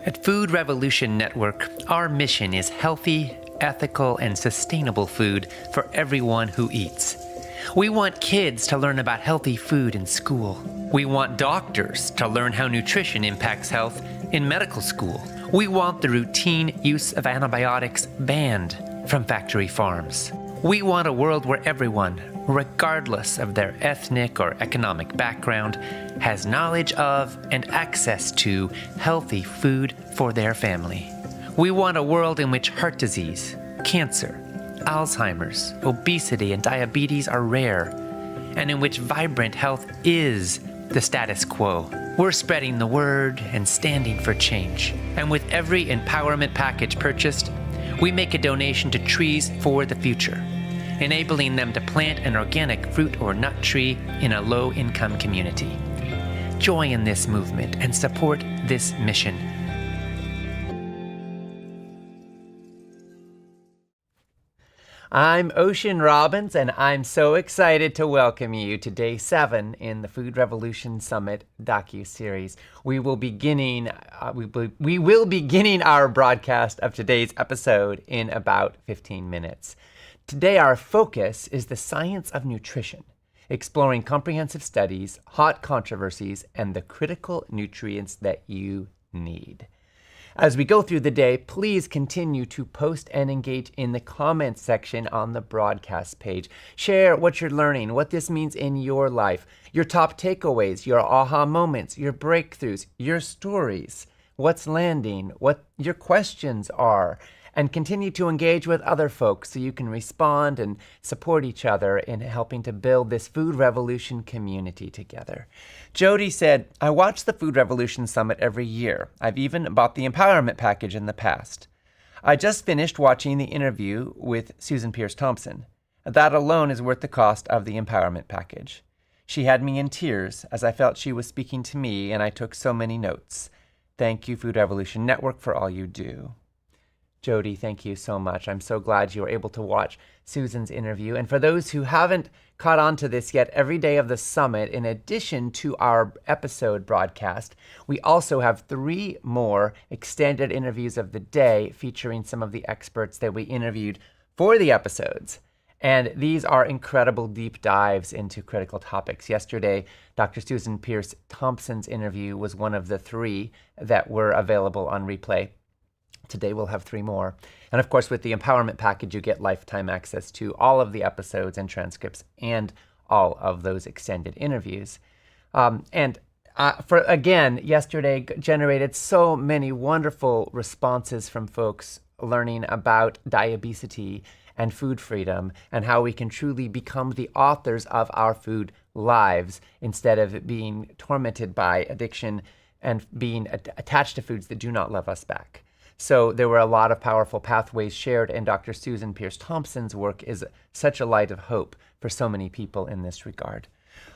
At Food Revolution Network, our mission is healthy, ethical, and sustainable food for everyone who eats. We want kids to learn about healthy food in school. We want doctors to learn how nutrition impacts health in medical school. We want the routine use of antibiotics banned from factory farms. We want a world where everyone, regardless of their ethnic or economic background, has knowledge of and access to healthy food for their family. We want a world in which heart disease, cancer, Alzheimer's, obesity, and diabetes are rare, and in which vibrant health is the status quo. We're spreading the word and standing for change. And with every empowerment package purchased, we make a donation to Trees for the Future, enabling them to plant an organic fruit or nut tree in a low-income community. Join this movement and support this mission. I'm Ocean Robbins, and I'm so excited to welcome you to Day 7 in the Food Revolution Summit docu-series. We will be beginning our broadcast of today's episode in about 15 minutes. Today, our focus is the science of nutrition, exploring comprehensive studies, hot controversies, and the critical nutrients that you need. As we go through the day, please continue to post and engage in the comments section on the broadcast page. Share what you're learning, what this means in your life, your top takeaways, your aha moments, your breakthroughs, your stories, what's landing, what your questions are, and continue to engage with other folks so you can respond and support each other in helping to build this Food Revolution community together. Jody said, I watch the Food Revolution Summit every year. I've even bought the empowerment package in the past. I just finished watching the interview with Susan Peirce Thompson. That alone is worth the cost of the empowerment package. She had me in tears as I felt she was speaking to me, and I took so many notes. Thank you, Food Revolution Network, for all you do. Jody, thank you so much. I'm so glad you were able to watch Susan's interview. And for those who haven't caught on to this yet, every day of the summit, in addition to our episode broadcast, we also have 3 more extended interviews of the day featuring some of the experts that we interviewed for the episodes. And these are incredible deep dives into critical topics. Yesterday, Dr. Susan Peirce Thompson's interview was one of the 3 that were available on replay. Today we'll have 3 more. And of course, with the empowerment package, you get lifetime access to all of the episodes and transcripts and all of those extended interviews. Yesterday generated so many wonderful responses from folks learning about diabesity and food freedom and how we can truly become the authors of our food lives instead of being tormented by addiction and being attached to foods that do not love us back. So there were a lot of powerful pathways shared, and Dr. Susan Peirce Thompson's work is such a light of hope for so many people in this regard.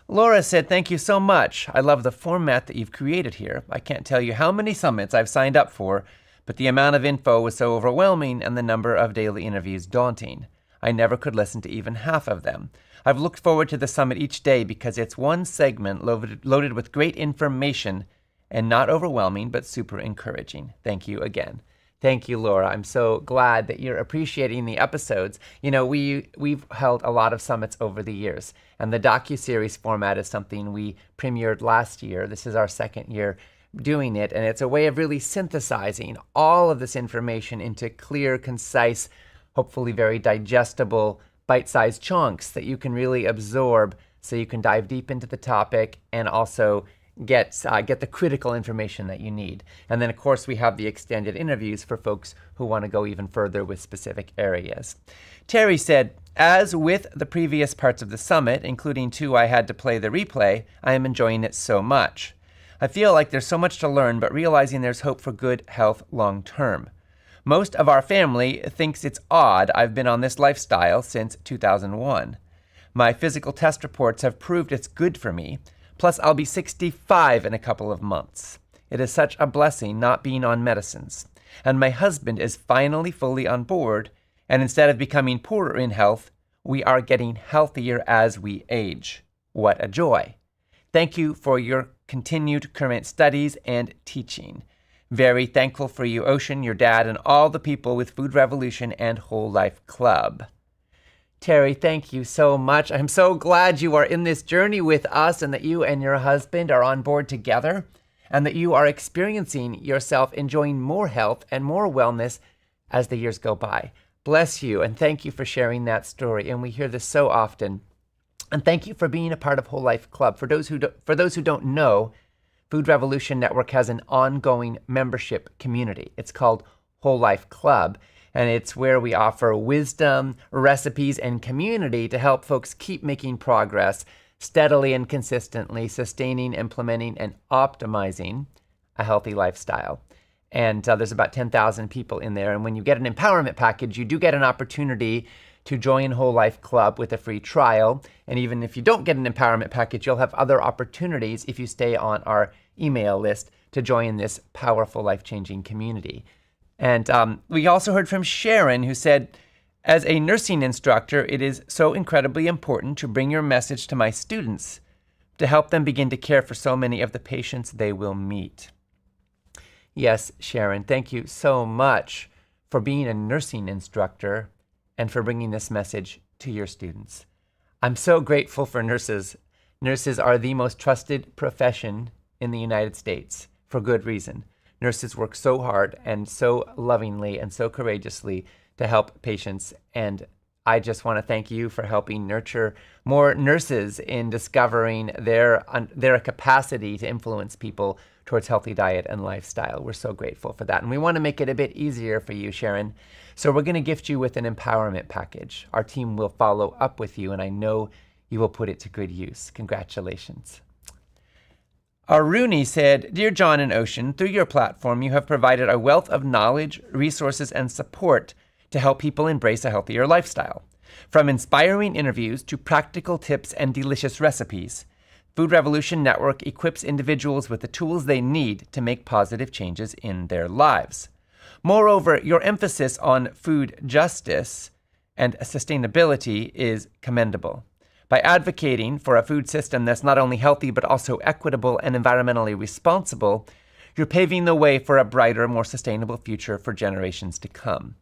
Laura said, thank you so much. I love the format that you've created here. I can't tell you how many summits I've signed up for, but the amount of info was so overwhelming and the number of daily interviews daunting. I never could listen to even half of them. I've looked forward to the summit each day because it's one segment loaded with great information and not overwhelming, but super encouraging. Thank you again. Thank you, Laura. I'm so glad that you're appreciating the episodes. You know, we've held a lot of summits over the years, and the docu-series format is something we premiered last year. This is our 2nd year doing it, and it's a way of really synthesizing all of this information into clear, concise, hopefully very digestible, bite-sized chunks that you can really absorb so you can dive deep into the topic and also get the critical information that you need. And then, of course, we have the extended interviews for folks who want to go even further with specific areas. Terry said, as with the previous parts of the summit, including 2 I had to play the replay, I am enjoying it so much. I feel like there's so much to learn, but realizing there's hope for good health long term. Most of our family thinks it's odd I've been on this lifestyle since 2001. My physical test reports have proved it's good for me. Plus, I'll be 65 in a couple of months. It is such a blessing not being on medicines. And my husband is finally fully on board, and instead of becoming poorer in health, we are getting healthier as we age. What a joy. Thank you for your continued current studies and teaching. Very thankful for you, Ocean, your dad, and all the people with Food Revolution and Whole Life Club. Terry, thank you so much. I'm so glad you are in this journey with us and that you and your husband are on board together and that you are experiencing yourself enjoying more health and more wellness as the years go by. Bless you, and thank you for sharing that story. And we hear this so often. And thank you for being a part of Whole Life Club. For those who don't know, Food Revolution Network has an ongoing membership community. It's called Whole Life Club, and it's where we offer wisdom, recipes, and community to help folks keep making progress steadily and consistently, sustaining, implementing, and optimizing a healthy lifestyle. And there's about 10,000 people in there. And when you get an empowerment package, you do get an opportunity to join Whole Life Club with a free trial. And even if you don't get an empowerment package, you'll have other opportunities if you stay on our email list to join this powerful, life-changing community. And we also heard from Sharon, who said, as a nursing instructor, it is so incredibly important to bring your message to my students to help them begin to care for so many of the patients they will meet. Yes, Sharon, thank you so much for being a nursing instructor and for bringing this message to your students. I'm so grateful for nurses. Nurses are the most trusted profession in the United States for good reason. Nurses work so hard and so lovingly and so courageously to help patients. And I just want to thank you for helping nurture more nurses in discovering their capacity to influence people towards healthy diet and lifestyle. We're so grateful for that. And we want to make it a bit easier for you, Sharon. So we're going to gift you with an empowerment package. Our team will follow up with you, and I know you will put it to good use. Congratulations. Aruni said, Dear John and Ocean, through your platform, you have provided a wealth of knowledge, resources, and support to help people embrace a healthier lifestyle. From inspiring interviews to practical tips and delicious recipes, Food Revolution Network equips individuals with the tools they need to make positive changes in their lives. Moreover, your emphasis on food justice and sustainability is commendable. By advocating for a food system that's not only healthy but also equitable and environmentally responsible, you're paving the way for a brighter, more sustainable future for generations to come.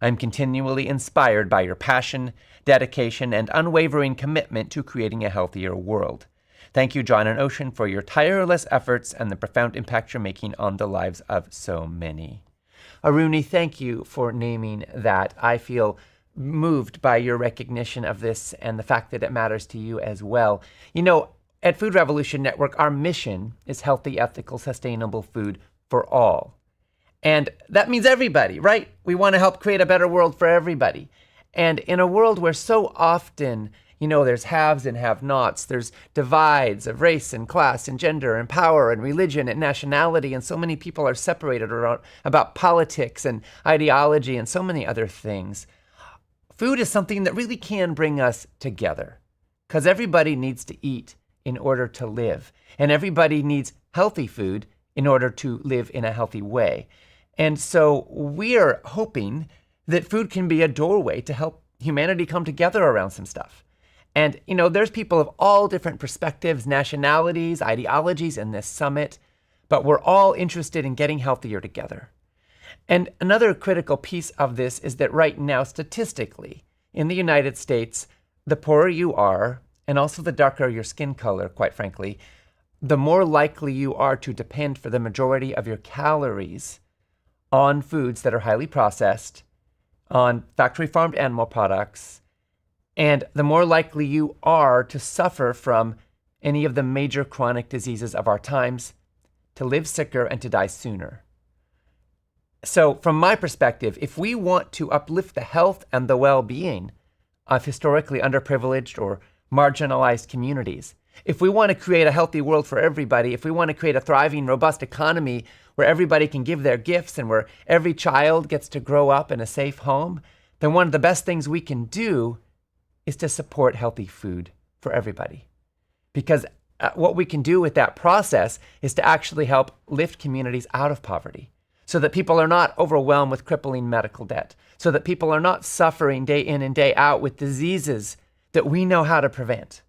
I'm continually inspired by your passion, dedication, and unwavering commitment to creating a healthier world. Thank you, John and Ocean, for your tireless efforts and the profound impact you're making on the lives of so many. Aruni, thank you for naming that. I feel moved by your recognition of this and the fact that it matters to you as well. You know, at Food Revolution Network, our mission is healthy, ethical, sustainable food for all. And that means everybody, right? We want to help create a better world for everybody. And in a world where so often, there's haves and have-nots, there's divides of race and class and gender and power and religion and nationality, and so many people are separated around about politics and ideology and so many other things. Food is something that really can bring us together because everybody needs to eat in order to live, and everybody needs healthy food in order to live in a healthy way. And so we're hoping that food can be a doorway to help humanity come together around some stuff. And, there's people of all different perspectives, nationalities, ideologies in this summit, but we're all interested in getting healthier together. And another critical piece of this is that right now, statistically, in the United States, the poorer you are, and also the darker your skin color, quite frankly, the more likely you are to depend for the majority of your calories on foods that are highly processed, on factory-farmed animal products, and the more likely you are to suffer from any of the major chronic diseases of our times, to live sicker and to die sooner. So from my perspective, if we want to uplift the health and the well-being of historically underprivileged or marginalized communities, if we want to create a healthy world for everybody, if we want to create a thriving, robust economy where everybody can give their gifts and where every child gets to grow up in a safe home, then one of the best things we can do is to support healthy food for everybody. Because what we can do with that process is to actually help lift communities out of poverty so that people are not overwhelmed with crippling medical debt, so that people are not suffering day in and day out with diseases that we know how to prevent.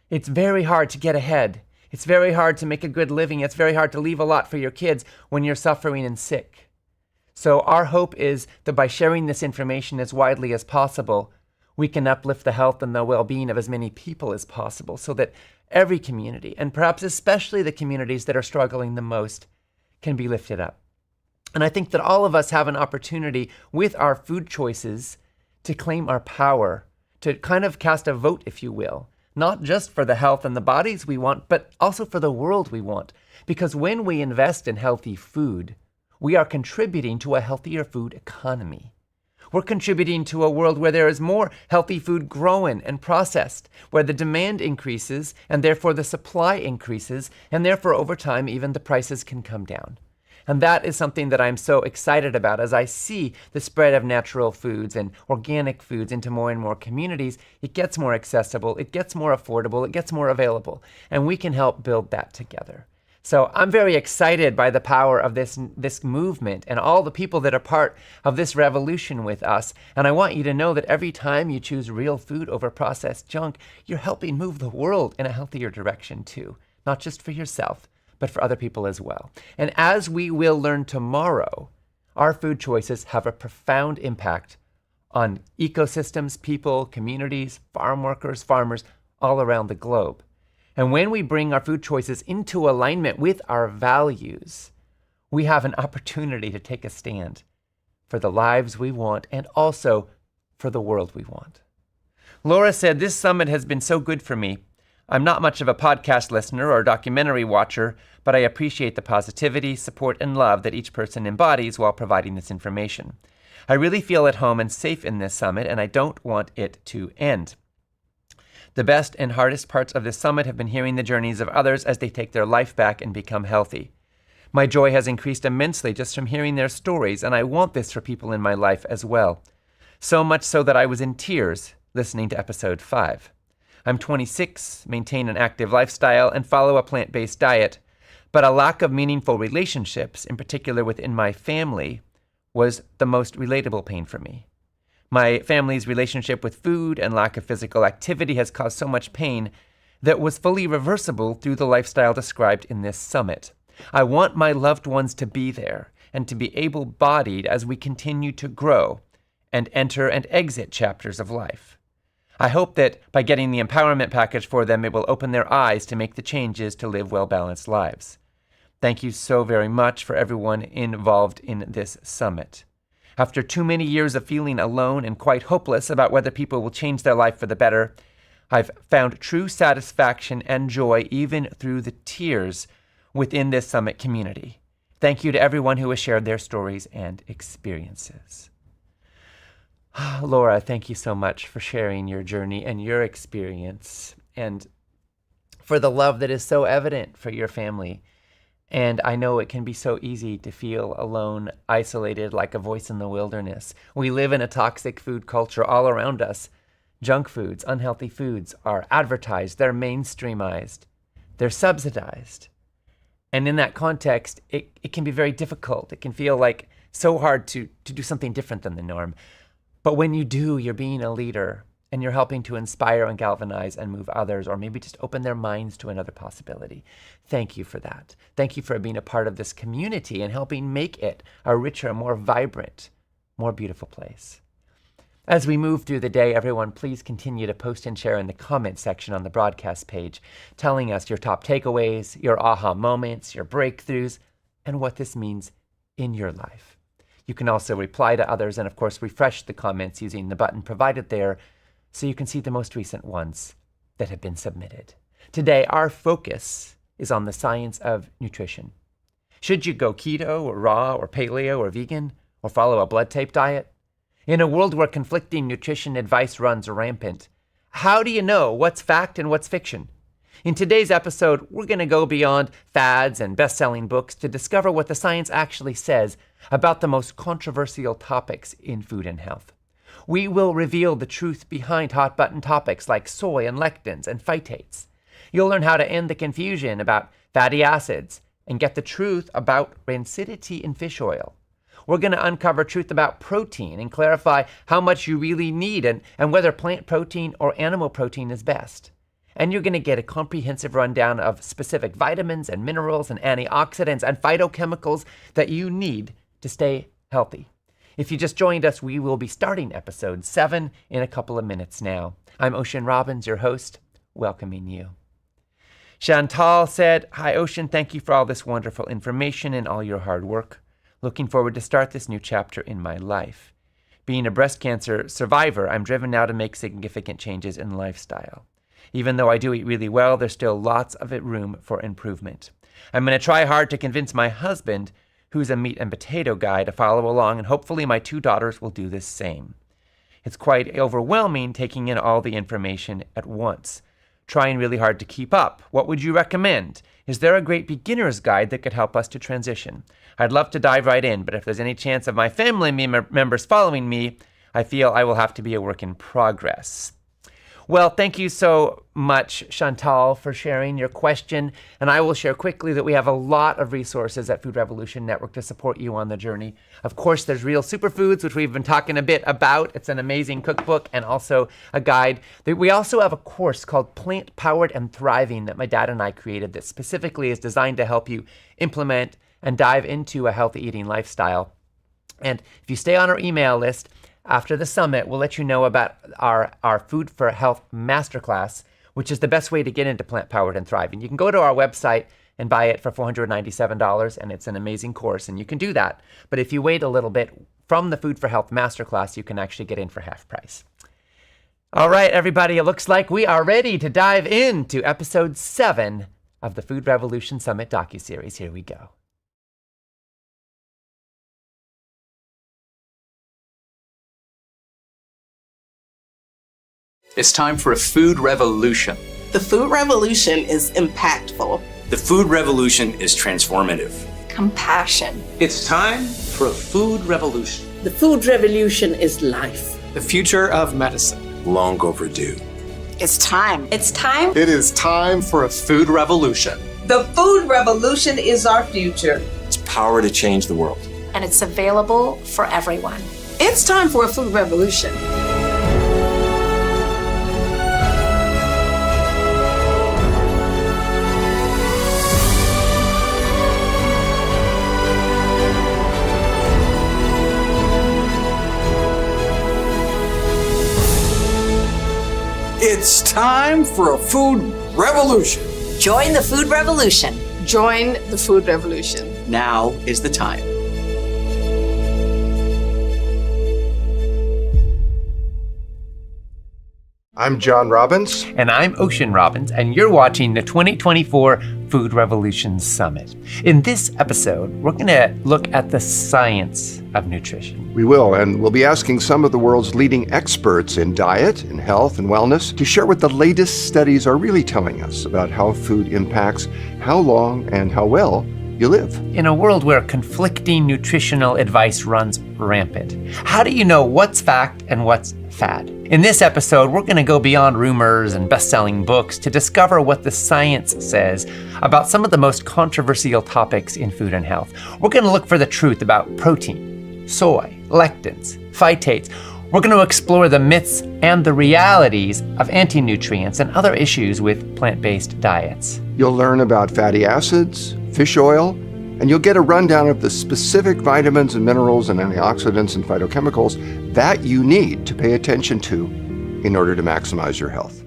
It's very hard to get ahead It's very hard to make a good living. It's very hard to leave a lot for your kids when you're suffering and sick. So our hope is that by sharing this information as widely as possible, we can uplift the health and the well-being of as many people as possible so that every community, and perhaps especially the communities that are struggling the most, can be lifted up. And I think that all of us have an opportunity with our food choices to claim our power, to kind of cast a vote, if you will, not just for the health and the bodies we want, but also for the world we want. Because when we invest in healthy food, we are contributing to a healthier food economy. We're contributing to a world where there is more healthy food grown and processed, where the demand increases and therefore the supply increases, and therefore over time even the prices can come down. And that is something that I'm so excited about as I see the spread of natural foods and organic foods into more and more communities. It gets more accessible, it gets more affordable, it gets more available, and we can help build that together. So I'm very excited by the power of this movement and all the people that are part of this revolution with us. And I want you to know that every time you choose real food over processed junk, you're helping move the world in a healthier direction too, not just for yourself, but for other people as well. And as we will learn tomorrow, our food choices have a profound impact on ecosystems, people, communities, farm workers, farmers all around the globe. And when we bring our food choices into alignment with our values, we have an opportunity to take a stand for the lives we want and also for the world we want. Laura said, "This summit has been so good for me. I'm not much of a podcast listener or documentary watcher, but I appreciate the positivity, support, and love that each person embodies while providing this information. I really feel at home and safe in this summit, and I don't want it to end. The best and hardest parts of this summit have been hearing the journeys of others as they take their life back and become healthy. My joy has increased immensely just from hearing their stories, and I want this for people in my life as well. So much so that I was in tears listening to episode 5. I'm 26, maintain an active lifestyle, and follow a plant-based diet, but a lack of meaningful relationships, in particular within my family, was the most relatable pain for me. My family's relationship with food and lack of physical activity has caused so much pain that was fully reversible through the lifestyle described in this summit. I want my loved ones to be there and to be able-bodied as we continue to grow and enter and exit chapters of life. I hope that by getting the empowerment package for them, it will open their eyes to make the changes to live well-balanced lives. Thank you so very much for everyone involved in this summit. After too many years of feeling alone and quite hopeless about whether people will change their life for the better, I've found true satisfaction and joy even through the tears within this summit community. Thank you to everyone who has shared their stories and experiences." Laura, thank you so much for sharing your journey and your experience and for the love that is so evident for your family. And I know it can be so easy to feel alone, isolated, like a voice in the wilderness. We live in a toxic food culture all around us. Junk foods, unhealthy foods are advertised, they're mainstreamized, they're subsidized. And in that context, it can be very difficult. It can feel like so hard to do something different than the norm. But when you do, you're being a leader and you're helping to inspire and galvanize and move others, or maybe just open their minds to another possibility. Thank you for that. Thank you for being a part of this community and helping make it a richer, more vibrant, more beautiful place. As we move through the day, everyone, please continue to post and share in the comment section on the broadcast page, telling us your top takeaways, your aha moments, your breakthroughs, and what this means in your life. You can also reply to others and, of course, refresh the comments using the button provided there so you can see the most recent ones that have been submitted. Today, our focus is on the science of nutrition. Should you go keto or raw or paleo or vegan or follow a blood type diet? In a world where conflicting nutrition advice runs rampant, how do you know what's fact and what's fiction? In today's episode, we're going to go beyond fads and best-selling books to discover what the science actually says about the most controversial topics in food and health. We will reveal the truth behind hot-button topics like soy and lectins and phytates. You'll learn how to end the confusion about fatty acids and get the truth about rancidity in fish oil. We're going to uncover truth about protein and clarify how much you really need and whether plant protein or animal protein is best. and you're going to get a comprehensive rundown of specific vitamins and minerals and antioxidants and phytochemicals that you need to stay healthy. If you just joined us, we will be starting episode 7 in a couple of minutes now. I'm Ocean Robbins, your host, welcoming you. Chantal said, "Hi Ocean, thank you for all this wonderful information and all your hard work. Looking forward to start this new chapter in my life. Being a breast cancer survivor, I'm driven now to make significant changes in lifestyle. Even though I do eat really well, there's still lots of room for improvement. I'm going to try hard to convince my husband, who's a meat and potato guy, to follow along, and hopefully my 2 daughters will do the same. It's quite overwhelming taking in all the information at once. Trying really hard to keep up. What would you recommend? Is there a great beginner's guide that could help us to transition? I'd love to dive right in, but if there's any chance of my family members following me, I feel I will have to be a work in progress." Well, thank you so much, Chantal, for sharing your question. And I will share quickly that we have a lot of resources at Food Revolution Network to support you on the journey. Of course, there's Real Superfoods, which we've been talking a bit about. It's an amazing cookbook and also a guide. We also have a course called Plant Powered and Thriving that my dad and I created that specifically is designed to help you implement and dive into a healthy eating lifestyle. And if you stay on our email list, after the summit, we'll let you know about our Food for Health Masterclass, which is the best way to get into Plant Powered and Thriving. You can go to our website and buy it for $497, and it's an amazing course, and you can do that. But if you wait a little bit from the Food for Health Masterclass, you can actually get in for half price. All right, everybody, it looks like we are ready to dive into episode 7 of the Food Revolution Summit docuseries. Here we go. It's time for a food revolution. The food revolution is impactful. The food revolution is transformative. Compassion. It's time for a food revolution. The food revolution is life. The future of medicine. Long overdue. It's time. It's time. It is time for a food revolution. The food revolution is our future. It's power to change the world. And it's available for everyone. It's time for a food revolution. It's time for a food revolution. Join the food revolution. Join the food revolution. Now is the time. I'm John Robbins. And I'm Ocean Robbins, and you're watching the 2024 Food Revolution Summit. In this episode, we're going to look at the science of nutrition. We will, and we'll be asking some of the world's leading experts in diet, in health, and wellness to share what the latest studies are really telling us about how food impacts how long and how well you live. In a world where conflicting nutritional advice runs rampant, how do you know what's fact and what's fad? In this episode, we're going to go beyond rumors and best-selling books to discover what the science says about some of the most controversial topics in food and health. We're going to look for the truth about protein, soy, lectins, phytates. We're going to explore the myths and the realities of anti-nutrients and other issues with plant-based diets. You'll learn about fatty acids, fish oil, and you'll get a rundown of the specific vitamins and minerals and antioxidants and phytochemicals that you need to pay attention to in order to maximize your health.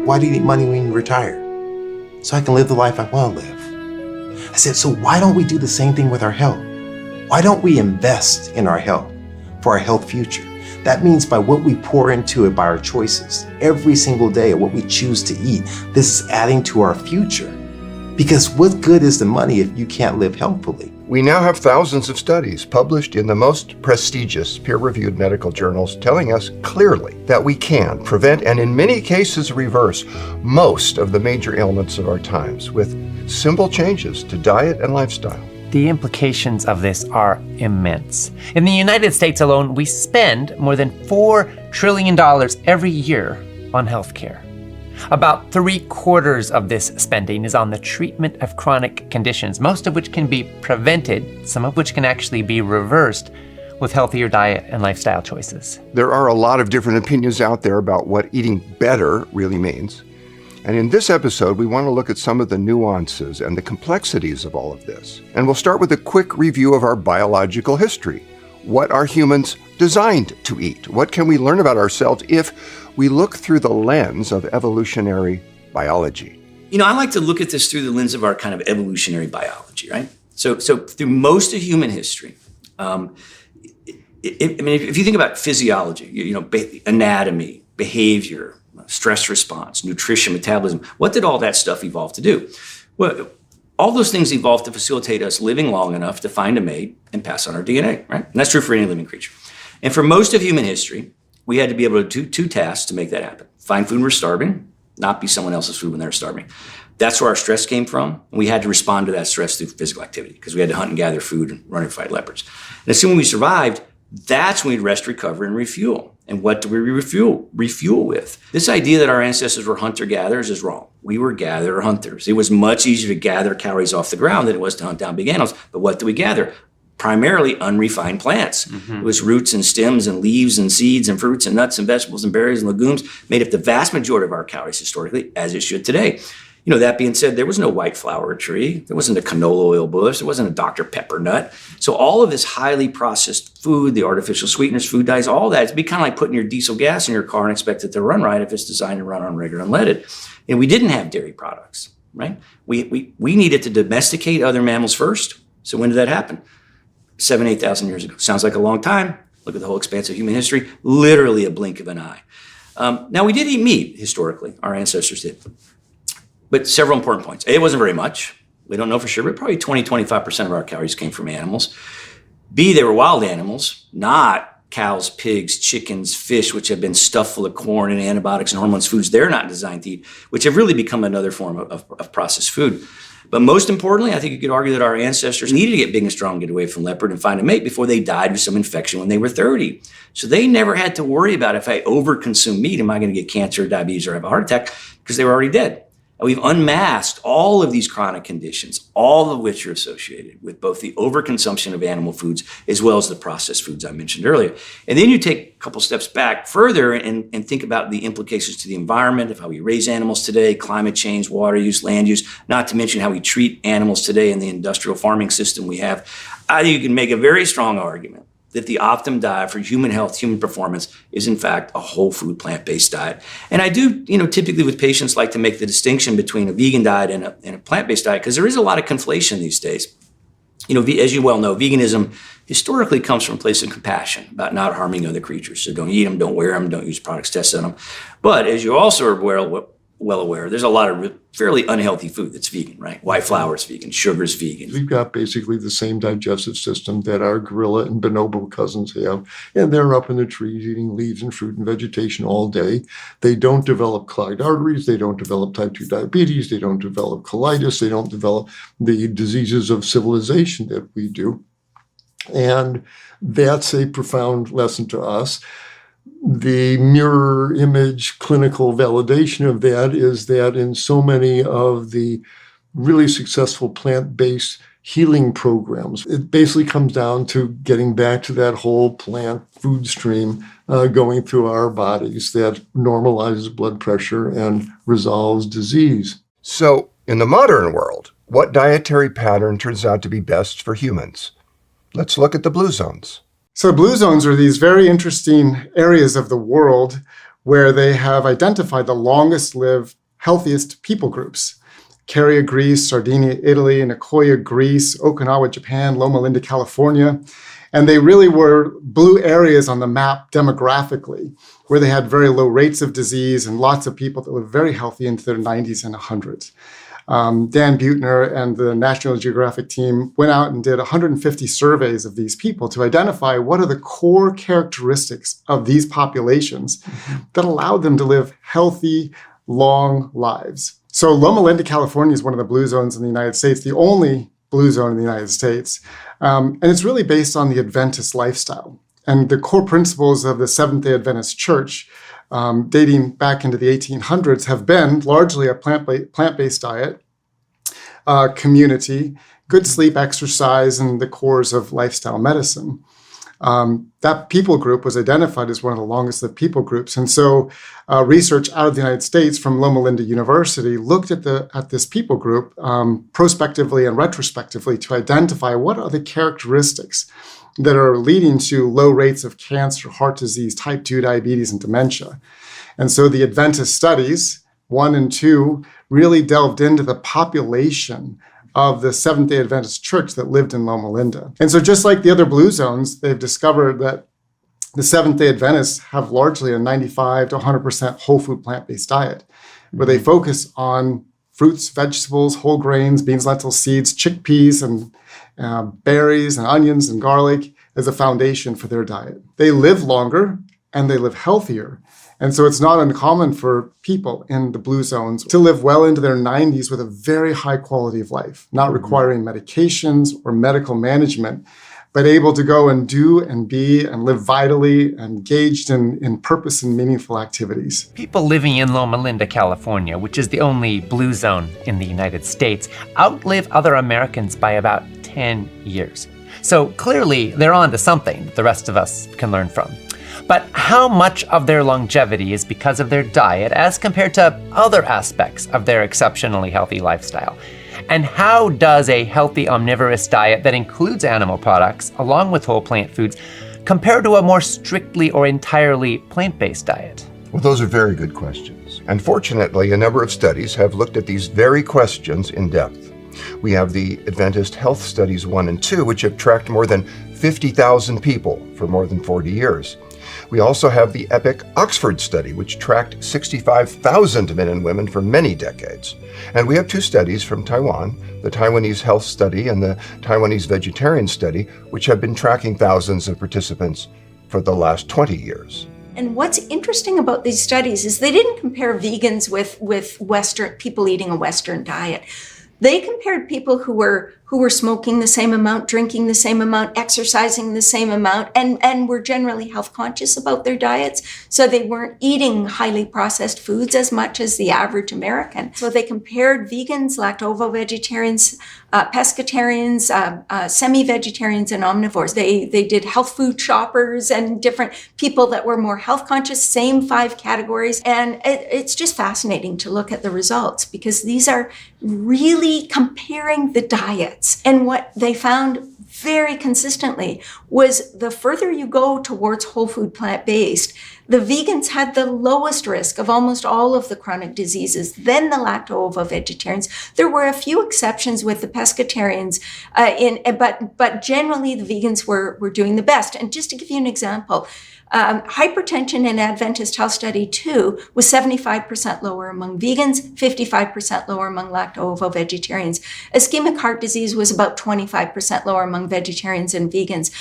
Why do you need money when you retire? So I can live the life I want to live. I said, so why don't we do the same thing with our health? Why don't we invest in our health for our health future? That means by what we pour into it, by our choices, every single day, what we choose to eat. This is adding to our future. Because what good is the money if you can't live healthfully? We now have thousands of studies published in the most prestigious peer-reviewed medical journals telling us clearly that we can prevent and in many cases reverse most of the major ailments of our times with simple changes to diet and lifestyle. The implications of this are immense. In the United States alone, we spend more than $4 trillion every year on healthcare. About 3/4 of this spending is on the treatment of chronic conditions, most of which can be prevented, some of which can actually be reversed with healthier diet and lifestyle choices. There are a lot of different opinions out there about what eating better really means. And in this episode, we want to look at some of the nuances and the complexities of all of this. And we'll start with a quick review of our biological history. What are humans designed to eat? What can we learn about ourselves if we look through the lens of evolutionary biology? I like to look at this through the lens of our kind of evolutionary biology, right? So through most of human history, if you think about physiology, anatomy, behavior, stress response, nutrition, metabolism, what did all that stuff evolve to do? Well, all those things evolved to facilitate us living long enough to find a mate and pass on our DNA, right? And that's true for any living creature. And for most of human history, we had to be able to do two tasks to make that happen. Find food when we're starving, not be someone else's food when they're starving. That's where our stress came from. And we had to respond to that stress through physical activity because we had to hunt and gather food and run and fight leopards. And as soon as we survived, that's when we rest, recover, and refuel. And what do we refuel with? This idea that our ancestors were hunter-gatherers is wrong. We were gatherer-hunters. It was much easier to gather calories off the ground than it was to hunt down big animals. But what do we gather? Primarily unrefined plants. Mm-hmm. It was roots and stems and leaves and seeds and fruits and nuts and vegetables and berries and legumes made up the vast majority of our calories historically, as it should today. That being said, there was no white flower tree. There wasn't a canola oil bush. There wasn't a Dr. Pepper nut. So all of this highly processed food, the artificial sweeteners, food dyes, all that, it'd be kind of like putting your diesel gas in your car and expect it to run right if it's designed to run on regular unleaded. And we didn't have dairy products, right? We needed to domesticate other mammals first. So when did that happen? 7,000, 8,000 years ago. Sounds like a long time. Look at the whole expanse of human history. Literally a blink of an eye. Now, we did eat meat historically. Our ancestors did. But several important points. A, it wasn't very much. We don't know for sure, but probably 20-25% of our calories came from animals. B, they were wild animals, not cows, pigs, chickens, fish, which have been stuffed full of corn and antibiotics and hormones, foods they're not designed to eat, which have really become another form of processed food. But most importantly, I think you could argue that our ancestors needed to get big and strong, get away from leopard and find a mate before they died of some infection when they were 30. So they never had to worry about if I overconsume meat, am I going to get cancer, diabetes, or have a heart attack? Because they were already dead. We've unmasked all of these chronic conditions, all of which are associated with both the overconsumption of animal foods as well as the processed foods I mentioned earlier. And then you take a couple steps back further and think about the implications to the environment of how we raise animals today, climate change, water use, land use, not to mention how we treat animals today in the industrial farming system we have. I think you can make a very strong argument that the optimum diet for human health, human performance is in fact a whole food plant-based diet. And I do, typically with patients like to make the distinction between a vegan diet and a plant-based diet because there is a lot of conflation these days. As you well know, veganism historically comes from a place of compassion about not harming other creatures. So don't eat them, don't wear them, don't use products tested on them. But as you also are well aware, there's a lot of fairly unhealthy food that's vegan, right? White flour is vegan, sugar is vegan. We've got basically the same digestive system that our gorilla and bonobo cousins have, and they're up in the trees eating leaves and fruit and vegetation all day. They don't develop clogged arteries, they don't develop type 2 diabetes, they don't develop colitis, they don't develop the diseases of civilization that we do. And that's a profound lesson to us. The mirror image clinical validation of that is that in so many of the really successful plant-based healing programs, it basically comes down to getting back to that whole plant food stream going through our bodies that normalizes blood pressure and resolves disease. So, in the modern world, what dietary pattern turns out to be best for humans? Let's look at the blue zones. So blue zones are these very interesting areas of the world where they have identified the longest lived, healthiest people groups. Caria, Greece, Sardinia, Italy, Nicoya, Greece, Okinawa, Japan, Loma Linda, California. And they really were blue areas on the map demographically, where they had very low rates of disease and lots of people that lived very healthy into their 90s and 100s. Dan Buettner and the National Geographic team went out and did 150 surveys of these people to identify what are the core characteristics of these populations that allowed them to live healthy, long lives. So Loma Linda, California is one of the blue zones in the United States, the only blue zone in the United States. And it's really based on the Adventist lifestyle. And the core principles of the Seventh-day Adventist Church dating back into the 1800s have been largely a plant-based diet, community, good sleep, exercise, and the cores of lifestyle medicine. that people group was identified as one of the longest lived people groups. And so research out of the United States from Loma Linda University looked at this people group prospectively and retrospectively to identify what are the characteristics that are leading to low rates of cancer, heart disease, type 2 diabetes, and dementia. And so the Adventist studies, 1 and 2, really delved into the population of the Seventh-day Adventist church that lived in Loma Linda. And so just like the other blue zones, they've discovered that the Seventh-day Adventists have largely a 95 to 100% whole food plant-based diet, where they focus on fruits, vegetables, whole grains, beans, lentils, seeds, chickpeas, and berries and onions and garlic as a foundation for their diet. They live longer and they live healthier. And so it's not uncommon for people in the blue zones to live well into their 90s with a very high quality of life, not requiring medications or medical management, but able to go and do and be and live vitally, engaged in purpose and meaningful activities. People living in Loma Linda, California, which is the only blue zone in the United States, outlive other Americans by about 10 years. So clearly they're on to something that the rest of us can learn from. But how much of their longevity is because of their diet as compared to other aspects of their exceptionally healthy lifestyle? And how does a healthy omnivorous diet that includes animal products, along with whole plant foods, compare to a more strictly or entirely plant-based diet? Well, those are very good questions. And fortunately, a number of studies have looked at these very questions in depth. We have the Adventist Health Studies 1 and 2, which have tracked more than 50,000 people for more than 40 years. We also have the EPIC Oxford study, which tracked 65,000 men and women for many decades. And we have 2 studies from Taiwan, the Taiwanese Health Study and the Taiwanese Vegetarian Study, which have been tracking thousands of participants for the last 20 years. And what's interesting about these studies is they didn't compare vegans with Western people eating a Western diet. They compared people who were smoking the same amount, drinking the same amount, exercising the same amount, and were generally health conscious about their diets. So they weren't eating highly processed foods as much as the average American. So they compared vegans, lacto-vegetarians, pescatarians, semi-vegetarians, and omnivores. They did health food shoppers and different people that were more health conscious, same 5 categories. And it's just fascinating to look at the results because these are really comparing the diets. And what they found very consistently was the further you go towards whole food plant-based, the vegans had the lowest risk of almost all of the chronic diseases, then the lacto-ovo-vegetarians. There were a few exceptions with the pescatarians, but generally the vegans were doing the best. And just to give you an example, hypertension in Adventist Health Study 2 was 75% lower among vegans, 55% lower among lacto-ovo-vegetarians. Ischemic heart disease was about 25% lower among vegetarians and vegans.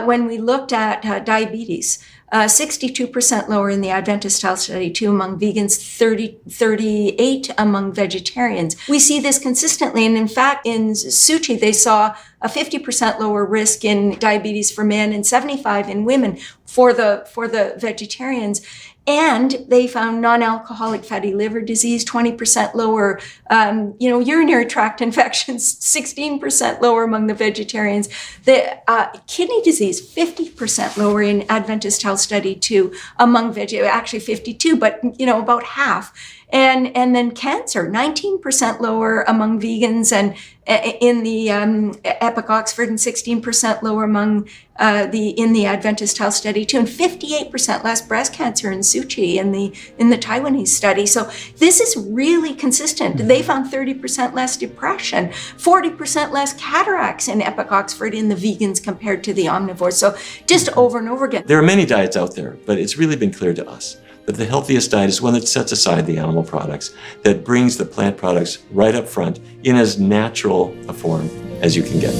When we looked at diabetes, 62% lower in the Adventist Health Study 2 among vegans, 38 among vegetarians. We see this consistently, and in fact, in Suchi, they saw a 50% lower risk in diabetes for men and 75 in women for the vegetarians. And they found non-alcoholic fatty liver disease 20% lower, urinary tract infections 16% lower among the vegetarians. The kidney disease 50% lower in Adventist Health Study 2 among actually 52, but about half. And then cancer 19% lower among vegans and in the EPIC Oxford, and 16% lower among in the Adventist Health Study 2, and 58% less breast cancer in Suchi in the Taiwanese study. So this is really consistent. They found 30% less depression, 40% less cataracts in EPIC Oxford in the vegans compared to the omnivores. So just over and over again. There are many diets out there, but it's really been clear to us that the healthiest diet is one that sets aside the animal products, that brings the plant products right up front in as natural a form as you can get.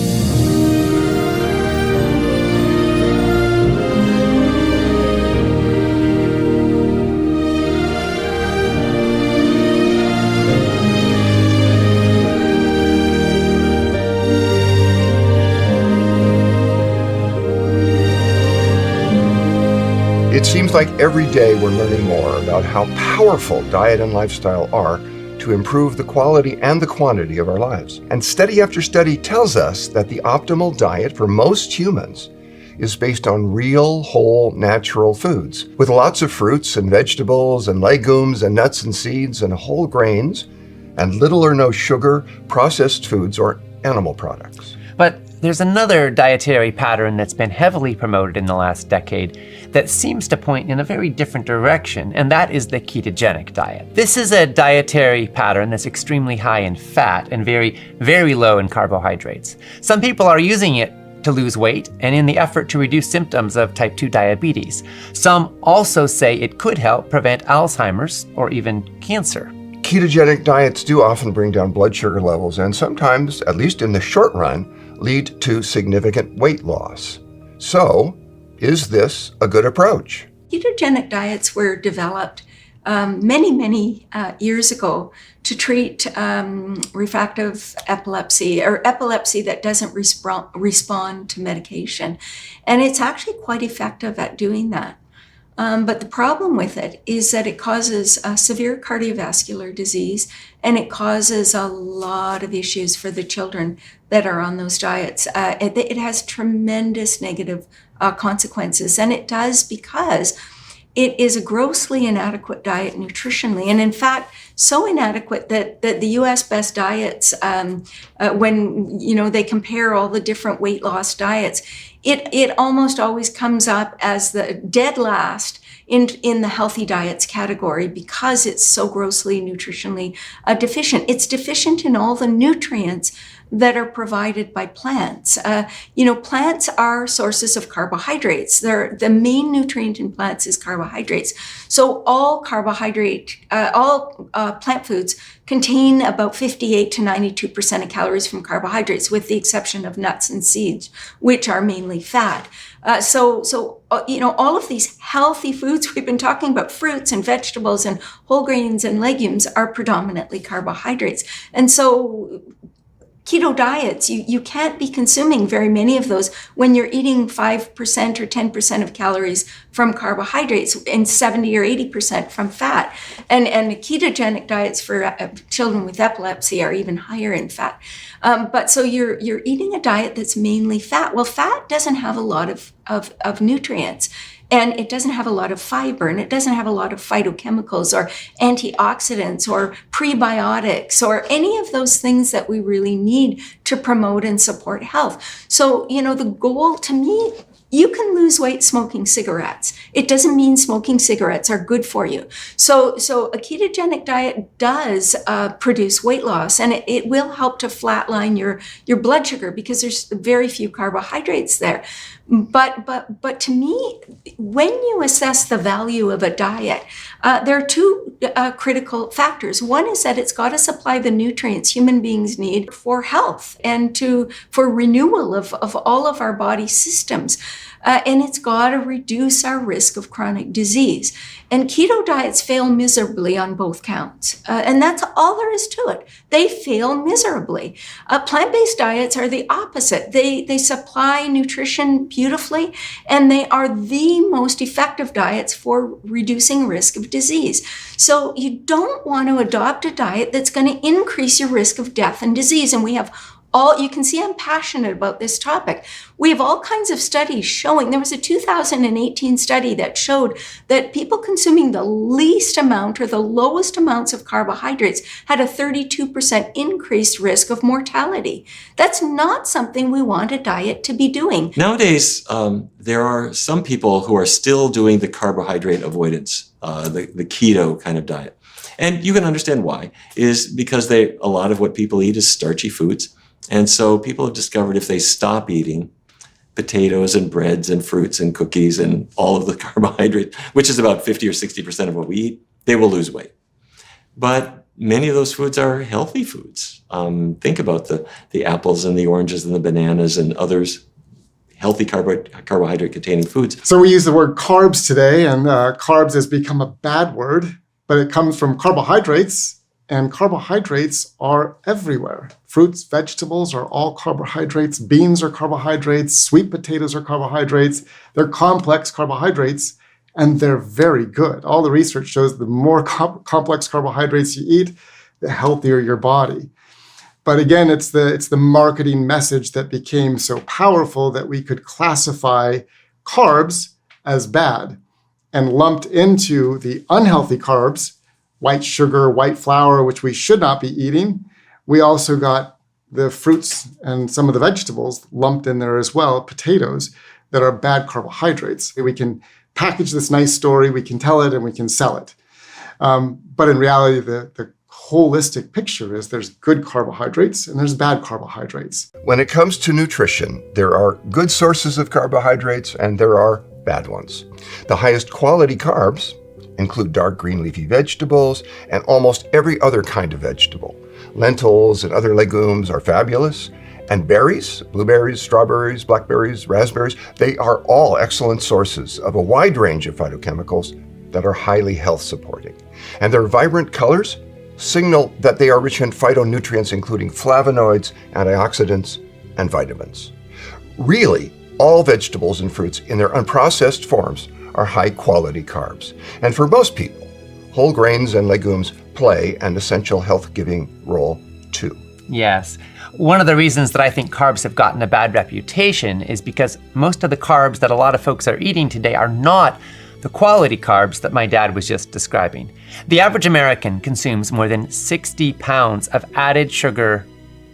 It seems like every day we're learning more about how powerful diet and lifestyle are to improve the quality and the quantity of our lives. And study after study tells us that the optimal diet for most humans is based on real, whole, natural foods, with lots of fruits and vegetables and legumes and nuts and seeds and whole grains, and little or no sugar, processed foods, or animal products. But there's another dietary pattern that's been heavily promoted in the last decade that seems to point in a very different direction, and that is the ketogenic diet. This is a dietary pattern that's extremely high in fat and very, very low in carbohydrates. Some people are using it to lose weight and in the effort to reduce symptoms of type 2 diabetes. Some also say it could help prevent Alzheimer's or even cancer. Ketogenic diets do often bring down blood sugar levels and sometimes, at least in the short run, lead to significant weight loss. So, is this a good approach? Ketogenic diets were developed many years ago to treat refractive epilepsy, or epilepsy that doesn't respond to medication. And it's actually quite effective at doing that. But the problem with it is that it causes severe cardiovascular disease, and it causes a lot of issues for the children that are on those diets. It has tremendous negative consequences, and it does because it is a grossly inadequate diet nutritionally. And in fact, so inadequate that the US Best Diets, when they compare all the different weight loss diets, it almost always comes up as the dead last in the healthy diets category because it's so grossly nutritionally deficient. It's deficient in all the nutrients that are provided by plants. Plants are sources of carbohydrates. The main nutrient in plants is carbohydrates. So all plant foods contain about 58 to 92% of calories from carbohydrates, with the exception of nuts and seeds, which are mainly fat. All of these healthy foods we've been talking about, fruits and vegetables and whole grains and legumes, are predominantly carbohydrates. And so keto diets, you can't be consuming very many of those when you're eating 5% or 10% of calories from carbohydrates and 70 or 80% from fat. And ketogenic diets for children with epilepsy are even higher in fat. But so you're eating a diet that's mainly fat. Well, fat doesn't have a lot of nutrients. And it doesn't have a lot of fiber, and it doesn't have a lot of phytochemicals or antioxidants or prebiotics or any of those things that we really need to promote and support health. So, the goal to me, you can lose weight smoking cigarettes. It doesn't mean smoking cigarettes are good for you. So a ketogenic diet does produce weight loss, and it will help to flatline your blood sugar because there's very few carbohydrates there. But to me, when you assess the value of a diet, there are two critical factors. One is that it's got to supply the nutrients human beings need for health and for renewal of all of our body systems. And it's got to reduce our risk of chronic disease. And keto diets fail miserably on both counts. And that's all there is to it. They fail miserably. Plant-based diets are the opposite. They supply nutrition beautifully, and they are the most effective diets for reducing risk of disease. So you don't want to adopt a diet that's going to increase your risk of death and disease. And we have you can see I'm passionate about this topic. We have all kinds of studies showing, there was a 2018 study that showed that people consuming the least amount or the lowest amounts of carbohydrates had a 32% increased risk of mortality. That's not something we want a diet to be doing. Nowadays, there are some people who are still doing the carbohydrate avoidance, the keto kind of diet. And you can understand why, is because a lot of what people eat is starchy foods. And so people have discovered if they stop eating potatoes and breads and fruits and cookies and all of the carbohydrates, which is about 50 or 60% of what we eat, they will lose weight. But many of those foods are healthy foods. Think about the apples and the oranges and the bananas and others, healthy carbohydrate-containing foods. So we use the word carbs today, and carbs has become a bad word, but it comes from carbohydrates, and carbohydrates are everywhere. Fruits, vegetables are all carbohydrates. Beans are carbohydrates. Sweet potatoes are carbohydrates. They're complex carbohydrates, and they're very good. All the research shows the more complex carbohydrates you eat, the healthier your body. But again, it's the marketing message that became so powerful that we could classify carbs as bad and lumped into the unhealthy carbs, white sugar, white flour, which we should not be eating. We also got the fruits and some of the vegetables lumped in there as well, potatoes, that are bad carbohydrates. We can package this nice story, we can tell it, and we can sell it. But in reality, the holistic picture is there's good carbohydrates and there's bad carbohydrates. When it comes to nutrition, there are good sources of carbohydrates and there are bad ones. The highest quality carbs include dark green leafy vegetables and almost every other kind of vegetable. Lentils and other legumes are fabulous. And berries, blueberries, strawberries, blackberries, raspberries, they are all excellent sources of a wide range of phytochemicals that are highly health supporting. And their vibrant colors signal that they are rich in phytonutrients, including flavonoids, antioxidants, and vitamins. Really, all vegetables and fruits in their unprocessed forms are high-quality carbs. And for most people, whole grains and legumes play an essential health-giving role too. Yes. One of the reasons that I think carbs have gotten a bad reputation is because most of the carbs that a lot of folks are eating today are not the quality carbs that my dad was just describing. The average American consumes more than 60 pounds of added sugar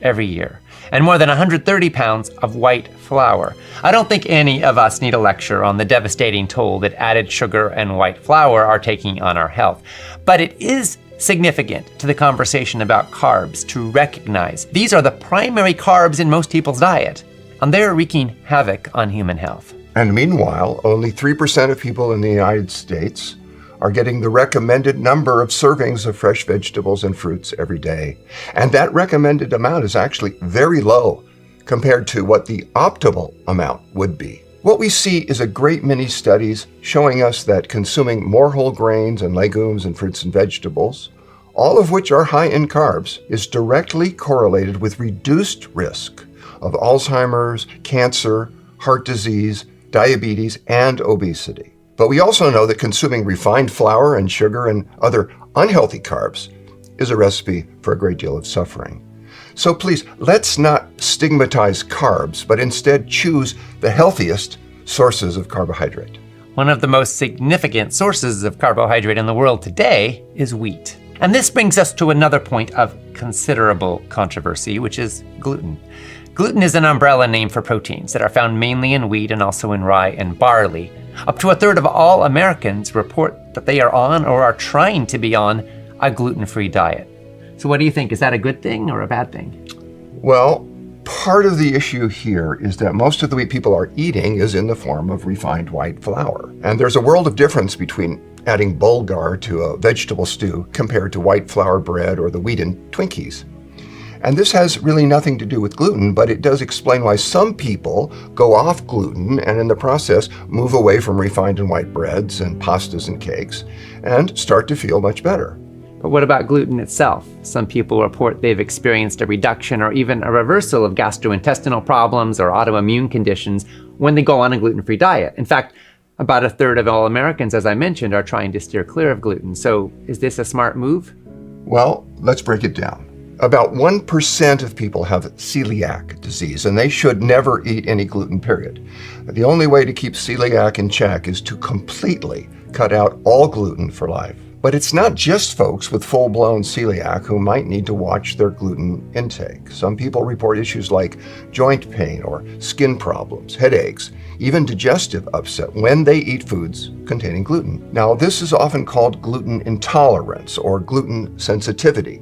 every year and more than 130 pounds of white flour. I don't think any of us need a lecture on the devastating toll that added sugar and white flour are taking on our health. But it is significant to the conversation about carbs to recognize these are the primary carbs in most people's diet, and they're wreaking havoc on human health. And meanwhile, only 3% of people in the United States are getting the recommended number of servings of fresh vegetables and fruits every day. And that recommended amount is actually very low compared to what the optimal amount would be. What we see is a great many studies showing us that consuming more whole grains and legumes and fruits and vegetables, all of which are high in carbs, is directly correlated with reduced risk of Alzheimer's, cancer, heart disease, diabetes, and obesity. But we also know that consuming refined flour and sugar and other unhealthy carbs is a recipe for a great deal of suffering. So please, let's not stigmatize carbs, but instead choose the healthiest sources of carbohydrate. One of the most significant sources of carbohydrate in the world today is wheat. And this brings us to another point of considerable controversy, which is gluten. Gluten is an umbrella name for proteins that are found mainly in wheat and also in rye and barley. Up to a third of all Americans report that they are on or are trying to be on a gluten-free diet. So what do you think? Is that a good thing or a bad thing? Well, part of the issue here is that most of the wheat people are eating is in the form of refined white flour. And there's a world of difference between adding bulgur to a vegetable stew compared to white flour bread or the wheat in Twinkies. And this has really nothing to do with gluten, but it does explain why some people go off gluten and in the process move away from refined and white breads and pastas and cakes and start to feel much better. But what about gluten itself? Some people report they've experienced a reduction or even a reversal of gastrointestinal problems or autoimmune conditions when they go on a gluten-free diet. In fact, about a third of all Americans, as I mentioned, are trying to steer clear of gluten. So is this a smart move? Well, let's break it down. About 1% of people have celiac disease, and they should never eat any gluten, period. The only way to keep celiac in check is to completely cut out all gluten for life. But it's not just folks with full-blown celiac who might need to watch their gluten intake. Some people report issues like joint pain or skin problems, headaches, even digestive upset when they eat foods containing gluten. Now, this is often called gluten intolerance or gluten sensitivity.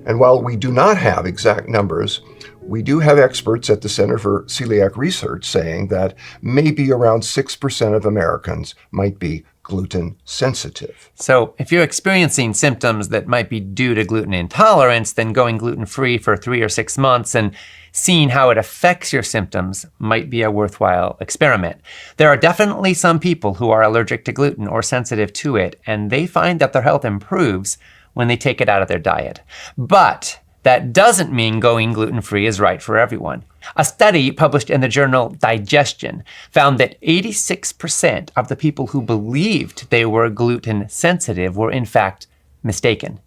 And while we do not have exact numbers, we do have experts at the Center for Celiac Research saying that maybe around 6% of Americans might be gluten sensitive. So if you're experiencing symptoms that might be due to gluten intolerance, then going gluten-free for 3 or 6 months and seeing how it affects your symptoms might be a worthwhile experiment. There are definitely some people who are allergic to gluten or sensitive to it, and they find that their health improves when they take it out of their diet. But that doesn't mean going gluten-free is right for everyone. A study published in the journal Digestion found that 86% of the people who believed they were gluten sensitive were in fact mistaken.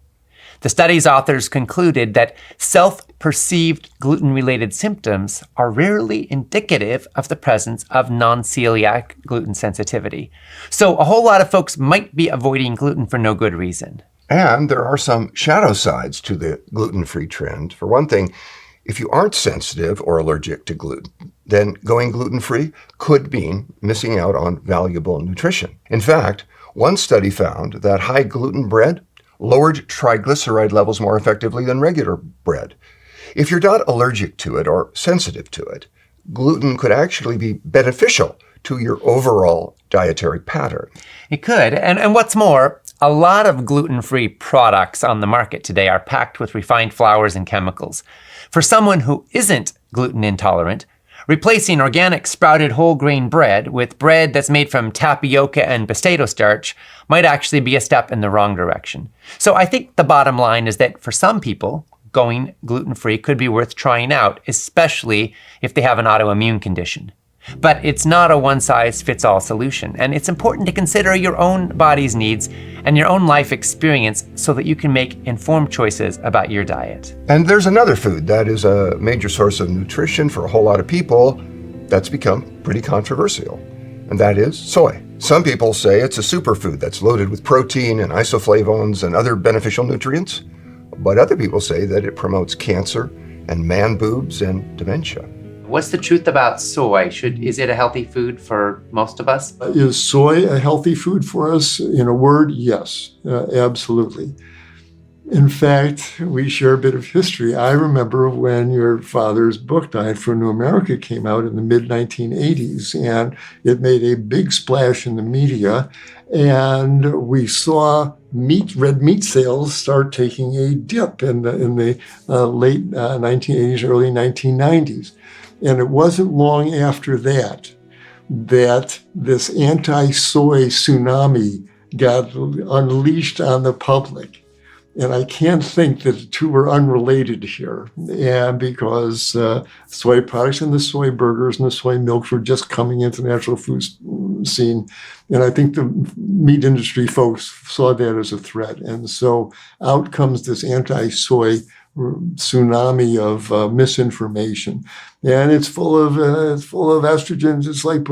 The study's authors concluded that perceived gluten-related symptoms are rarely indicative of the presence of non-celiac gluten sensitivity. So a whole lot of folks might be avoiding gluten for no good reason. And there are some shadow sides to the gluten-free trend. For one thing, if you aren't sensitive or allergic to gluten, then going gluten-free could mean missing out on valuable nutrition. In fact, one study found that high gluten bread lowered triglyceride levels more effectively than regular bread. If you're not allergic to it or sensitive to it, gluten could actually be beneficial to your overall dietary pattern. It could. And what's more, a lot of gluten-free products on the market today are packed with refined flours and chemicals. For someone who isn't gluten intolerant, replacing organic sprouted whole grain bread with bread that's made from tapioca and potato starch might actually be a step in the wrong direction. So I think the bottom line is that for some people, going gluten-free could be worth trying out, especially if they have an autoimmune condition. But it's not a one-size-fits-all solution, and it's important to consider your own body's needs and your own life experience so that you can make informed choices about your diet. And there's another food that is a major source of nutrition for a whole lot of people that's become pretty controversial, and that is soy. Some people say it's a superfood that's loaded with protein and isoflavones and other beneficial nutrients, but other people say that it promotes cancer and man boobs and dementia. What's the truth about soy? Is it a healthy food for most of us? Is soy a healthy food for us? In a word, yes, absolutely. In fact, we share a bit of history. I remember when your father's book, Diet for a New America, came out in the mid-1980s, and it made a big splash in the media, and we saw red meat sales start taking a dip in the late 1980s, early 1990s. And it wasn't long after that this anti-soy tsunami got unleashed on the public. And I can't think that the two are unrelated here. And because soy products and the soy burgers and the soy milks were just coming into the natural food scene. And I think the meat industry folks saw that as a threat. And so out comes this anti-soy tsunami of misinformation, and it's full of estrogens. It's like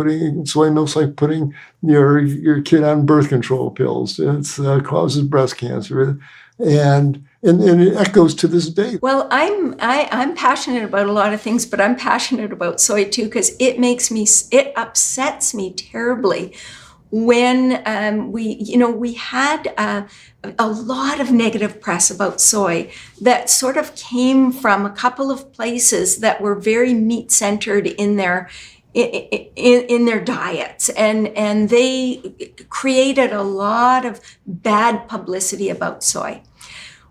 soy milk's like putting your kid on birth control pills. It causes breast cancer, and it echoes to this day. Well, I'm passionate about a lot of things, but I'm passionate about soy too because it upsets me terribly when we had a lot of negative press about soy that sort of came from a couple of places that were very meat-centered in their diets, and they created a lot of bad publicity about soy.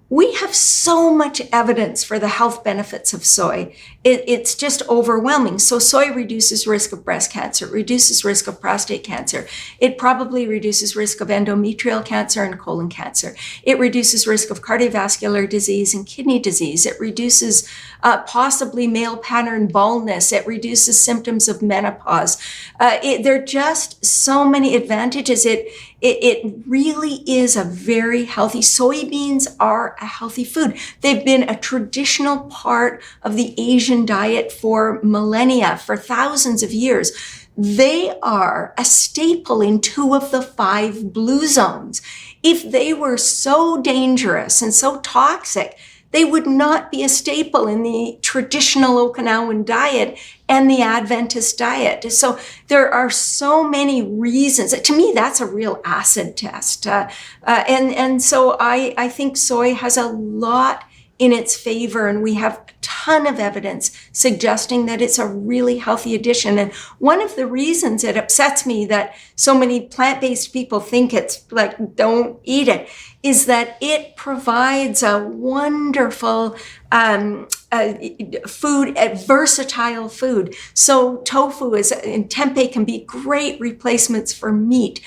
We have so much evidence for the health benefits of soy. It's just overwhelming. So soy reduces risk of breast cancer, reduces risk of prostate cancer. It probably reduces risk of endometrial cancer and colon cancer. It reduces risk of cardiovascular disease and kidney disease. It reduces possibly male pattern baldness. It reduces symptoms of menopause. There are just so many advantages. It really is a very healthy. Soybeans are a healthy food. They've been a traditional part of the Asian diet for millennia, for thousands of years. They are a staple in 2 of the 5 blue zones. If they were so dangerous and so toxic, they would not be a staple in the traditional Okinawan diet and the Adventist diet. So there are so many reasons. To me, that's a real acid test. And so I think soy has a lot in its favor, and we have a ton of evidence suggesting that it's a really healthy addition. And one of the reasons it upsets me that so many plant-based people think it's like, don't eat it, is that it provides a wonderful food, a versatile food. So tofu and tempeh can be great replacements for meat.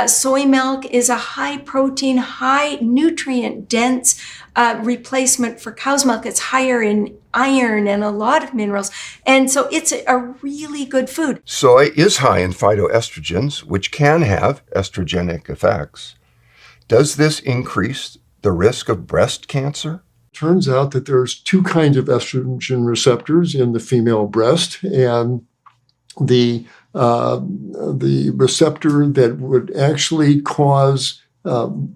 Soy milk is a high protein, high nutrient dense replacement for cow's milk. It's higher in iron and a lot of minerals. And so it's a really good food. Soy is high in phytoestrogens, which can have estrogenic effects. Does this increase the risk of breast cancer? Turns out that there's two kinds of estrogen receptors in the female breast, and the receptor that would actually cause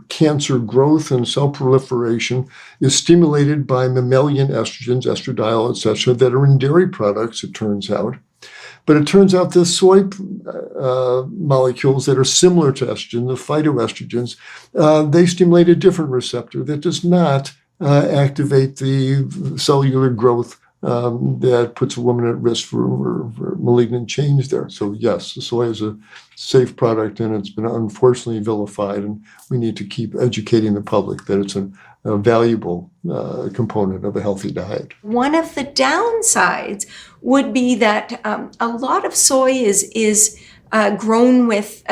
cancer growth and cell proliferation is stimulated by mammalian estrogens, estradiol, etc., that are in dairy products, it turns out. But it turns out the soy molecules that are similar to estrogen, the phytoestrogens, they stimulate a different receptor that does not activate the cellular growth that puts a woman at risk for malignant change there. So yes, the soy is a safe product, and it's been unfortunately vilified, and we need to keep educating the public that it's a valuable component of a healthy diet. One of the downsides would be that a lot of soy is grown with,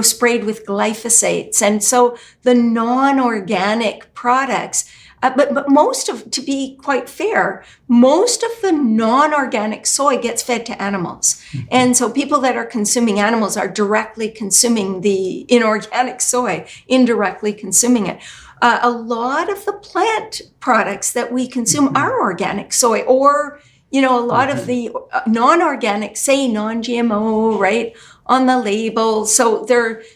sprayed with glyphosates, and so the non-organic products. But most of, to be quite fair, most of the non-organic soy gets fed to animals. Mm-hmm. And so people that are consuming animals are directly consuming the inorganic soy, indirectly consuming it. A lot of the plant products that we consume are organic soy, or, a lot of the non-organic, say non-GMO, right, on the label. So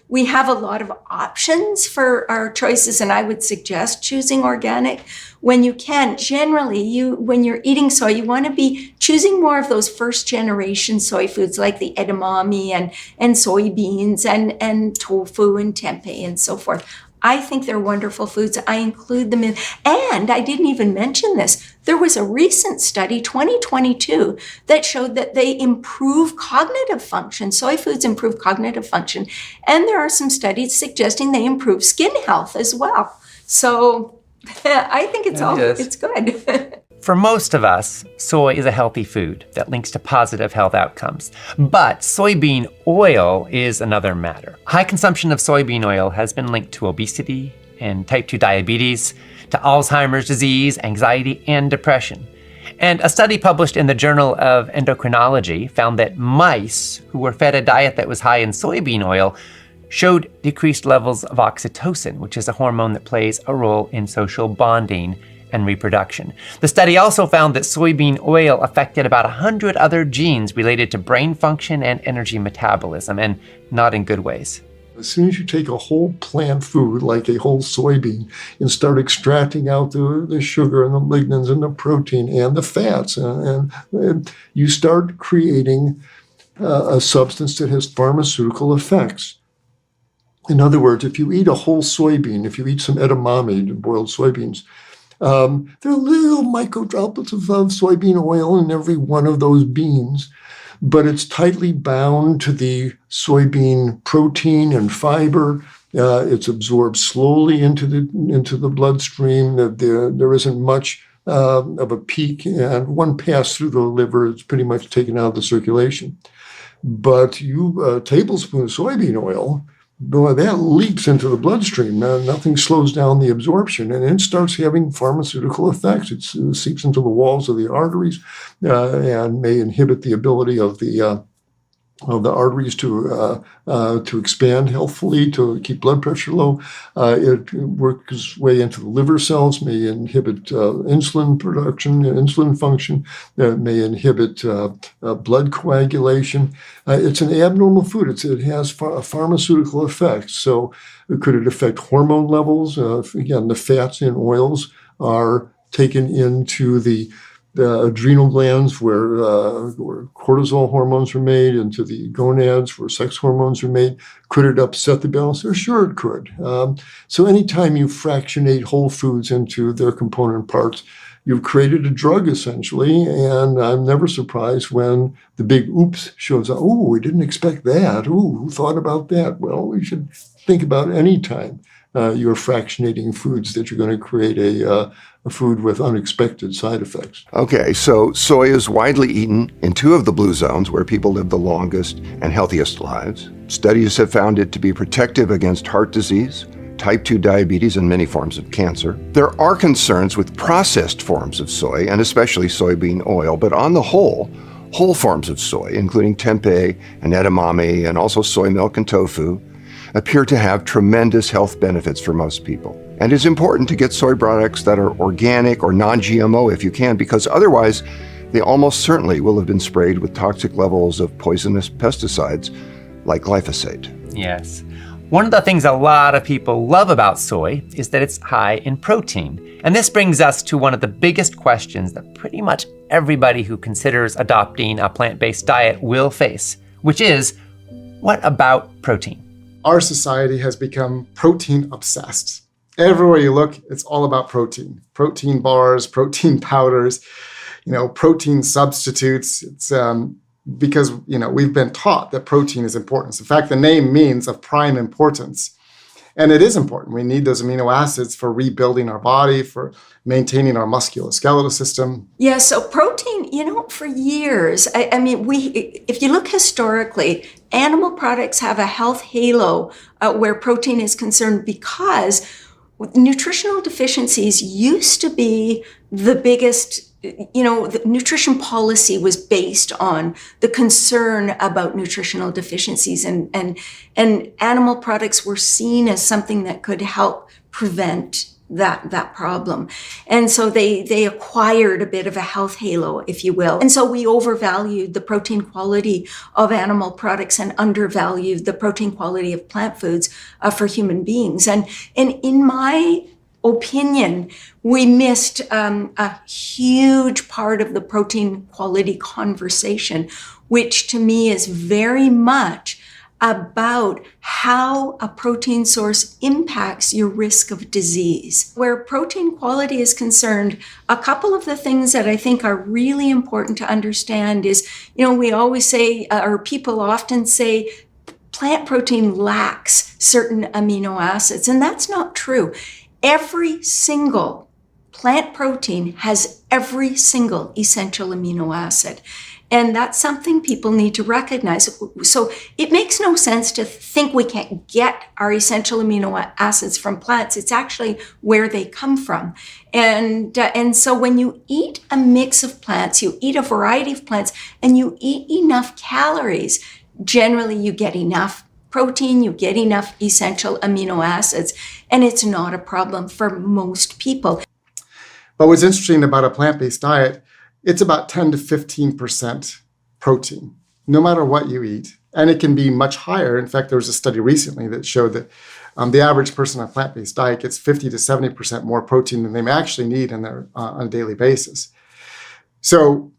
we have a lot of options for our choices, and I would suggest choosing organic when you can. Generally, when you're eating soy, you want to be choosing more of those first generation soy foods like the edamame and soybeans and tofu and tempeh and so forth. I think they're wonderful foods. I include them in, and I didn't even mention this. There was a recent study, 2022, that showed that they improve cognitive function. Soy foods improve cognitive function. And there are some studies suggesting they improve skin health as well. So I think it's good. For most of us, soy is a healthy food that links to positive health outcomes. But soybean oil is another matter. High consumption of soybean oil has been linked to obesity and type 2 diabetes, to Alzheimer's disease, anxiety, and depression. And a study published in the Journal of Endocrinology found that mice who were fed a diet that was high in soybean oil showed decreased levels of oxytocin, which is a hormone that plays a role in social bonding and reproduction. The study also found that soybean oil affected about 100 other genes related to brain function and energy metabolism, and not in good ways. As soon as you take a whole plant food, like a whole soybean, and start extracting out the sugar and the lignans and the protein and the fats, and you start creating a substance that has pharmaceutical effects. In other words, if you eat a whole soybean, if you eat some edamame, boiled soybeans, there are little micro droplets of soybean oil in every one of those beans, but it's tightly bound to the soybean protein and fiber. It's absorbed slowly into the bloodstream. There isn't much of a peak, and one pass through the liver, it's pretty much taken out of the circulation. But a tablespoon of soybean oil, boy, that leaps into the bloodstream. Nothing slows down the absorption, and it starts having pharmaceutical effects. It seeps into the walls of the arteries and may inhibit the ability of the arteries to expand healthfully, to keep blood pressure low. It works its way into the liver cells, may inhibit insulin production, insulin function, may inhibit blood coagulation. It's an abnormal food. It has pharmaceutical effects. So could it affect hormone levels? Again, the fats in oils are taken into the adrenal glands where cortisol hormones are made, into the gonads where sex hormones are made. Could it upset the balance? Sure, it could. So anytime you fractionate whole foods into their component parts, you've created a drug essentially, and I'm never surprised when the big oops shows up. Oh, we didn't expect that. Ooh, who thought about that? Well, we should think about any time you're fractionating foods that you're going to create a food with unexpected side effects. Okay, so soy is widely eaten in 2 of the blue zones where people live the longest and healthiest lives. Studies have found it to be protective against heart disease, type 2 diabetes, and many forms of cancer. There are concerns with processed forms of soy, and especially soybean oil, but on the whole forms of soy, including tempeh and edamame, and also soy milk and tofu, appear to have tremendous health benefits for most people. And it's important to get soy products that are organic or non-GMO if you can, because otherwise they almost certainly will have been sprayed with toxic levels of poisonous pesticides like glyphosate. Yes. One of the things a lot of people love about soy is that it's high in protein. And this brings us to one of the biggest questions that pretty much everybody who considers adopting a plant-based diet will face, which is, what about protein? Our society has become protein obsessed. Everywhere you look, it's all about protein. Protein bars, protein powders, protein substitutes. It's because we've been taught that protein is important. In fact, the name means of prime importance. And it is important. We need those amino acids for rebuilding our body, for maintaining our musculoskeletal system. Yeah, so protein, for years, if you look historically, animal products have a health halo where protein is concerned because nutritional deficiencies used to be the biggest. The nutrition policy was based on the concern about nutritional deficiencies, and animal products were seen as something that could help prevent that problem. And so they acquired a bit of a health halo, if you will. And so we overvalued the protein quality of animal products and undervalued the protein quality of plant foods for human beings. And in my opinion, we missed a huge part of the protein quality conversation, which to me is very much about how a protein source impacts your risk of disease. Where protein quality is concerned, a couple of the things that I think are really important to understand is, we always say, or people often say, plant protein lacks certain amino acids, and that's not true. Every single plant protein has every single essential amino acid. And that's something people need to recognize. So it makes no sense to think we can't get our essential amino acids from plants. It's actually where they come from. And so when you eat a mix of plants, you eat a variety of plants, and you eat enough calories, generally you get enough protein, you get enough essential amino acids, and it's not a problem for most people. But what's interesting about a plant-based diet, it's about 10 to 15% protein, no matter what you eat. And it can be much higher. In fact, there was a study recently that showed that the average person on a plant-based diet gets 50 to 70% more protein than they may actually need on a daily basis. So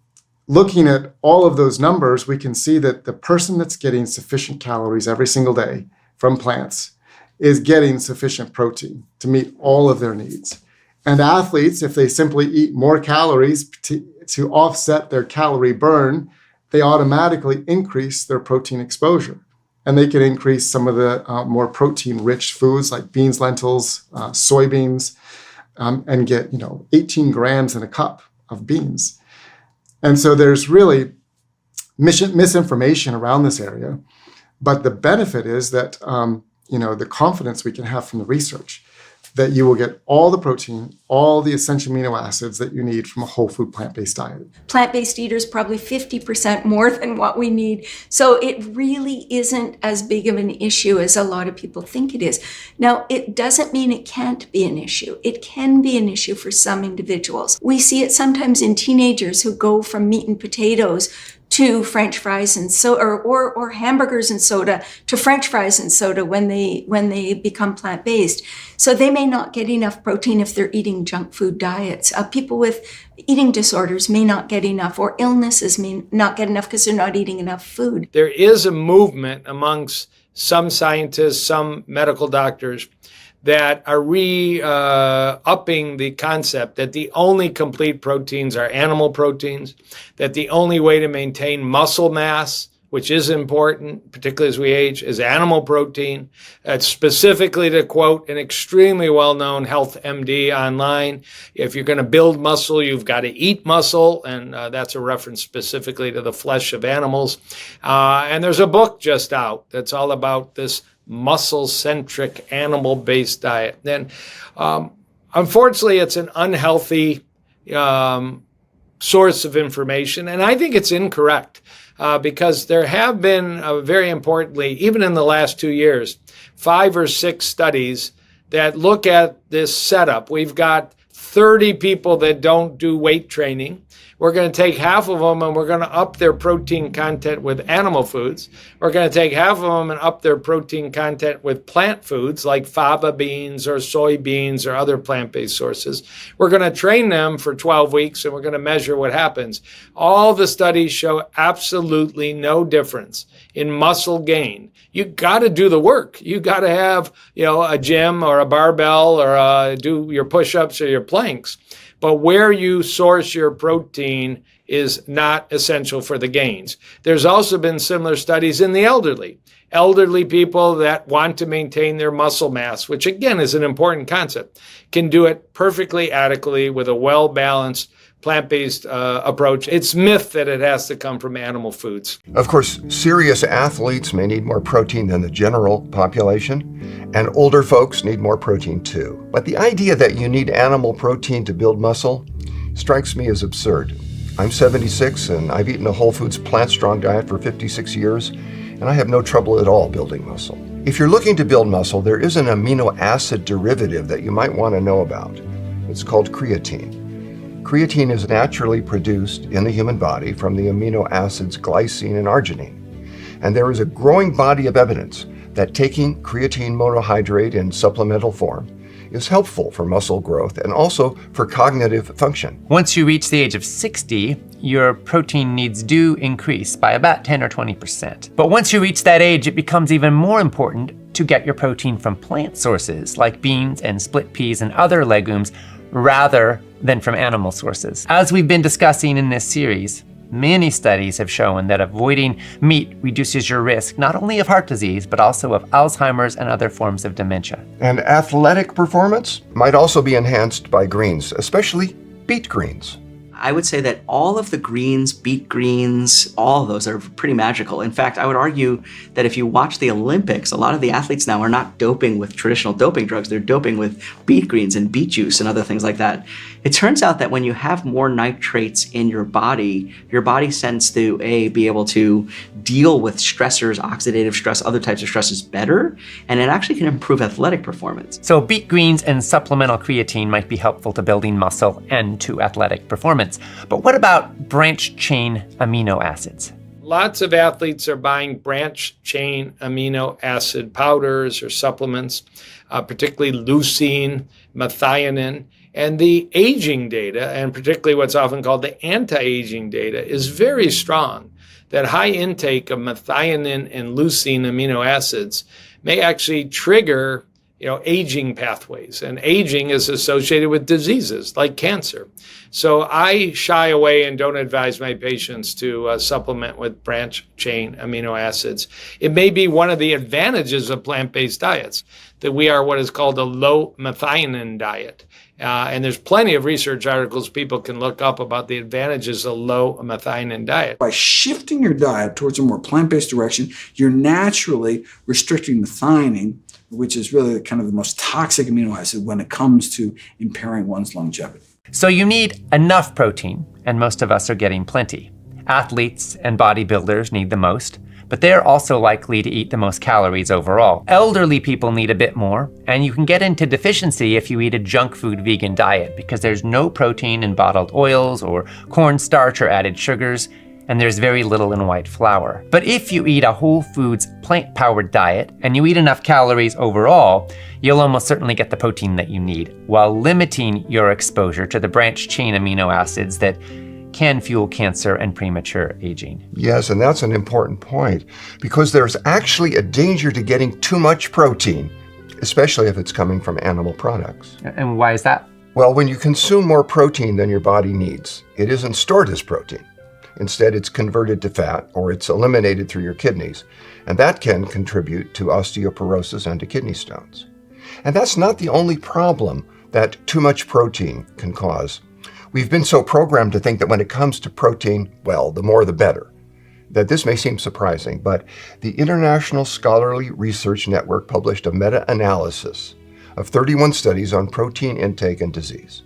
looking at all of those numbers, we can see that the person that's getting sufficient calories every single day from plants is getting sufficient protein to meet all of their needs. And athletes, if they simply eat more calories to offset their calorie burn, they automatically increase their protein exposure. And they can increase some of the more protein-rich foods like beans, lentils, soybeans, and get 18 grams in a cup of beans. And so there's really misinformation around this area. But the benefit is that, the confidence we can have from the research that you will get all the protein, all the essential amino acids that you need from a whole food plant-based diet. Plant-based eaters probably 50% more than what we need. So it really isn't as big of an issue as a lot of people think it is. Now, it doesn't mean it can't be an issue. It can be an issue for some individuals. We see it sometimes in teenagers who go from meat and potatoes to French fries and or hamburgers and soda to French fries and soda when they become plant-based. So they may not get enough protein if they're eating junk food diets. People with eating disorders may not get enough, or illnesses may not get enough because they're not eating enough food. There is a movement amongst some scientists, some medical doctors, that are upping the concept that the only complete proteins are animal proteins, that the only way to maintain muscle mass, which is important, particularly as we age, is animal protein. Specifically, to quote an extremely well-known health MD online, if you're going to build muscle, you've got to eat muscle, and that's a reference specifically to the flesh of animals. And there's a book just out that's all about this muscle-centric, animal-based diet. And unfortunately, it's an unhealthy source of information, and I think it's incorrect because there have been, very importantly, even in the last 2 years, 5 or 6 studies that look at this setup. We've got 30 people that don't do weight training. We're going to take half of them and we're going to up their protein content with animal foods. We're going to take half of them and up their protein content with plant foods like faba beans or soybeans or other plant-based sources. We're going to train them for 12 weeks and we're going to measure what happens. All the studies show absolutely no difference in muscle gain. You got to do the work. You got to have, a gym or a barbell or do your push-ups or your planks. But where you source your protein is not essential for the gains. There's also been similar studies in the elderly. Elderly people that want to maintain their muscle mass, which again is an important concept, can do it perfectly adequately with a well-balanced plant-based approach. It's myth that it has to come from animal foods. Of course, serious athletes may need more protein than the general population, and older folks need more protein too. But the idea that you need animal protein to build muscle strikes me as absurd. I'm 76 and I've eaten a whole foods plant-strong diet for 56 years, and I have no trouble at all building muscle. If you're looking to build muscle, there is an amino acid derivative that you might want to know about. It's called creatine. Creatine is naturally produced in the human body from the amino acids glycine and arginine. And there is a growing body of evidence that taking creatine monohydrate in supplemental form is helpful for muscle growth and also for cognitive function. Once you reach the age of 60, your protein needs do increase by about 10 or 20%. But once you reach that age, it becomes even more important to get your protein from plant sources like beans and split peas and other legumes rather than from animal sources. As we've been discussing in this series, many studies have shown that avoiding meat reduces your risk not only of heart disease, but also of Alzheimer's and other forms of dementia. And athletic performance might also be enhanced by greens, especially beet greens. I would say that all of the greens, beet greens, all of those are pretty magical. In fact, I would argue that if you watch the Olympics, a lot of the athletes now are not doping with traditional doping drugs. They're doping with beet greens and beet juice and other things like that. It turns out that when you have more nitrates in your body tends to be able to deal with stressors, oxidative stress, other types of stresses better, and it actually can improve athletic performance. So beet greens and supplemental creatine might be helpful to building muscle and to athletic performance. But what about branched chain amino acids? Lots of athletes are buying branched chain amino acid powders or supplements, particularly leucine, methionine. And the aging data, and particularly what's often called the anti-aging data, is very strong that high intake of methionine and leucine amino acids may actually trigger aging pathways. And aging is associated with diseases like cancer. So I shy away and don't advise my patients to supplement with branched chain amino acids. It may be one of the advantages of plant-based diets that we are what is called a low methionine diet. And there's plenty of research articles people can look up about the advantages of low methionine diet. By shifting your diet towards a more plant-based direction, you're naturally restricting methionine, which is really kind of the most toxic amino acid when it comes to impairing one's longevity. So you need enough protein, and most of us are getting plenty. Athletes and bodybuilders need the most, but they're also likely to eat the most calories overall. Elderly people need a bit more, and you can get into deficiency if you eat a junk food vegan diet because there's no protein in bottled oils or cornstarch or added sugars, and there's very little in white flour. But if you eat a whole foods plant-powered diet and you eat enough calories overall, you'll almost certainly get the protein that you need while limiting your exposure to the branched chain amino acids that can fuel cancer and premature aging. Yes, and that's an important point because there's actually a danger to getting too much protein, especially if it's coming from animal products. And why is that? Well, when you consume more protein than your body needs, it isn't stored as protein. Instead, it's converted to fat or it's eliminated through your kidneys, and that can contribute to osteoporosis and to kidney stones. And that's not the only problem that too much protein can cause. We've been so programmed to think that when it comes to protein, well, the more the better. That this may seem surprising, but the International Scholarly Research Network published a meta-analysis of 31 studies on protein intake and disease.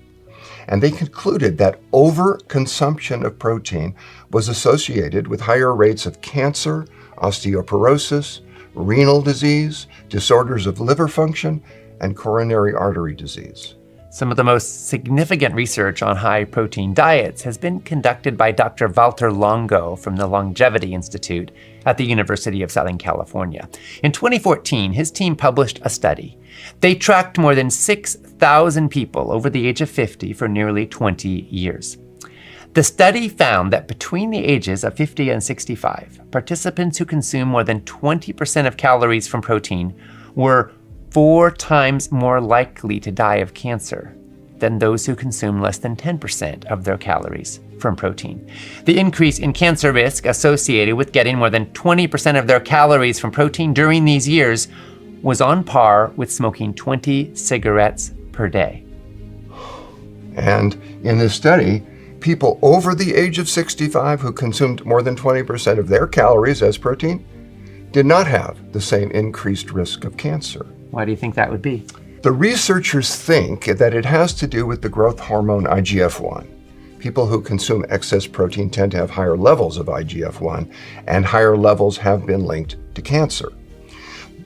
And they concluded that overconsumption of protein was associated with higher rates of cancer, osteoporosis, renal disease, disorders of liver function, and coronary artery disease. Some of the most significant research on high-protein diets has been conducted by Dr. Walter Longo from the Longevity Institute at the University of Southern California. In 2014, his team published a study. They tracked more than 6,000 people over the age of 50 for nearly 20 years. The study found that between the ages of 50 and 65, participants who consume more than 20% of calories from protein were 4 times more likely to die of cancer than those who consume less than 10% of their calories from protein. The increase in cancer risk associated with getting more than 20% of their calories from protein during these years was on par with smoking 20 cigarettes per day. And in this study, people over the age of 65 who consumed more than 20% of their calories as protein did not have the same increased risk of cancer. Why do you think that would be? The researchers think that it has to do with the growth hormone IGF-1. People who consume excess protein tend to have higher levels of IGF-1, and higher levels have been linked to cancer.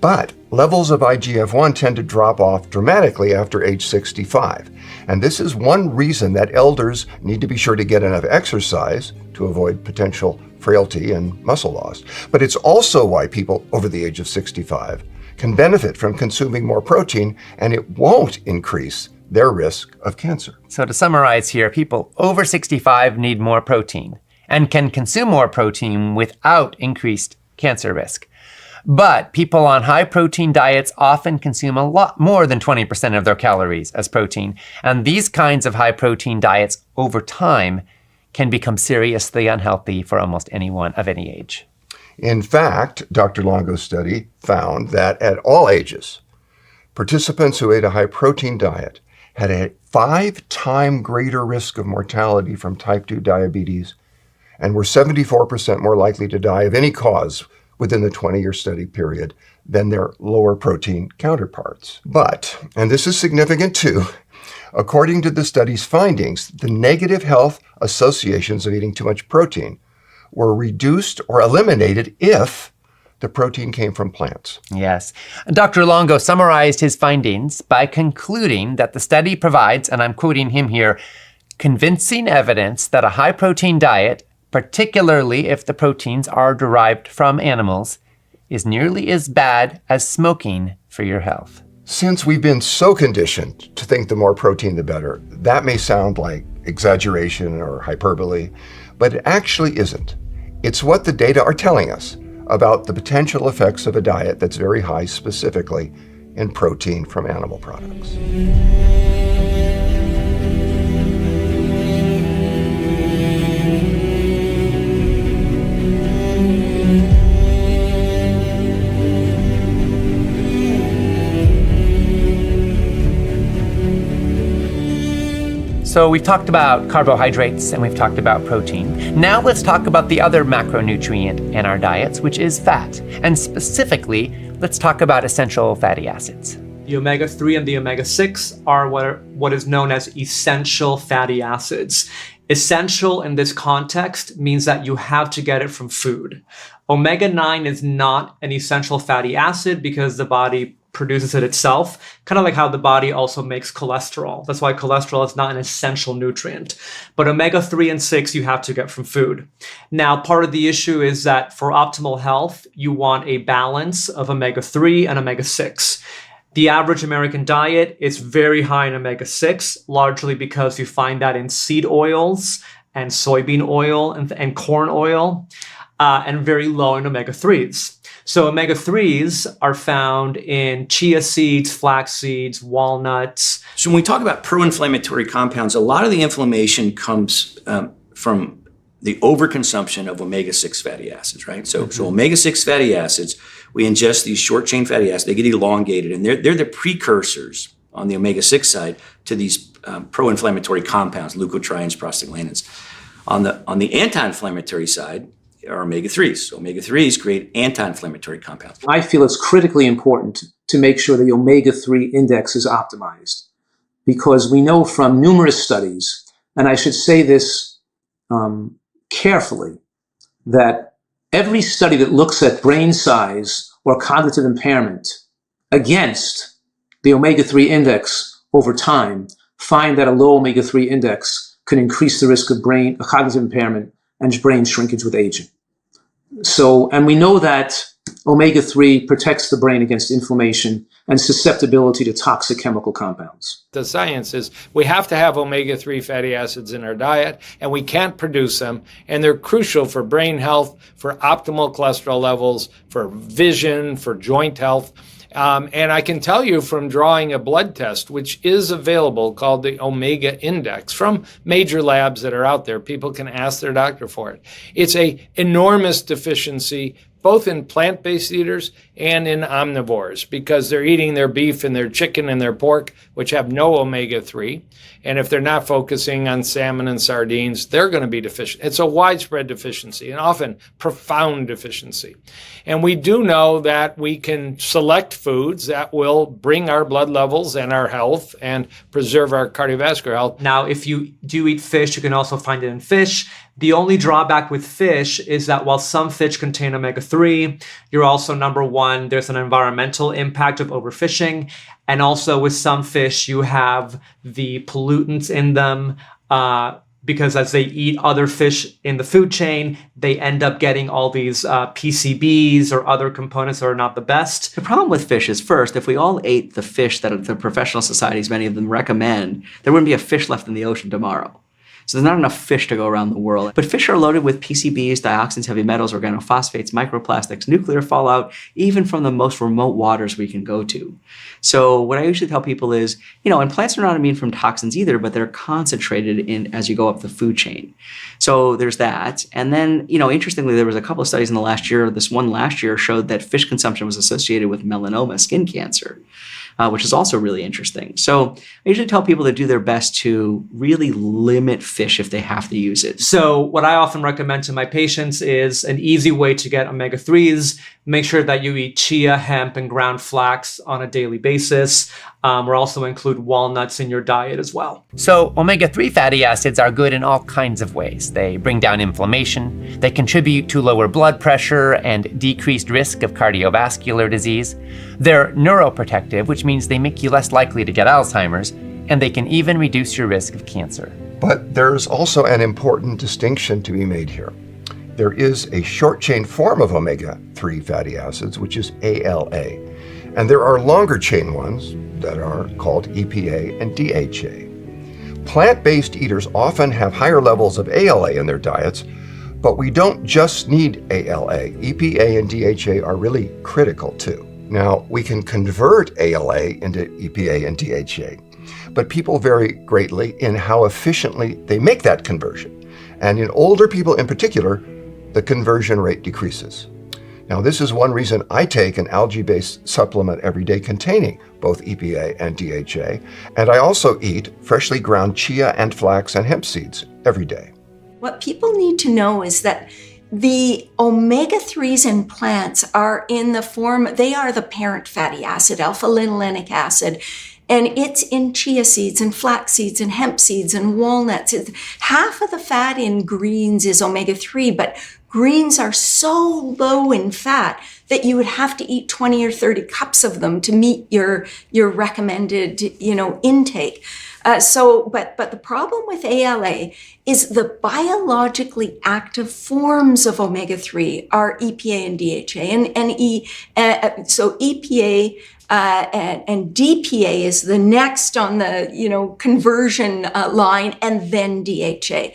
But levels of IGF-1 tend to drop off dramatically after age 65. And this is one reason that elders need to be sure to get enough exercise to avoid potential frailty and muscle loss. But it's also why people over the age of 65 can benefit from consuming more protein, and it won't increase their risk of cancer. So to summarize here, people over 65 need more protein and can consume more protein without increased cancer risk. But people on high protein diets often consume a lot more than 20% of their calories as protein. And these kinds of high protein diets over time can become seriously unhealthy for almost anyone of any age. In fact, Dr. Longo's study found that at all ages, participants who ate a high protein diet had a 5-time greater risk of mortality from type 2 diabetes and were 74% more likely to die of any cause within the 20-year study period than their lower protein counterparts. But, and this is significant too, according to the study's findings, the negative health associations of eating too much protein were reduced or eliminated if the protein came from plants. Yes. Dr. Longo summarized his findings by concluding that the study provides, and I'm quoting him here, convincing evidence that a high-protein diet, particularly if the proteins are derived from animals, is nearly as bad as smoking for your health. Since we've been so conditioned to think the more protein the better, that may sound like exaggeration or hyperbole, but it actually isn't. It's what the data are telling us about the potential effects of a diet that's very high specifically in protein from animal products. So we've talked about carbohydrates and we've talked about protein. Now let's talk about the other macronutrient in our diets, which is fat. And specifically, let's talk about essential fatty acids. The omega-3 and the omega-6 are what is known as essential fatty acids. Essential in this context means that you have to get it from food. Omega-9 is not an essential fatty acid because the body produces it itself, kind of like how the body also makes cholesterol. That's why cholesterol is not an essential nutrient. But omega-3 and 6 you have to get from food. Now, part of the issue is that for optimal health, you want a balance of omega-3 and omega-6. The average American diet is very high in omega-6, largely because you find that in seed oils and soybean oil and corn oil, and very low in omega-3s. So omega-3s are found in chia seeds, flax seeds, walnuts. So when we talk about pro-inflammatory compounds, a lot of the inflammation comes from the overconsumption of omega-6 fatty acids, right? So omega-6 fatty acids, we ingest these short-chain fatty acids, they get elongated, and they're the precursors on the omega-6 side to these pro-inflammatory compounds, leukotrienes, prostaglandins. On the anti-inflammatory side, are omega-3s. So omega-3s create anti-inflammatory compounds. I feel it's critically important to make sure the omega-3 index is optimized because we know from numerous studies, and I should say this carefully, that every study that looks at brain size or cognitive impairment against the omega-3 index over time find that a low omega-3 index can increase the risk of cognitive impairment and brain shrinkage with aging. So, and we know that omega-3 protects the brain against inflammation and susceptibility to toxic chemical compounds. The science is we have to have omega-3 fatty acids in our diet, and we can't produce them, and they're crucial for brain health, for optimal cholesterol levels, for vision, for joint health. And I can tell you from drawing a blood test, which is available, called the Omega Index, from major labs that are out there. People can ask their doctor for it. It's an enormous deficiency, both in plant-based eaters and in omnivores, because they're eating their beef and their chicken and their pork, which have no omega-3. And if they're not focusing on salmon and sardines, they're going to be deficient. It's a widespread deficiency and often profound deficiency. And we do know that we can select foods that will bring our blood levels and our health and preserve our cardiovascular health. Now, if you do eat fish, you can also find it in fish. The only drawback with fish is that while some fish contain omega-3, you're also, number one, there's an environmental impact of overfishing. And also with some fish, you have the pollutants in them because as they eat other fish in the food chain, they end up getting all these PCBs or other components that are not the best. The problem with fish is, first, if we all ate the fish that the professional societies, many of them recommend, there wouldn't be a fish left in the ocean tomorrow. So there's not enough fish to go around the world. But fish are loaded with PCBs, dioxins, heavy metals, organophosphates, microplastics, nuclear fallout, even from the most remote waters we can go to. So what I usually tell people is, and plants are not immune from toxins either, but they're concentrated in as you go up the food chain. So there's that. And then, interestingly, there was a couple of studies in the last year. This one last year showed that fish consumption was associated with melanoma, skin cancer. Which is also really interesting. So I usually tell people to do their best to really limit fish if they have to use it. So what I often recommend to my patients is an easy way to get omega-3s. Make sure that you eat chia, hemp, and ground flax on a daily basis. Or also include walnuts in your diet as well. So omega-3 fatty acids are good in all kinds of ways. They bring down inflammation, they contribute to lower blood pressure and decreased risk of cardiovascular disease. They're neuroprotective, which means they make you less likely to get Alzheimer's, and they can even reduce your risk of cancer. But there's also an important distinction to be made here. There is a short-chain form of omega-3 fatty acids, which is ALA. And there are longer chain ones that are called EPA and DHA. Plant-based eaters often have higher levels of ALA in their diets, but we don't just need ALA. EPA and DHA are really critical too. Now, we can convert ALA into EPA and DHA, but people vary greatly in how efficiently they make that conversion. And in older people in particular, the conversion rate decreases. Now, this is one reason I take an algae-based supplement every day containing both EPA and DHA, and I also eat freshly ground chia and flax and hemp seeds every day. What people need to know is that the omega-3s in plants are in the form, they are the parent fatty acid, alpha-linolenic acid, and it's in chia seeds and flax seeds and hemp seeds and walnuts. Half of the fat in greens is omega-3, but greens are so low in fat that you would have to eat 20 or 30 cups of them to meet your recommended, intake. But the problem with ALA is the biologically active forms of omega-3 are EPA and DHA, so EPA and DPA is the next on the conversion line, and then DHA.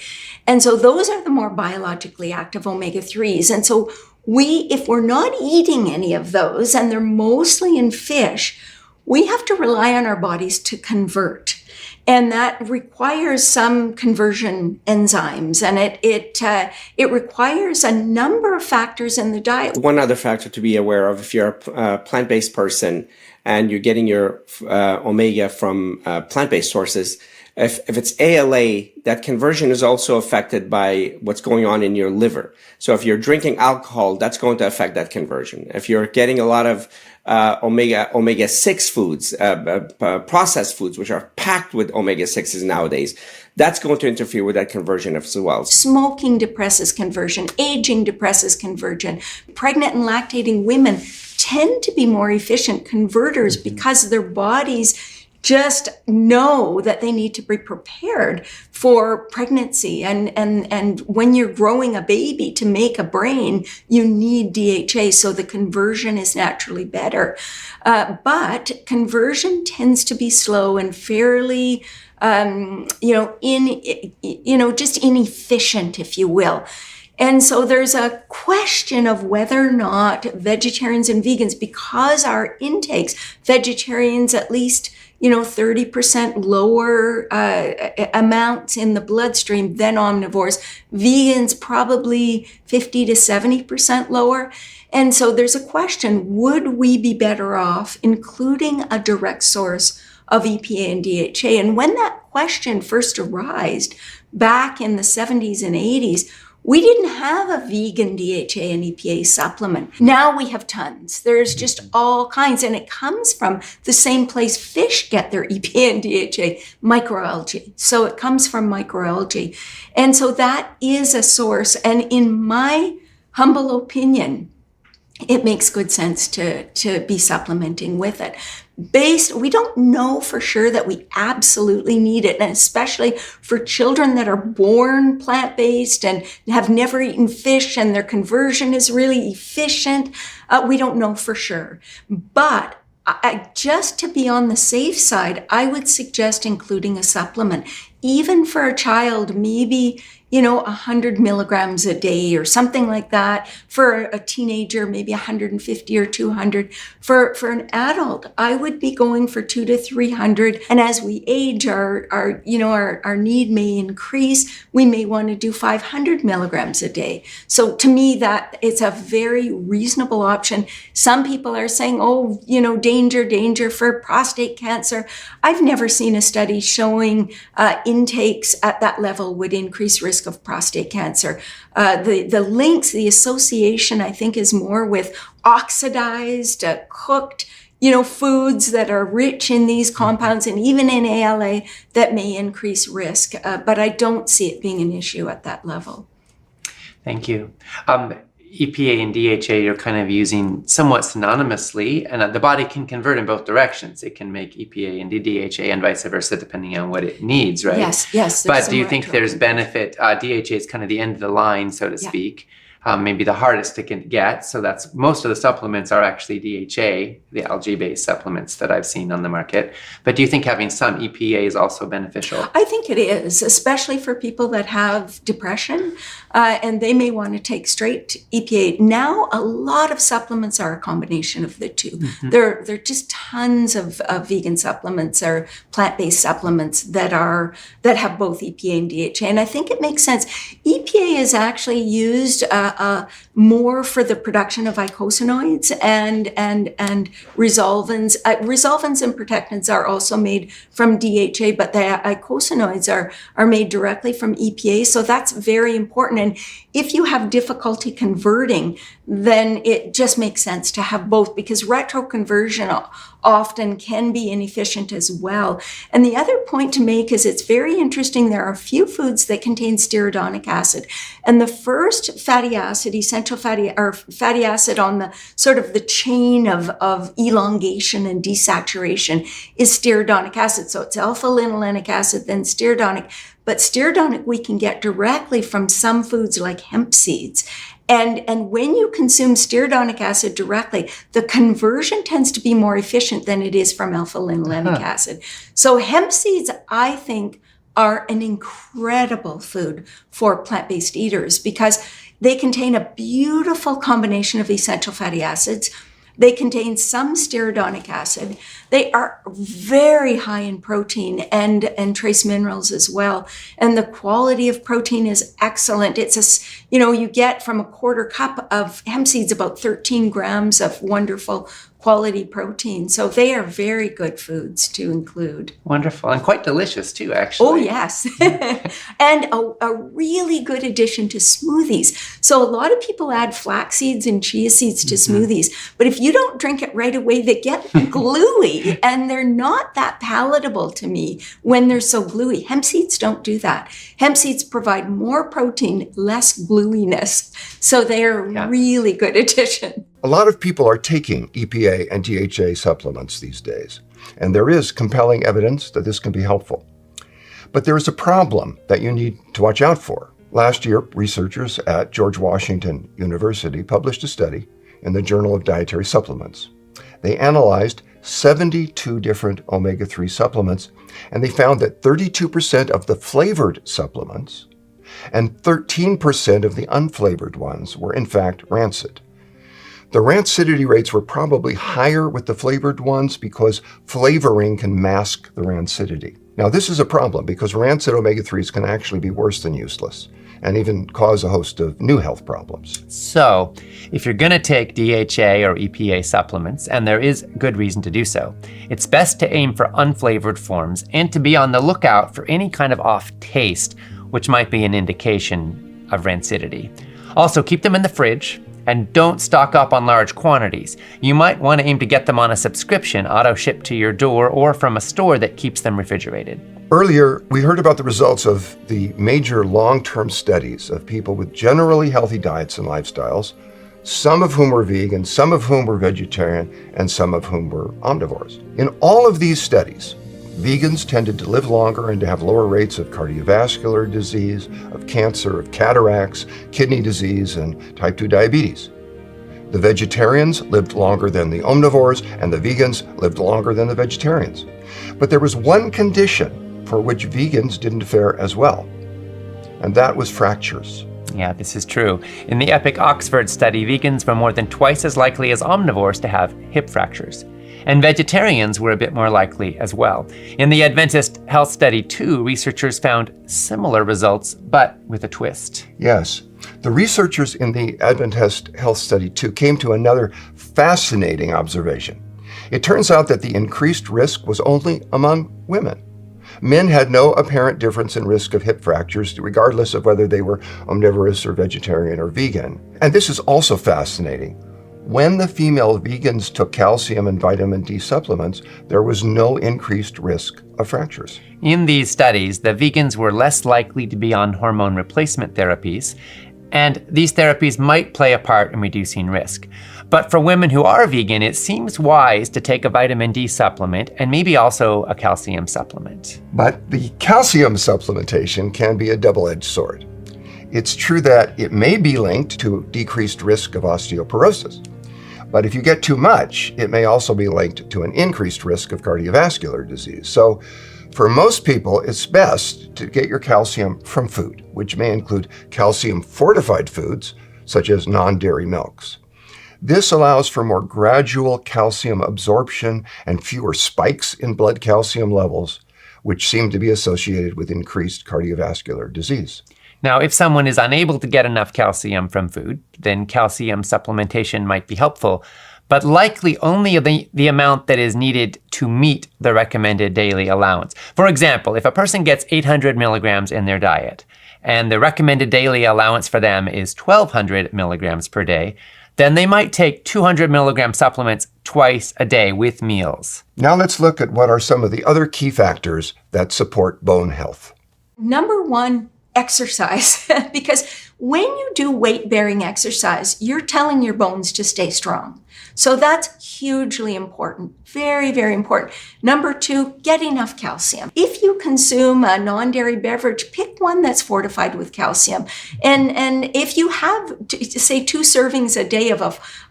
And so those are the more biologically active omega-3s. And so if we're not eating any of those, and they're mostly in fish, we have to rely on our bodies to convert. And that requires some conversion enzymes, and it requires a number of factors in the diet. One other factor to be aware of, if you're a plant-based person and you're getting your omega from plant-based sources, if it's ALA, that conversion is also affected by what's going on in your liver. So if you're drinking alcohol, that's going to affect that conversion. If you're getting a lot of omega-6 foods, processed foods, which are packed with omega-6s nowadays, that's going to interfere with that conversion as well. Smoking depresses conversion. Aging depresses conversion. Pregnant and lactating women tend to be more efficient converters because their bodies just know that they need to be prepared for pregnancy. And when you're growing a baby to make a brain, you need DHA. So the conversion is naturally better. But conversion tends to be slow and fairly, just inefficient, if you will. And so there's a question of whether or not vegetarians and vegans, because our intakes, vegetarians at least 30% lower amounts in the bloodstream than omnivores. Vegans probably 50 to 70% lower. And so there's a question, would we be better off including a direct source of EPA and DHA? And when that question first arose back in the 70s and 80s, we didn't have a vegan DHA and EPA supplement. Now we have tons. There's just all kinds, and it comes from the same place fish get their EPA and DHA, microalgae. So it comes from microalgae. And so that is a source. And in my humble opinion, it makes good sense to be supplementing with it. We don't know for sure that we absolutely need it, and especially for children that are born plant-based and have never eaten fish and their conversion is really efficient. We don't know for sure. But just to be on the safe side, I would suggest including a supplement. Even for a child, maybe 100 milligrams a day or something like that. For a teenager, maybe 150 or 200. For an adult, I would be going for 200 to 300. And as we age, our need may increase. We may want to do 500 milligrams a day. So to me, that it's a very reasonable option. Some people are saying, danger for prostate cancer. I've never seen a study showing intakes at that level would increase risk of prostate cancer. The links, the association, I think, is more with oxidized, cooked, foods that are rich in these compounds and even in ALA that may increase risk. But I don't see it being an issue at that level. Thank you. EPA and DHA you're kind of using somewhat synonymously, and the body can convert in both directions. It can make EPA into DHA and vice versa, depending on what it needs, right? Yes. But do you think there's benefit? DHA is kind of the end of the line, so to speak. Maybe the hardest to get. So that's most of the supplements are actually DHA, the algae-based supplements that I've seen on the market. But do you think having some EPA is also beneficial? I think it is, especially for people that have depression and they may want to take straight EPA. Now, a lot of supplements are a combination of the two. Mm-hmm. There are just tons of vegan supplements or plant-based supplements that have both EPA and DHA. And I think it makes sense. EPA is actually used more for the production of eicosanoids and resolvins. Resolvins and protectants are also made from DHA, but the eicosanoids are made directly from EPA. So that's very important. And if you have difficulty converting, then it just makes sense to have both, because retroconversion often can be inefficient as well. And the other point to make is it's very interesting. There are a few foods that contain stearidonic acid. And the first fatty acid, essential fatty acid on the sort of the chain of elongation and desaturation is stearidonic acid. So it's alpha-linolenic acid, then stearidonic. But stearidonic we can get directly from some foods like hemp seeds. And when you consume stearidonic acid directly, the conversion tends to be more efficient than it is from alpha-linolenic acid. So hemp seeds, I think, are an incredible food for plant-based eaters because they contain a beautiful combination of essential fatty acids. They contain some stearidonic acid. They are very high in protein and trace minerals as well. And the quality of protein is excellent. You get from a quarter cup of hemp seeds about 13 grams of wonderful quality protein. So they are very good foods to include. Wonderful. And quite delicious too, actually. Oh, yes. And a really good addition to smoothies. So a lot of people add flax seeds and chia seeds to smoothies. But if you don't drink it right away, they get gluey and they're not that palatable to me when they're so gluey. Hemp seeds don't do that. Hemp seeds provide more protein, less gluiness. So they're a really good addition. A lot of people are taking EPA and DHA supplements these days, and there is compelling evidence that this can be helpful. But there is a problem that you need to watch out for. Last year, researchers at George Washington University published a study in the Journal of Dietary Supplements. They analyzed 72 different omega-3 supplements, and they found that 32% of the flavored supplements and 13% of the unflavored ones were in fact rancid. The rancidity rates were probably higher with the flavored ones because flavoring can mask the rancidity. Now, this is a problem because rancid omega-3s can actually be worse than useless and even cause a host of new health problems. So, if you're going to take DHA or EPA supplements, and there is good reason to do so, it's best to aim for unflavored forms and to be on the lookout for any kind of off taste, which might be an indication of rancidity. Also, keep them in the fridge and don't stock up on large quantities. You might want to aim to get them on a subscription, auto-shipped to your door, or from a store that keeps them refrigerated. Earlier, we heard about the results of the major long-term studies of people with generally healthy diets and lifestyles, some of whom were vegan, some of whom were vegetarian, and some of whom were omnivores. In all of these studies, vegans tended to live longer and to have lower rates of cardiovascular disease, of cancer, of cataracts, kidney disease, and type 2 diabetes. The vegetarians lived longer than the omnivores, and the vegans lived longer than the vegetarians. But there was one condition for which vegans didn't fare as well, and that was fractures. Yeah, this is true. In the EPIC Oxford study, vegans were more than twice as likely as omnivores to have hip fractures. And vegetarians were a bit more likely as well. In the Adventist Health Study 2, researchers found similar results, but with a twist. Yes. The researchers in the Adventist Health Study 2 came to another fascinating observation. It turns out that the increased risk was only among women. Men had no apparent difference in risk of hip fractures, regardless of whether they were omnivorous or vegetarian or vegan. And this is also fascinating. When the female vegans took calcium and vitamin D supplements, there was no increased risk of fractures. In these studies, the vegans were less likely to be on hormone replacement therapies, and these therapies might play a part in reducing risk. But for women who are vegan, it seems wise to take a vitamin D supplement and maybe also a calcium supplement. But the calcium supplementation can be a double-edged sword. It's true that it may be linked to decreased risk of osteoporosis. But if you get too much, it may also be linked to an increased risk of cardiovascular disease. So for most people, it's best to get your calcium from food, which may include calcium-fortified foods, such as non-dairy milks. This allows for more gradual calcium absorption and fewer spikes in blood calcium levels, which seem to be associated with increased cardiovascular disease. Now, if someone is unable to get enough calcium from food, then calcium supplementation might be helpful, but likely only the amount that is needed to meet the recommended daily allowance. For example, if a person gets 800 milligrams in their diet, and the recommended daily allowance for them is 1,200 milligrams per day, then they might take 200 milligram supplements twice a day with meals. Now let's look at what are some of the other key factors that support bone health. Number one, exercise. Because when you do weight-bearing exercise, you're telling your bones to stay strong. So that's hugely important. Very, very important. Number two, get enough calcium. If you consume a non-dairy beverage, pick one that's fortified with calcium. And if you have, say, 2 servings a day of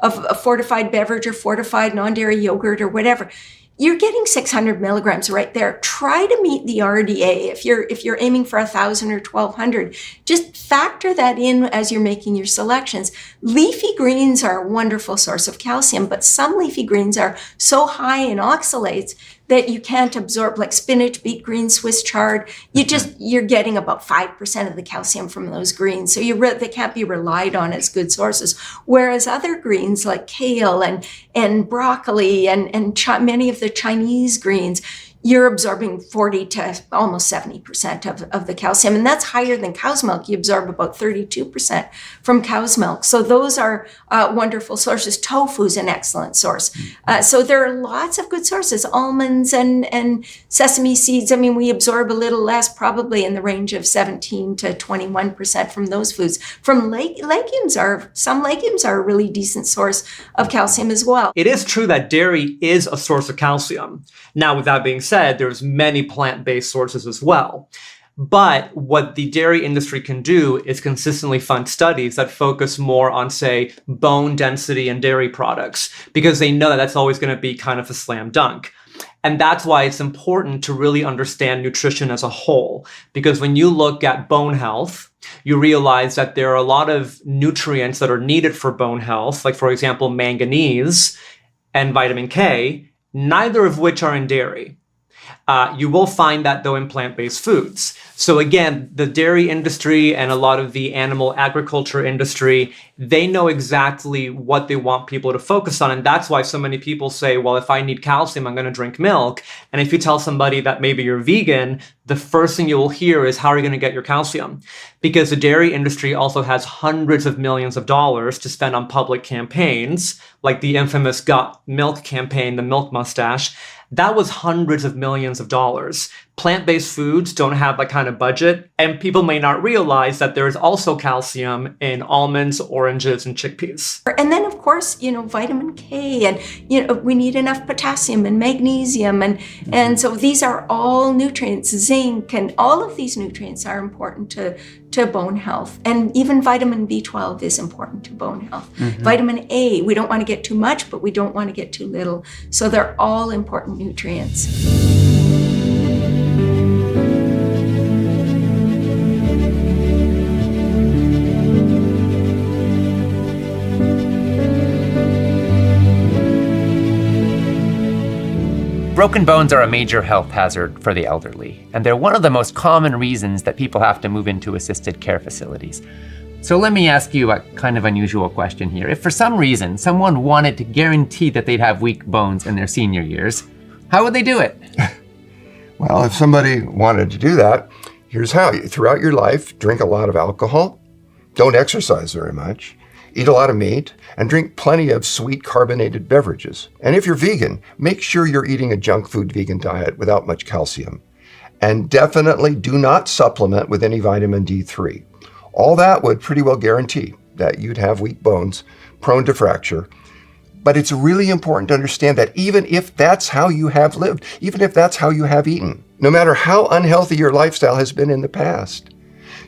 a fortified beverage or fortified non-dairy yogurt or whatever, you're getting 600 milligrams right there. Try to meet the RDA. If you're aiming for 1,000 or 1,200, just factor that in as you're making your selections. Leafy greens are a wonderful source of calcium, but some leafy greens are so high in oxalates that you can't absorb, like spinach, beet greens, Swiss chard. You're getting about 5% of the calcium from those greens. So they can't be relied on as good sources. Whereas other greens like kale and broccoli and many of the Chinese greens, you're absorbing 40 to almost 70% of the calcium. And that's higher than cow's milk. You absorb about 32% from cow's milk. So those are wonderful sources. Tofu is an excellent source. So there are lots of good sources. Almonds and sesame seeds. I mean, we absorb a little less, probably in the range of 17 to 21% from those foods. From some legumes are a really decent source of calcium as well. It is true that dairy is a source of calcium. Now, with that being said, there's many plant-based sources as well. But what the dairy industry can do is consistently fund studies that focus more on, say, bone density in dairy products, because they know that that's always going to be kind of a slam dunk. And that's why it's important to really understand nutrition as a whole, because when you look at bone health, you realize that there are a lot of nutrients that are needed for bone health, like, for example, manganese and vitamin K, neither of which are in dairy. You will find that, though, in plant-based foods. So again, the dairy industry and a lot of the animal agriculture industry, they know exactly what they want people to focus on. And that's why so many people say, well, if I need calcium, I'm going to drink milk. And if you tell somebody that maybe you're vegan, the first thing you will hear is, how are you going to get your calcium? Because the dairy industry also has hundreds of millions of dollars to spend on public campaigns, like the infamous Got Milk campaign, the milk mustache. That was hundreds of millions of dollars. Plant-based foods don't have that kind of budget, and people may not realize that there is also calcium in almonds, oranges, and chickpeas. And then, of course, vitamin K, and we need enough potassium and magnesium, and so these are all nutrients, zinc, and all of these nutrients are important to bone health. And even vitamin B12 is important to bone health. Vitamin A, we don't want to get too much, but we don't want to get too little. So they're all important nutrients. Broken bones are a major health hazard for the elderly, and they're one of the most common reasons that people have to move into assisted care facilities. So let me ask you a kind of unusual question here. If for some reason someone wanted to guarantee that they'd have weak bones in their senior years, how would they do it? Well, if somebody wanted to do that, here's how. Throughout your life, drink a lot of alcohol, don't exercise very much, eat a lot of meat, and drink plenty of sweet carbonated beverages. And if you're vegan, make sure you're eating a junk food vegan diet without much calcium. And definitely do not supplement with any vitamin D3. All that would pretty well guarantee that you'd have weak bones, prone to fracture. But it's really important to understand that even if that's how you have lived, even if that's how you have eaten, no matter how unhealthy your lifestyle has been in the past,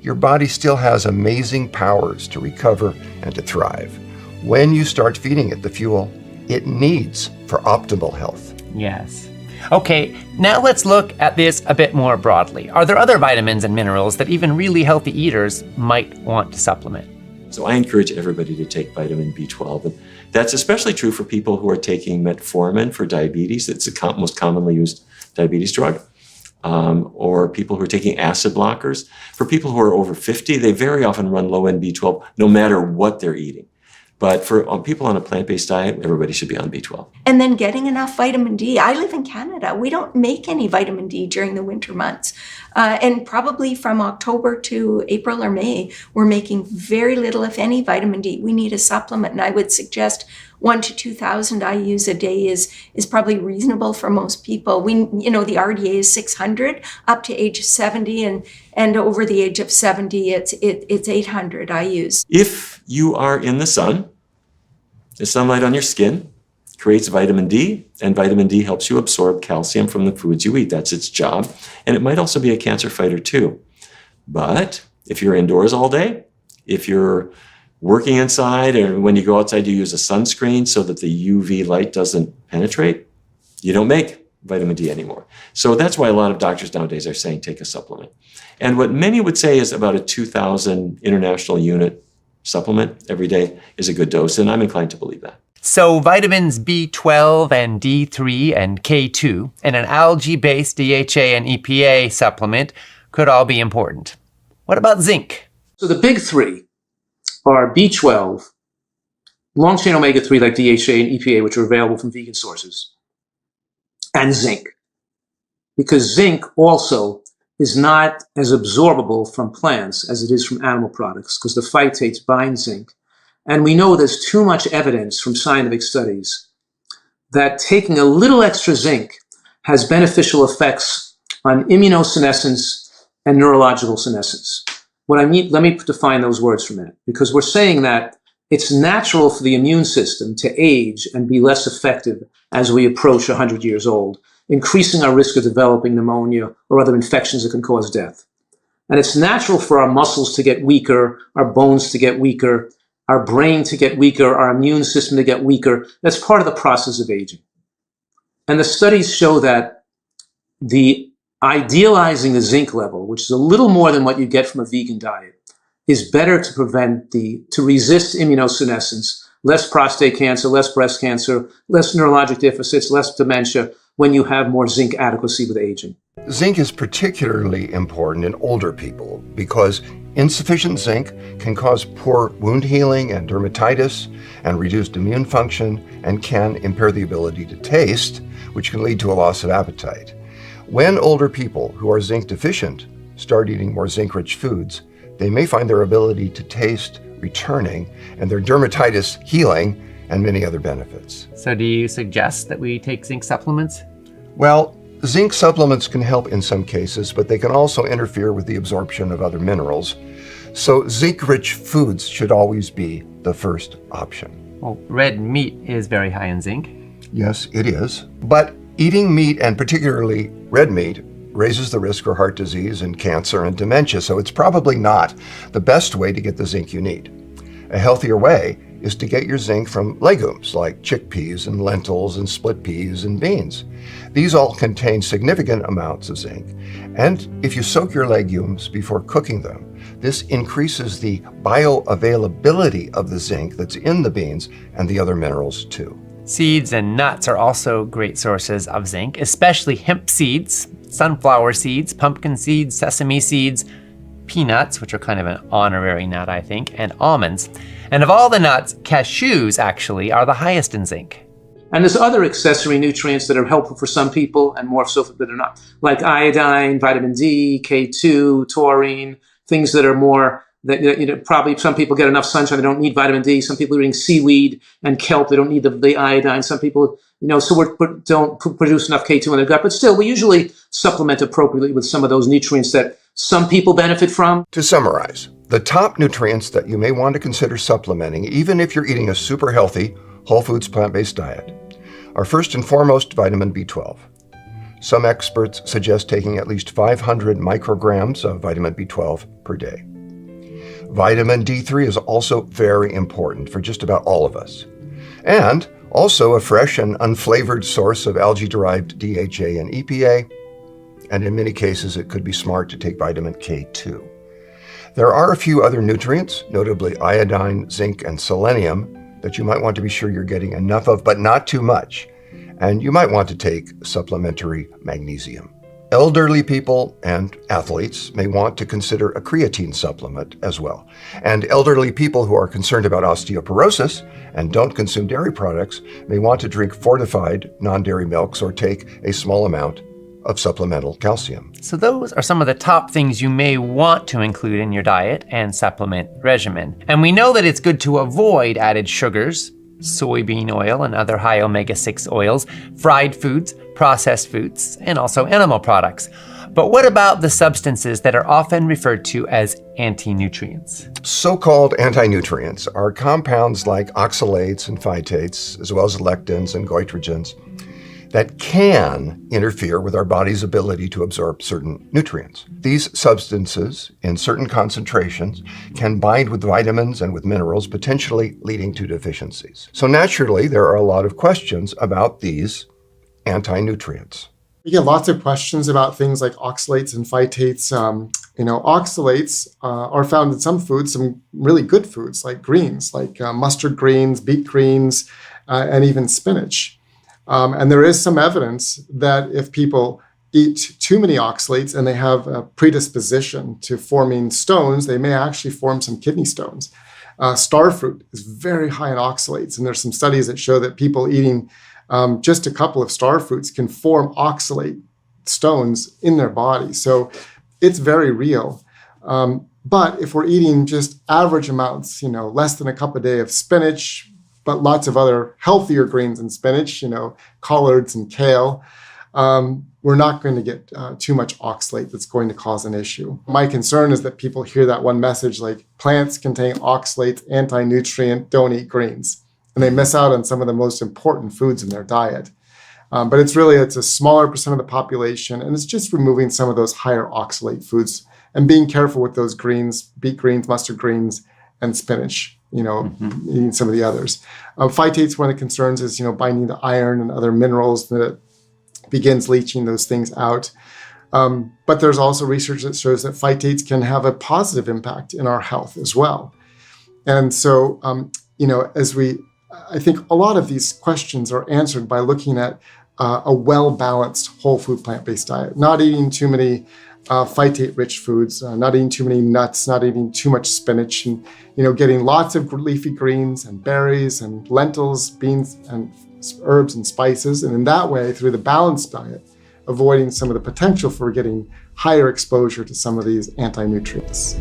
your body still has amazing powers to recover and to thrive when you start feeding it the fuel it needs for optimal health. Yes. Okay, now let's look at this a bit more broadly. Are there other vitamins and minerals that even really healthy eaters might want to supplement? So I encourage everybody to take vitamin B12. And that's especially true for people who are taking metformin for diabetes. It's the most commonly used diabetes drug. Or people who are taking acid blockers. For people who are over 50, they very often run low in B12, no matter what they're eating. But for people on a plant-based diet, everybody should be on B12. And then getting enough vitamin D. I live in Canada. We don't make any vitamin D during the winter months. And probably from October to April or May, we're making very little, if any, vitamin D. We need a supplement. And I would suggest 1,000 to 2,000 IUs a day is probably reasonable for most people. The RDA is 600 up to age 70, and over the age of 70, it's 800 IUs. If you are in the sun, the sunlight on your skin creates vitamin D, and vitamin D helps you absorb calcium from the foods you eat. That's its job. And it might also be a cancer fighter too. But if you're indoors all day, if you're working inside, or when you go outside, you use a sunscreen so that the UV light doesn't penetrate, you don't make vitamin D anymore. So that's why a lot of doctors nowadays are saying take a supplement. And what many would say is about a 2,000 international unit supplement every day is a good dose, and I'm inclined to believe that. So vitamins B12 and D3 and K2 and an algae-based DHA and EPA supplement could all be important. What about zinc? So the big three are B12, long-chain omega-3 like DHA and EPA, which are available from vegan sources, and zinc. because zinc also is not as absorbable from plants as it is from animal products, because the phytates bind zinc. And we know there's too much evidence from scientific studies that taking a little extra zinc has beneficial effects on immunosenescence and neurological senescence. What I mean, let me define those words for a minute, because we're saying that it's natural for the immune system to age and be less effective as we approach 100 years old, increasing our risk of developing pneumonia or other infections that can cause death. And it's natural for our muscles to get weaker, our bones to get weaker, our brain to get weaker, our immune system to get weaker. That's part of the process of aging. And the studies show that the idealizing the zinc level, which is a little more than what you get from a vegan diet, is better to to resist immunosenescence, less prostate cancer, less breast cancer, less neurologic deficits, less dementia, when you have more zinc adequacy with aging. Zinc is particularly important in older people because insufficient zinc can cause poor wound healing and dermatitis and reduced immune function and can impair the ability to taste, which can lead to a loss of appetite. When older people who are zinc deficient start eating more zinc-rich foods, they may find their ability to taste returning and their dermatitis healing and many other benefits. So do you suggest that we take zinc supplements? Well, zinc supplements can help in some cases, but they can also interfere with the absorption of other minerals. So zinc-rich foods should always be the first option. Well, red meat is very high in zinc. Yes, it is. But eating meat, and particularly red meat, raises the risk for heart disease and cancer and dementia, so it's probably not the best way to get the zinc you need. A healthier way is to get your zinc from legumes like chickpeas and lentils and split peas and beans. These all contain significant amounts of zinc. And if you soak your legumes before cooking them, this increases the bioavailability of the zinc that's in the beans and the other minerals too. Seeds and nuts are also great sources of zinc, especially hemp seeds, sunflower seeds, pumpkin seeds, sesame seeds, peanuts, which are kind of an honorary nut, I think, and almonds. And of all the nuts, cashews actually are the highest in zinc. And there's other accessory nutrients that are helpful for some people and more so that are not, like iodine, vitamin D, K2, taurine, things that are more, that probably some people get enough sunshine, they don't need vitamin D. Some people are eating seaweed and kelp, they don't need the iodine. Some people, don't produce enough K2 in their gut. But still, we usually supplement appropriately with some of those nutrients that some people benefit from. To summarize, the top nutrients that you may want to consider supplementing, even if you're eating a super healthy, whole foods, plant-based diet, are first and foremost vitamin B12. Some experts suggest taking at least 500 micrograms of vitamin B12 per day. Vitamin D3 is also very important for just about all of us, and also a fresh and unflavored source of algae-derived DHA and EPA, and in many cases it could be smart to take vitamin K2. There are a few other nutrients, notably iodine, zinc, and selenium, that you might want to be sure you're getting enough of, but not too much, and you might want to take supplementary magnesium. Elderly people and athletes may want to consider a creatine supplement as well. And elderly people who are concerned about osteoporosis and don't consume dairy products may want to drink fortified non-dairy milks or take a small amount of supplemental calcium. So those are some of the top things you may want to include in your diet and supplement regimen. And we know that it's good to avoid added sugars, soybean oil and other high omega-6 oils, fried foods, processed foods, and also animal products. But what about the substances that are often referred to as anti-nutrients? So-called anti-nutrients are compounds like oxalates and phytates, as well as lectins and goitrogens, that can interfere with our body's ability to absorb certain nutrients. These substances, in certain concentrations, can bind with vitamins and with minerals, potentially leading to deficiencies. So naturally, there are a lot of questions about these anti-nutrients. We get lots of questions about things like oxalates and phytates. Oxalates are found in some foods, some really good foods like greens, like mustard greens, beet greens, and even spinach. And there is some evidence that if people eat too many oxalates and they have a predisposition to forming stones, they may actually form some kidney stones. Star fruit is very high in oxalates, and there's some studies that show that people eating just a couple of star fruits can form oxalate stones in their body. So it's very real. But if we're eating just average amounts, less than a cup a day of spinach, but lots of other healthier greens than spinach, collards and kale, we're not going to get too much oxalate that's going to cause an issue. My concern is that people hear that one message like plants contain oxalate, anti-nutrient, don't eat greens. And they miss out on some of the most important foods in their diet. But it's a smaller percent of the population, and it's just removing some of those higher oxalate foods and being careful with those greens, beet greens, mustard greens, and spinach, eating some of the others. Phytates, one of the concerns is, binding to iron and other minerals that it begins leaching those things out. But there's also research that shows that phytates can have a positive impact in our health as well. And so, I think a lot of these questions are answered by looking at a well-balanced whole food plant-based diet, not eating too many phytate-rich foods, not eating too many nuts, not eating too much spinach, and getting lots of leafy greens and berries and lentils, beans and herbs and spices, and in that way, through the balanced diet, avoiding some of the potential for getting higher exposure to some of these anti-nutrients.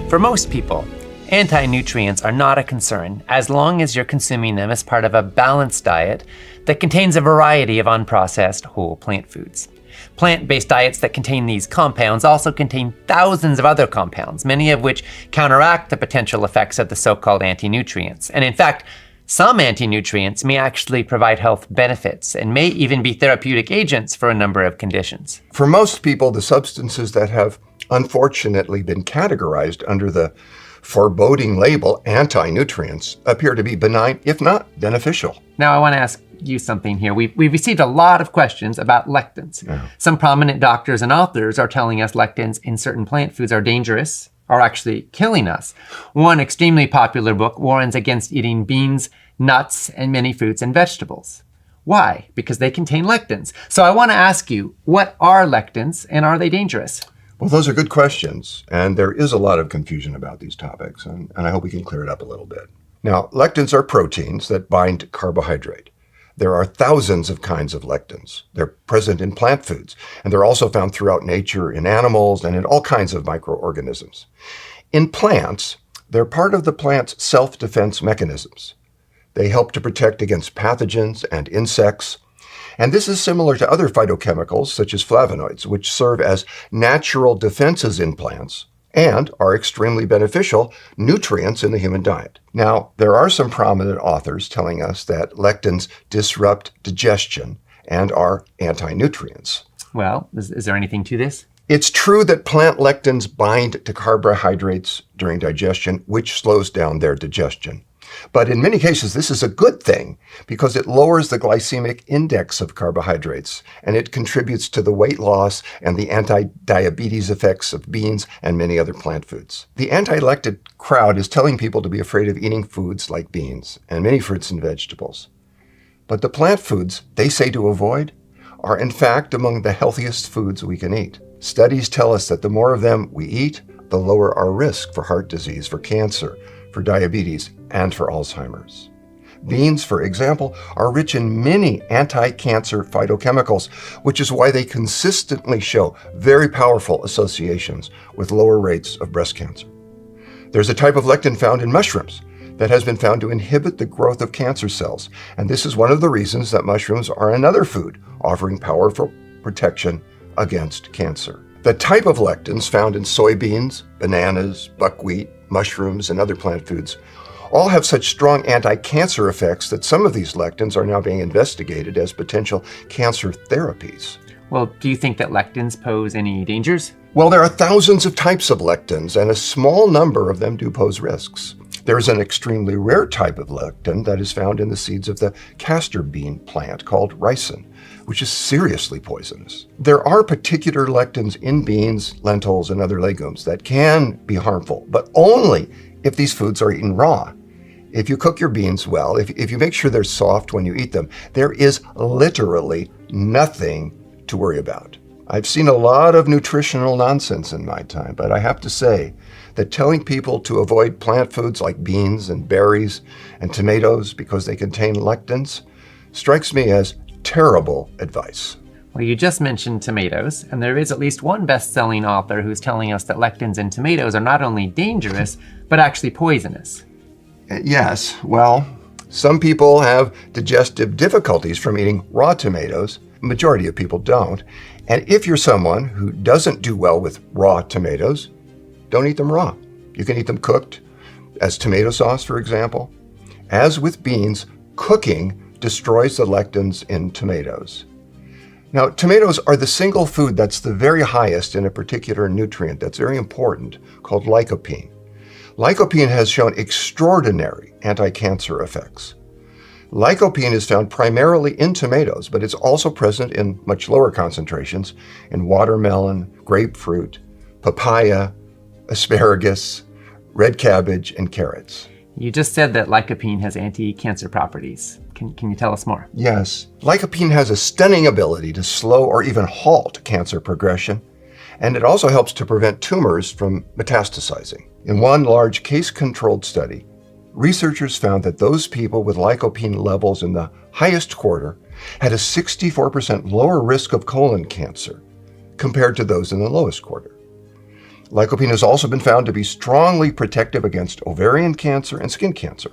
For most people, anti-nutrients are not a concern as long as you're consuming them as part of a balanced diet that contains a variety of unprocessed whole plant foods. Plant-based diets that contain these compounds also contain thousands of other compounds, many of which counteract the potential effects of the so-called anti-nutrients. And in fact, some anti-nutrients may actually provide health benefits and may even be therapeutic agents for a number of conditions. For most people, the substances that have unfortunately been categorized under the foreboding label anti-nutrients appear to be benign, if not beneficial. Now I want to ask you something here. We've received a lot of questions about lectins. Yeah. Some prominent doctors and authors are telling us lectins in certain plant foods are dangerous, are actually killing us. One extremely popular book warns against eating beans, nuts, and many fruits and vegetables. Why? Because they contain lectins. So I want to ask you, what are lectins and are they dangerous? Well, those are good questions, and there is a lot of confusion about these topics, and I hope we can clear it up a little bit. Now, lectins are proteins that bind to carbohydrate. There are thousands of kinds of lectins. They're present in plant foods, and they're also found throughout nature in animals and in all kinds of microorganisms. In plants, they're part of the plant's self-defense mechanisms. They help to protect against pathogens and insects. And this is similar to other phytochemicals, such as flavonoids, which serve as natural defenses in plants and are extremely beneficial nutrients in the human diet. Now, there are some prominent authors telling us that lectins disrupt digestion and are anti-nutrients. Well, is there anything to this? It's true that plant lectins bind to carbohydrates during digestion, which slows down their digestion. But in many cases, this is a good thing because it lowers the glycemic index of carbohydrates, and it contributes to the weight loss and the anti-diabetes effects of beans and many other plant foods. The anti-lectin crowd is telling people to be afraid of eating foods like beans and many fruits and vegetables. But the plant foods they say to avoid are in fact among the healthiest foods we can eat. Studies tell us that the more of them we eat, the lower our risk for heart disease, for cancer, for diabetes, and for Alzheimer's. Beans, for example, are rich in many anti-cancer phytochemicals, which is why they consistently show very powerful associations with lower rates of breast cancer. There's a type of lectin found in mushrooms that has been found to inhibit the growth of cancer cells, and this is one of the reasons that mushrooms are another food offering powerful protection against cancer. The type of lectins found in soybeans, bananas, buckwheat, mushrooms, and other plant foods all have such strong anti-cancer effects that some of these lectins are now being investigated as potential cancer therapies. Well, do you think that lectins pose any dangers? Well, there are thousands of types of lectins, and a small number of them do pose risks. There's an extremely rare type of lectin that is found in the seeds of the castor bean plant called ricin, which is seriously poisonous. There are particular lectins in beans, lentils, and other legumes that can be harmful, but only if these foods are eaten raw. If you cook your beans well, if you make sure they're soft when you eat them, there is literally nothing to worry about. I've seen a lot of nutritional nonsense in my time, but I have to say that telling people to avoid plant foods like beans and berries and tomatoes because they contain lectins strikes me as terrible advice. Well, you just mentioned tomatoes, and there is at least one best-selling author who's telling us that lectins in tomatoes are not only dangerous, but actually poisonous. Yes, well, some people have digestive difficulties from eating raw tomatoes. The majority of people don't. And if you're someone who doesn't do well with raw tomatoes, don't eat them raw. You can eat them cooked, as tomato sauce, for example. As with beans, cooking destroys the lectins in tomatoes. Now, tomatoes are the single food that's the very highest in a particular nutrient that's very important, called lycopene. Lycopene has shown extraordinary anti-cancer effects. Lycopene is found primarily in tomatoes, but it's also present in much lower concentrations in watermelon, grapefruit, papaya, asparagus, red cabbage, and carrots. You just said that lycopene has anti-cancer properties. Can you tell us more? Yes. Lycopene has a stunning ability to slow or even halt cancer progression, and it also helps to prevent tumors from metastasizing. In one large case-controlled study, researchers found that those people with lycopene levels in the highest quarter had a 64% lower risk of colon cancer compared to those in the lowest quarter. Lycopene has also been found to be strongly protective against ovarian cancer and skin cancer.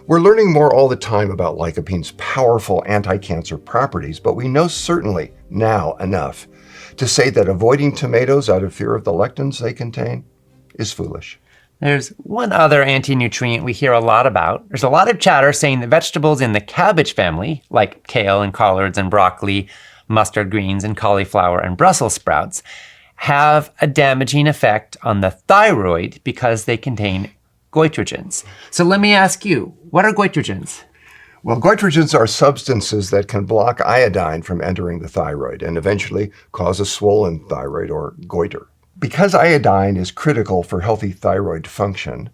We're learning more all the time about lycopene's powerful anti-cancer properties, but we know certainly now enough to say that avoiding tomatoes out of fear of the lectins they contain is foolish. There's one other anti-nutrient we hear a lot about. There's a lot of chatter saying that vegetables in the cabbage family, like kale and collards and broccoli, mustard greens and cauliflower and Brussels sprouts, have a damaging effect on the thyroid because they contain goitrogens. So let me ask you, what are goitrogens? Well, goitrogens are substances that can block iodine from entering the thyroid and eventually cause a swollen thyroid or goiter. Because iodine is critical for healthy thyroid function,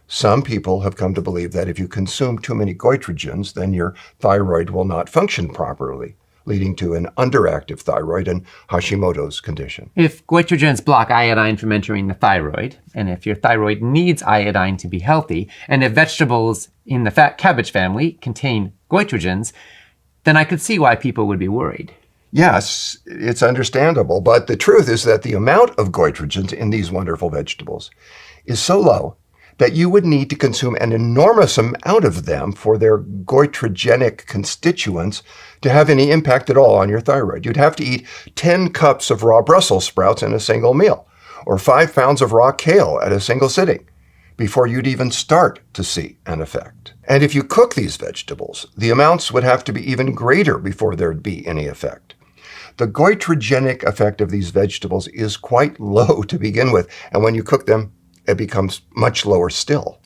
some people have come to believe that if you consume too many goitrogens, then your thyroid will not function properly, leading to an underactive thyroid and Hashimoto's condition. If goitrogens block iodine from entering the thyroid, and if your thyroid needs iodine to be healthy, and if vegetables in the fat cabbage family contain goitrogens, then I could see why people would be worried. Yes, it's understandable, but the truth is that the amount of goitrogens in these wonderful vegetables is so low that you would need to consume an enormous amount of them for their goitrogenic constituents to have any impact at all on your thyroid. You'd have to eat 10 cups of raw Brussels sprouts in a single meal, or 5 pounds of raw kale at a single sitting, before you'd even start to see an effect. And if you cook these vegetables, the amounts would have to be even greater before there'd be any effect. The goitrogenic effect of these vegetables is quite low to begin with, and when you cook them, it becomes much lower still.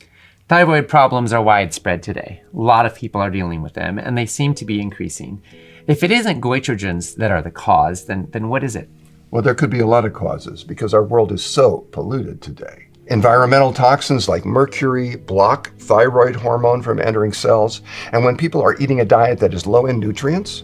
Thyroid problems are widespread today. A lot of people are dealing with them, and they seem to be increasing. If it isn't goitrogens that are the cause, then what is it? Well, there could be a lot of causes because our world is so polluted today. Environmental toxins like mercury block thyroid hormone from entering cells, and when people are eating a diet that is low in nutrients,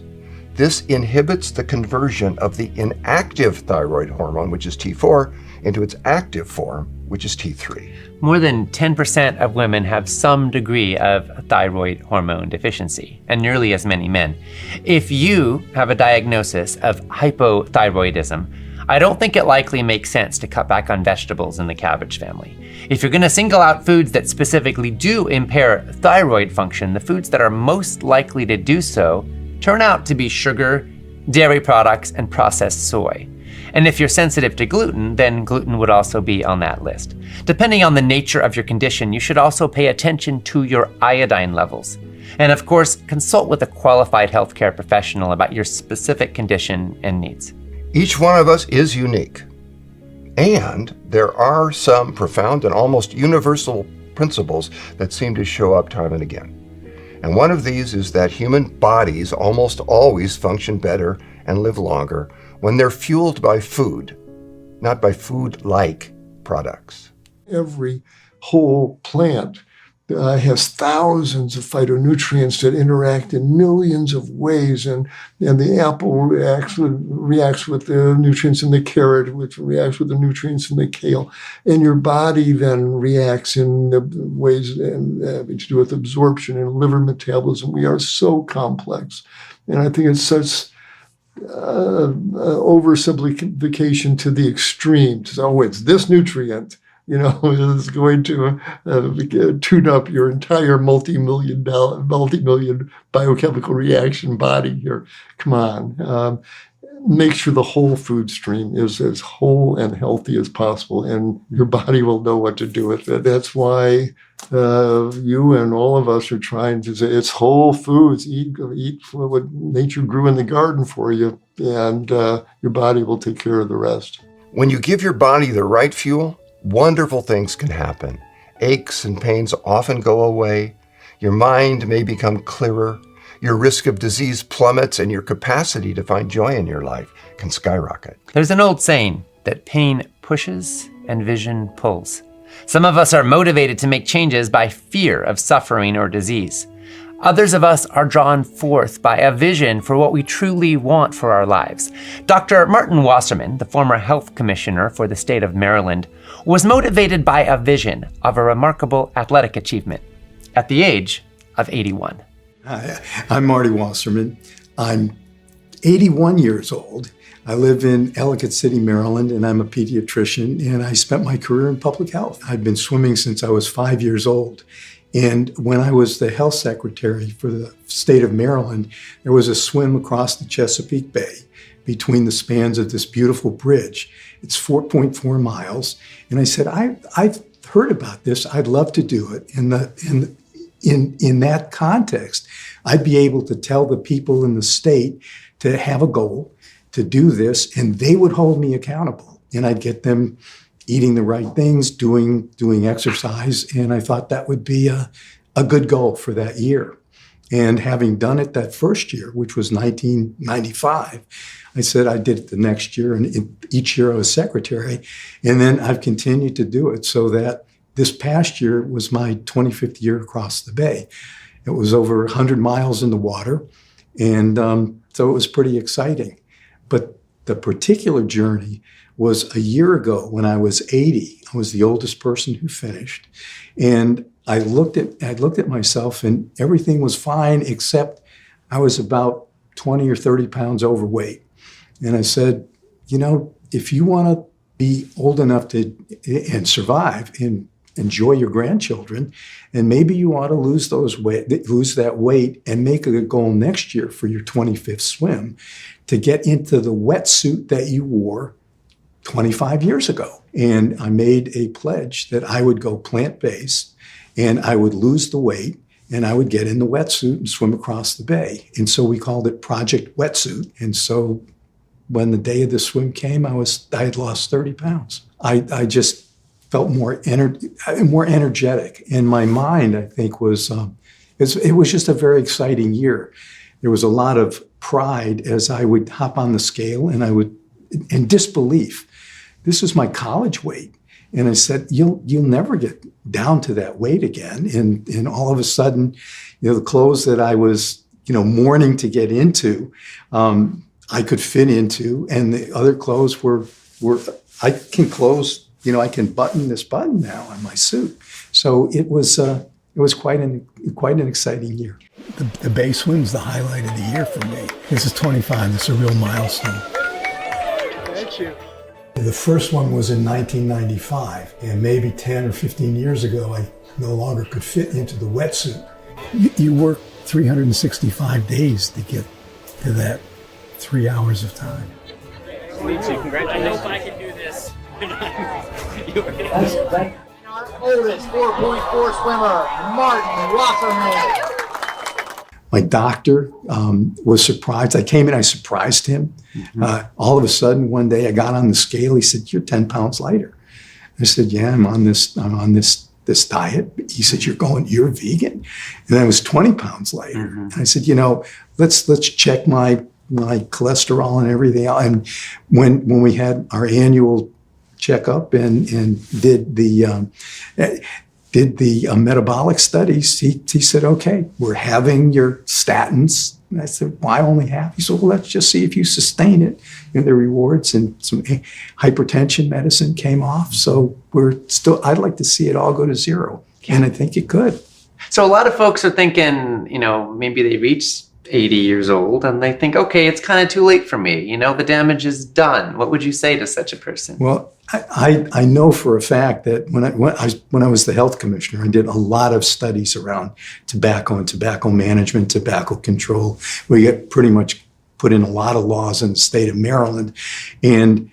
this inhibits the conversion of the inactive thyroid hormone, which is T4, into its active form, which is T3. More than 10% of women have some degree of thyroid hormone deficiency, and nearly as many men. If you have a diagnosis of hypothyroidism, I don't think it likely makes sense to cut back on vegetables in the cabbage family. If you're going to single out foods that specifically do impair thyroid function, the foods that are most likely to do so turn out to be sugar, dairy products, and processed soy. And if you're sensitive to gluten, then gluten would also be on that list. Depending on the nature of your condition, you should also pay attention to your iodine levels. And of course, consult with a qualified healthcare professional about your specific condition and needs. Each one of us is unique. And there are some profound and almost universal principles that seem to show up time and again. And one of these is that human bodies almost always function better and live longer when they're fueled by food, not by food-like products. Every whole plant has thousands of phytonutrients that interact in millions of ways, and the apple reacts with the nutrients in the carrot, which reacts with the nutrients in the kale, and your body then reacts in the ways having to do with absorption and liver metabolism. We are so complex, and I think it's such oversimplification to the extreme. So it's this nutrient, is going to tune up your entire multi-million biochemical reaction body here. Come on. Make sure the whole food stream is as whole and healthy as possible, and your body will know what to do with it. That's why you and all of us are trying to say it's whole foods. Eat what nature grew in the garden for you, and your body will take care of the rest. When you give your body the right fuel, wonderful things can happen. Aches and pains often go away. Your mind may become clearer. Your risk of disease plummets, and your capacity to find joy in your life can skyrocket. There's an old saying that pain pushes and vision pulls. Some of us are motivated to make changes by fear of suffering or disease. Others of us are drawn forth by a vision for what we truly want for our lives. Dr. Martin Wasserman, the former health commissioner for the state of Maryland, was motivated by a vision of a remarkable athletic achievement at the age of 81. Hi, I'm Marty Wasserman. I'm 81 years old. I live in Ellicott City, Maryland, and I'm a pediatrician, and I spent my career in public health. I've been swimming since I was 5 years old. And when I was the health secretary for the state of Maryland, there was a swim across the Chesapeake Bay between the spans of this beautiful bridge. It's 4.4 miles. And I said, I've heard about this. I'd love to do it. In that context, I'd be able to tell the people in the state to have a goal, to do this, and they would hold me accountable. And I'd get them eating the right things, doing exercise, and I thought that would be a good goal for that year. And having done it that first year, which was 1995, I said I did it the next year, and each year I was secretary, and then I've continued to do it, so that this past year was my 25th year across the bay. It was over 100 miles in the water, and so it was pretty exciting. But the particular journey was a year ago when I was 80. I was the oldest person who finished. And I looked at myself, and everything was fine except I was about 20 or 30 pounds overweight. And I said, if you want to be old enough to and survive and enjoy your grandchildren, and maybe you ought to lose that weight and make it a goal next year for your 25th swim to get into the wetsuit that you wore 25 years ago. And I made a pledge that I would go plant-based, and I would lose the weight, and I would get in the wetsuit and swim across the bay. And so we called it Project Wetsuit. And so when the day of the swim came, I had lost 30 pounds. I just felt more energetic. And my mind, I think, it was just a very exciting year. There was a lot of pride as I would hop on the scale, and disbelief. This is my college weight. And I said, you'll never get down to that weight again. And all of a sudden, the clothes that I was, mourning to get into, I could fit into, and the other clothes were I can close, I can button this button now on my suit. So it was quite an exciting year. The bay swim's the highlight of the year for me. This is 25. It's a real milestone. Thank you. The first one was in 1995, and maybe 10 or 15 years ago, I no longer could fit into the wetsuit. You work 365 days to get to that 3 hours of time. Congratulations. I hope I can do this. Our oldest 4.4 swimmer, Martin Wasserman. My doctor was surprised. I came in, I surprised him. All of a sudden, one day I got on the scale. He said, "You're 10 pounds lighter." I said, "Yeah, I'm on this this diet." He said, "You're vegan?" And I was 20 pounds lighter. And I said, let's check my cholesterol and everything else. And when we had our annual checkup and did did the metabolic studies, he said, okay, we're having your statins. And I said, why only half? He said, well, let's just see if you sustain it. The rewards and some hypertension medicine came off. So I'd like to see it all go to zero. And I think it could. So a lot of folks are thinking, maybe they reach 80 years old and they think, okay, it's kind of too late for me. The damage is done. What would you say to such a person? Well, I know for a fact that when I was the health commissioner, I did a lot of studies around tobacco and tobacco management, tobacco control. We get pretty much put in a lot of laws in the state of Maryland. And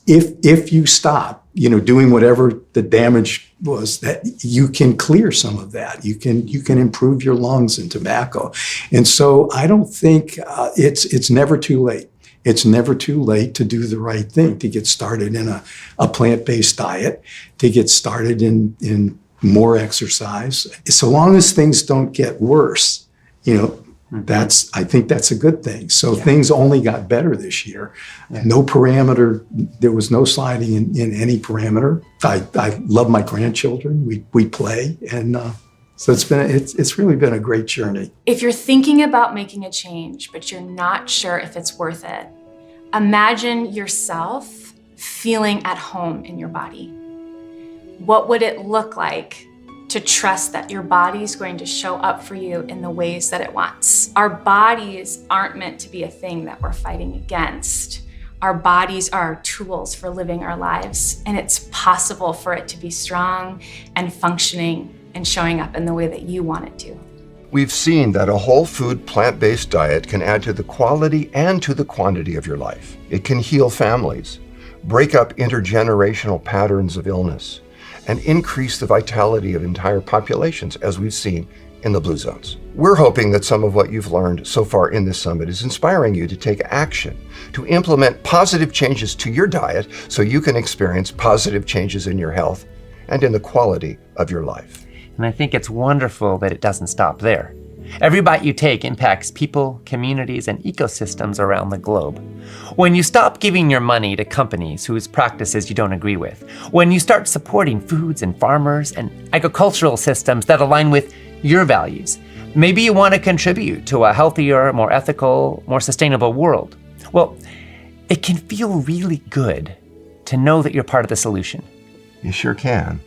if you stop, doing whatever the damage was, that you can clear some of that. You can improve your lungs in tobacco. And so I don't think it's never too late. It's never too late to do the right thing, to get started in a plant-based diet, to get started in more exercise. So long as things don't get worse, I think that's a good thing. So things only got better this year. No parameter, there was no sliding in any parameter. I love my grandchildren. We play, and so it's really been a great journey. If you're thinking about making a change, but you're not sure if it's worth it, imagine yourself feeling at home in your body. What would it look like to trust that your body's going to show up for you in the ways that it wants? Our bodies aren't meant to be a thing that we're fighting against. Our bodies are our tools for living our lives, and it's possible for it to be strong and functioning and showing up in the way that you want it to. We've seen that a whole food, plant-based diet can add to the quality and to the quantity of your life. It can heal families, break up intergenerational patterns of illness, and increase the vitality of entire populations, as we've seen in the Blue Zones. We're hoping that some of what you've learned so far in this summit is inspiring you to take action, to implement positive changes to your diet so you can experience positive changes in your health and in the quality of your life. And I think it's wonderful that it doesn't stop there. Every bite you take impacts people, communities, and ecosystems around the globe. When you stop giving your money to companies whose practices you don't agree with, when you start supporting foods and farmers and agricultural systems that align with your values, maybe you want to contribute to a healthier, more ethical, more sustainable world. Well, it can feel really good to know that you're part of the solution. You sure can.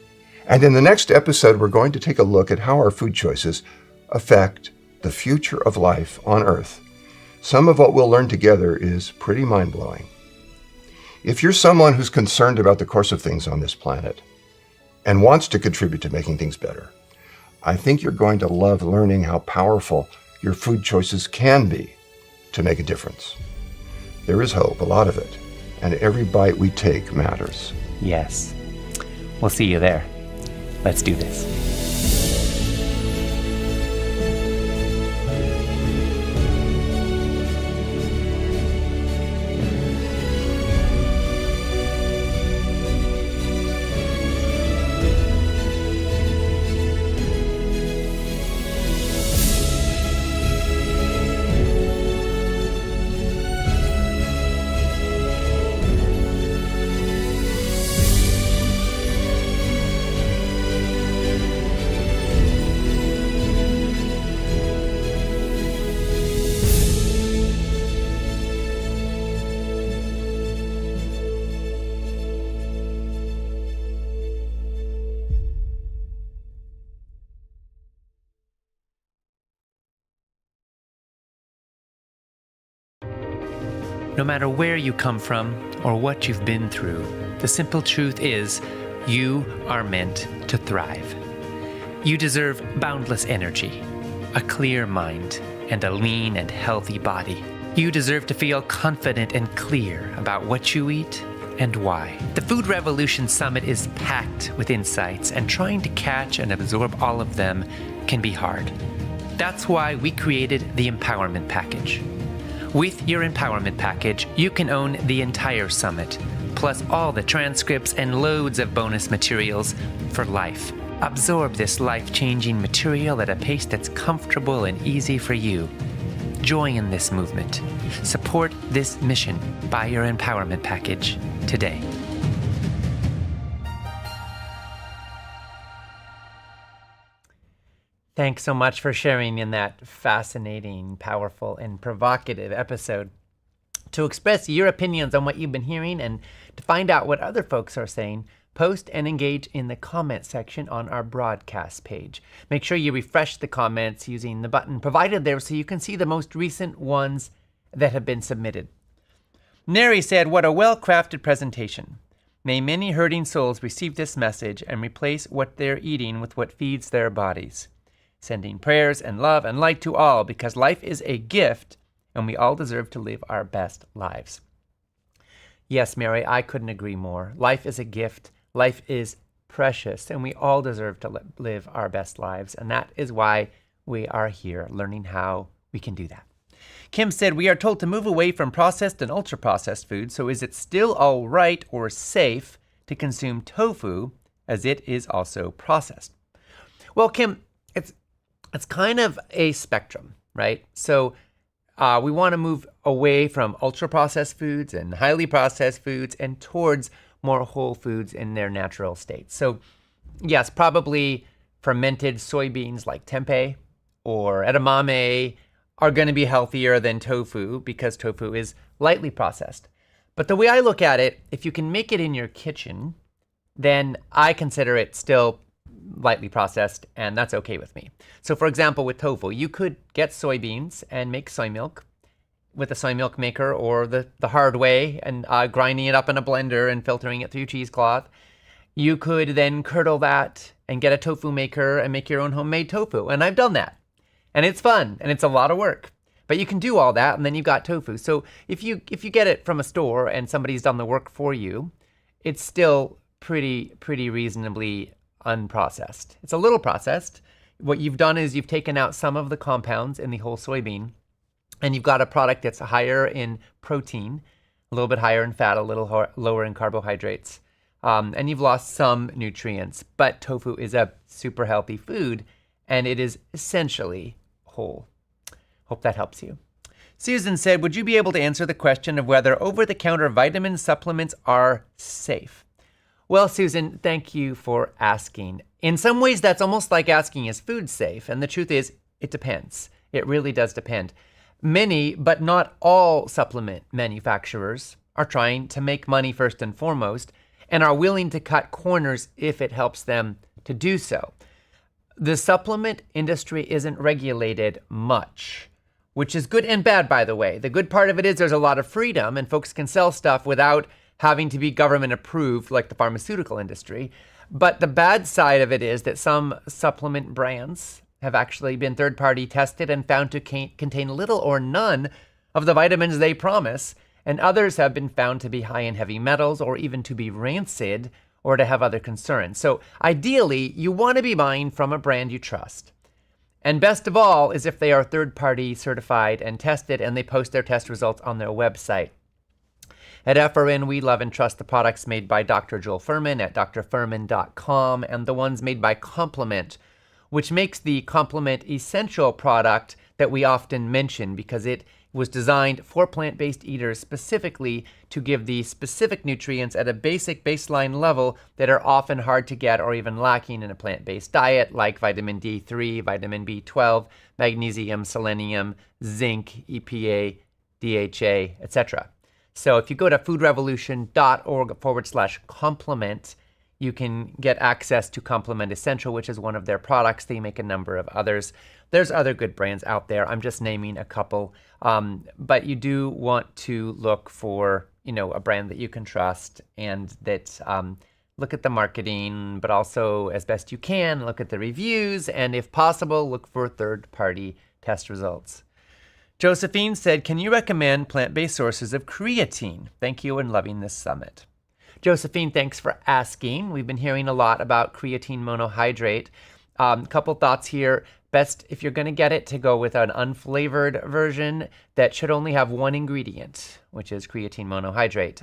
And in the next episode, we're going to take a look at how our food choices affect the future of life on Earth. Some of what we'll learn together is pretty mind-blowing. If you're someone who's concerned about the course of things on this planet and wants to contribute to making things better, I think you're going to love learning how powerful your food choices can be to make a difference. There is hope, a lot of it, and every bite we take matters. Yes. We'll see you there. Let's do this. No matter where you come from or what you've been through, the simple truth is you are meant to thrive. You deserve boundless energy, a clear mind, and a lean and healthy body. You deserve to feel confident and clear about what you eat and why. The Food Revolution Summit is packed with insights, and trying to catch and absorb all of them can be hard. That's why we created the Empowerment Package. With your Empowerment Package, you can own the entire summit, plus all the transcripts and loads of bonus materials for life. Absorb this life-changing material at a pace that's comfortable and easy for you. Join in this movement. Support this mission. Buy your Empowerment Package today. Thanks so much for sharing in that fascinating, powerful, and provocative episode. To express your opinions on what you've been hearing and to find out what other folks are saying, post and engage in the comment section on our broadcast page. Make sure you refresh the comments using the button provided there so you can see the most recent ones that have been submitted. Neri said, "What a well-crafted presentation. May many hurting souls receive this message and replace what they're eating with what feeds their bodies. Sending prayers and love and light to all, because life is a gift and we all deserve to live our best lives." Yes, Mary, I couldn't agree more. Life is a gift. Life is precious, and we all deserve to live our best lives. And that is why we are here, learning how we can do that. Kim said, "We are told to move away from processed and ultra-processed foods, so is it still all right or safe to consume tofu as it is also processed?" Well, Kim, it's kind of a spectrum, right? So we want to move away from ultra-processed foods and highly processed foods and towards more whole foods in their natural state. So yes, probably fermented soybeans like tempeh or edamame are going to be healthier than tofu because tofu is lightly processed. But the way I look at it, if you can make it in your kitchen, then I consider it still lightly processed, and that's okay with me. So for example, with tofu, you could get soybeans and make soy milk with a soy milk maker, or the hard way and grinding it up in a blender and filtering it through cheesecloth. You could then curdle that and get a tofu maker and make your own homemade tofu. And I've done that. And it's fun and it's a lot of work. But you can do all that and then you've got tofu. So if you get it from a store and somebody's done the work for you, it's still pretty reasonably unprocessed. It's a little processed. What you've done is you've taken out some of the compounds in the whole soybean, and you've got a product that's higher in protein, a little bit higher in fat, a little lower in carbohydrates, and you've lost some nutrients. But tofu is a super healthy food, and it is essentially whole. Hope that helps you. Susan said, "Would you be able to answer the question of whether over-the-counter vitamin supplements are safe?" Well, Susan, thank you for asking. In some ways, that's almost like asking, is food safe? And the truth is, it depends. It really does depend. Many, but not all supplement manufacturers are trying to make money first and foremost, and are willing to cut corners if it helps them to do so. The supplement industry isn't regulated much, which is good and bad, by the way. The good part of it is there's a lot of freedom and folks can sell stuff without having to be government approved like the pharmaceutical industry. But the bad side of it is that some supplement brands have actually been third-party tested and found to contain little or none of the vitamins they promise, and others have been found to be high in heavy metals or even to be rancid or to have other concerns. So ideally, you want to be buying from a brand you trust. And best of all is if they are third-party certified and tested and they post their test results on their website. At FRN, we love and trust the products made by Dr. Joel Fuhrman at drfuhrman.com and the ones made by Complement, which makes the Complement Essential product that we often mention because it was designed for plant-based eaters specifically to give the specific nutrients at a basic baseline level that are often hard to get or even lacking in a plant-based diet, like vitamin D3, vitamin B12, magnesium, selenium, zinc, EPA, DHA, etc. So if you go to foodrevolution.org/complement, you can get access to Complement Essential, which is one of their products. They make a number of others. There's other good brands out there. I'm just naming a couple. But you do want to look for, a brand that you can trust and that look at the marketing, but also as best you can, look at the reviews, and if possible, look for third-party test results. Josephine said, "Can you recommend plant-based sources of creatine? Thank you and loving this summit." Josephine, thanks for asking. We've been hearing a lot about creatine monohydrate. Couple thoughts here. Best, if you're going to get it, to go with an unflavored version that should only have one ingredient, which is creatine monohydrate.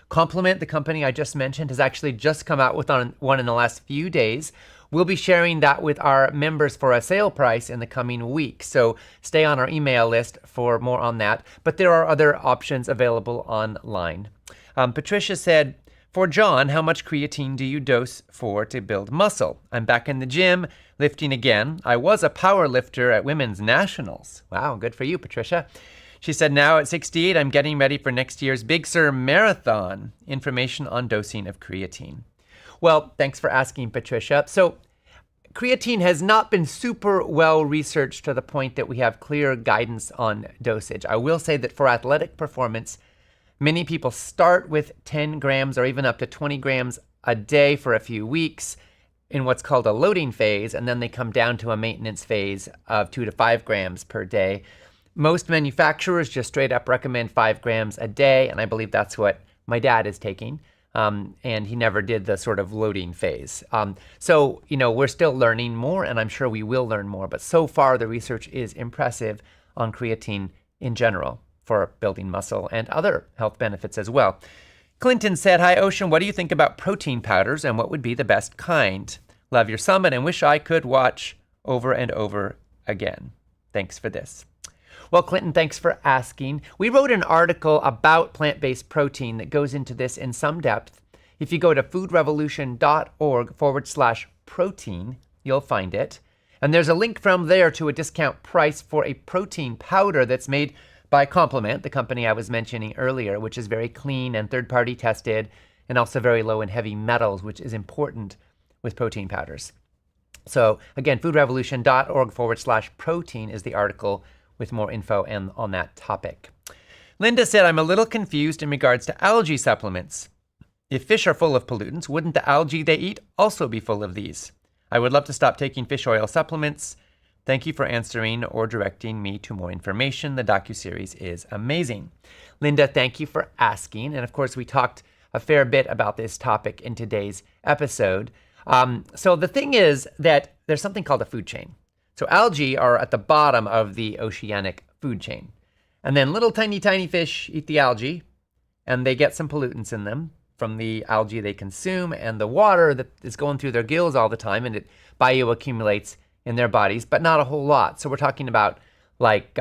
Complement, the company I just mentioned, has actually just come out with one in the last few days. We'll be sharing that with our members for a sale price in the coming week. So stay on our email list for more on that. But there are other options available online. Patricia said, For John, how much creatine do you dose for to build muscle? I'm back in the gym, lifting again. I was a power lifter at Women's Nationals. Wow, good for you, Patricia. She said, now at 68, I'm getting ready for next year's Big Sur Marathon. Information on dosing of creatine. Well, thanks for asking, Patricia. So creatine has not been super well researched to the point that we have clear guidance on dosage. I will say that for athletic performance, many people start with 10 grams or even up to 20 grams a day for a few weeks in what's called a loading phase, and then they come down to a maintenance phase of 2 to 5 grams per day. Most manufacturers just straight up recommend 5 grams a day, and I believe that's what my dad is taking. And he never did the sort of loading phase. So, we're still learning more, and I'm sure we will learn more. But so far, the research is impressive on creatine in general for building muscle and other health benefits as well. Clinton said, hi, Ocean, what do you think about protein powders and what would be the best kind? Love your summit and wish I could watch over and over again. Thanks for this. Well, Clinton, thanks for asking. We wrote an article about plant-based protein that goes into this in some depth. If you go to foodrevolution.org/protein, you'll find it. And there's a link from there to a discount price for a protein powder that's made by Complement, the company I was mentioning earlier, which is very clean and third-party tested and also very low in heavy metals, which is important with protein powders. So again, foodrevolution.org/protein is the article with more info on that topic. Linda said, I'm a little confused in regards to algae supplements. If fish are full of pollutants, wouldn't the algae they eat also be full of these? I would love to stop taking fish oil supplements. Thank you for answering or directing me to more information. The docuseries is amazing. Linda, thank you for asking. And of course, we talked a fair bit about this topic in today's episode. So the thing is that there's something called a food chain. So algae are at the bottom of the oceanic food chain. And then little tiny fish eat the algae, and they get some pollutants in them from the algae they consume and the water that is going through their gills all the time, and it bioaccumulates in their bodies, but not a whole lot. So we're talking about like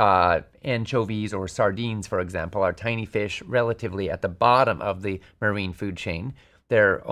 anchovies or sardines, for example, are tiny fish relatively at the bottom of the marine food chain. They're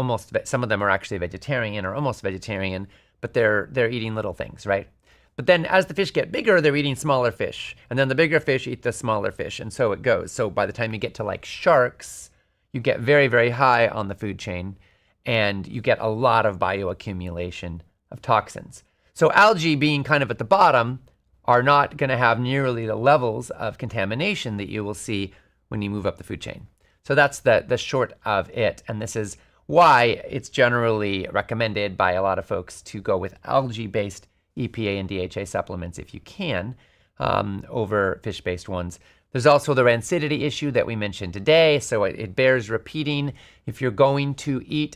some of them are actually vegetarian or almost vegetarian, but they're eating little things, right? But then as the fish get bigger, they're eating smaller fish. And then the bigger fish eat the smaller fish. And so it goes. So by the time you get to like sharks, you get very, very high on the food chain and you get a lot of bioaccumulation of toxins. So algae being kind of at the bottom are not going to have nearly the levels of contamination that you will see when you move up the food chain. So that's the short of it. And this is why it's generally recommended by a lot of folks to go with algae-based EPA and DHA supplements if you can, over fish-based ones. There's also the rancidity issue that we mentioned today, so it bears repeating. If you're going to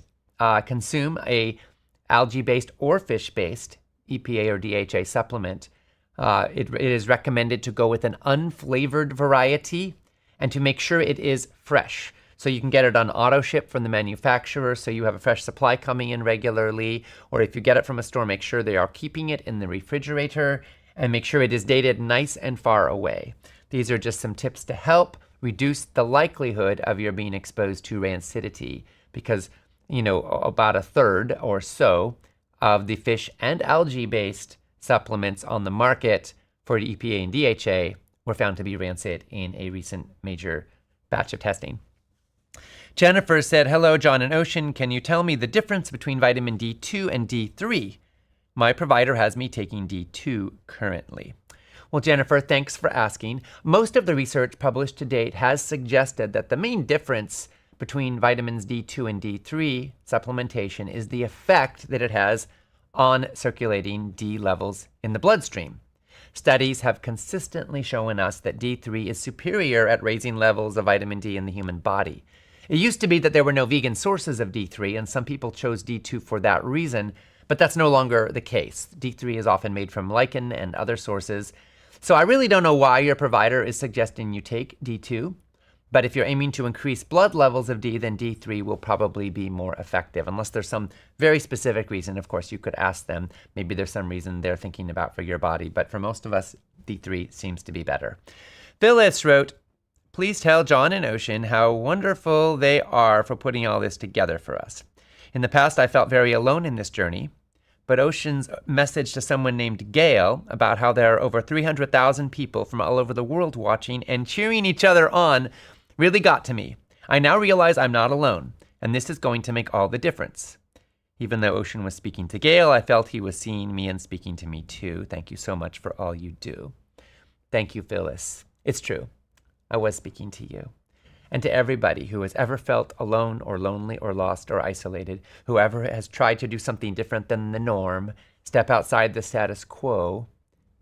consume a algae-based or fish-based EPA or DHA supplement, it is recommended to go with an unflavored variety and to make sure it is fresh. So you can get it on auto ship from the manufacturer, so you have a fresh supply coming in regularly. Or if you get it from a store, make sure they are keeping it in the refrigerator and make sure it is dated nice and far away. These are just some tips to help reduce the likelihood of your being exposed to rancidity, because about a third or so of the fish and algae-based supplements on the market for the EPA and DHA were found to be rancid in a recent major batch of testing. Jennifer said, hello, John and Ocean. Can you tell me the difference between vitamin D2 and D3? My provider has me taking D2 currently. Well, Jennifer, thanks for asking. Most of the research published to date has suggested that the main difference between vitamins D2 and D3 supplementation is the effect that it has on circulating D levels in the bloodstream. Studies have consistently shown us that D3 is superior at raising levels of vitamin D in the human body. It used to be that there were no vegan sources of D3, and some people chose D2 for that reason, but that's no longer the case. D3 is often made from lichen and other sources. So I really don't know why your provider is suggesting you take D2, but if you're aiming to increase blood levels of D, then D3 will probably be more effective, unless there's some very specific reason. Of course, you could ask them. Maybe there's some reason they're thinking about for your body, but for most of us, D3 seems to be better. Phyllis wrote, Please tell John and Ocean how wonderful they are for putting all this together for us. In the past, I felt very alone in this journey, but Ocean's message to someone named Gail about how there are over 300,000 people from all over the world watching and cheering each other on really got to me. I now realize I'm not alone, and this is going to make all the difference. Even though Ocean was speaking to Gail, I felt he was seeing me and speaking to me too. Thank you so much for all you do. Thank you, Phyllis. It's true. I was speaking to you. And to everybody who has ever felt alone or lonely or lost or isolated, whoever has tried to do something different than the norm, step outside the status quo,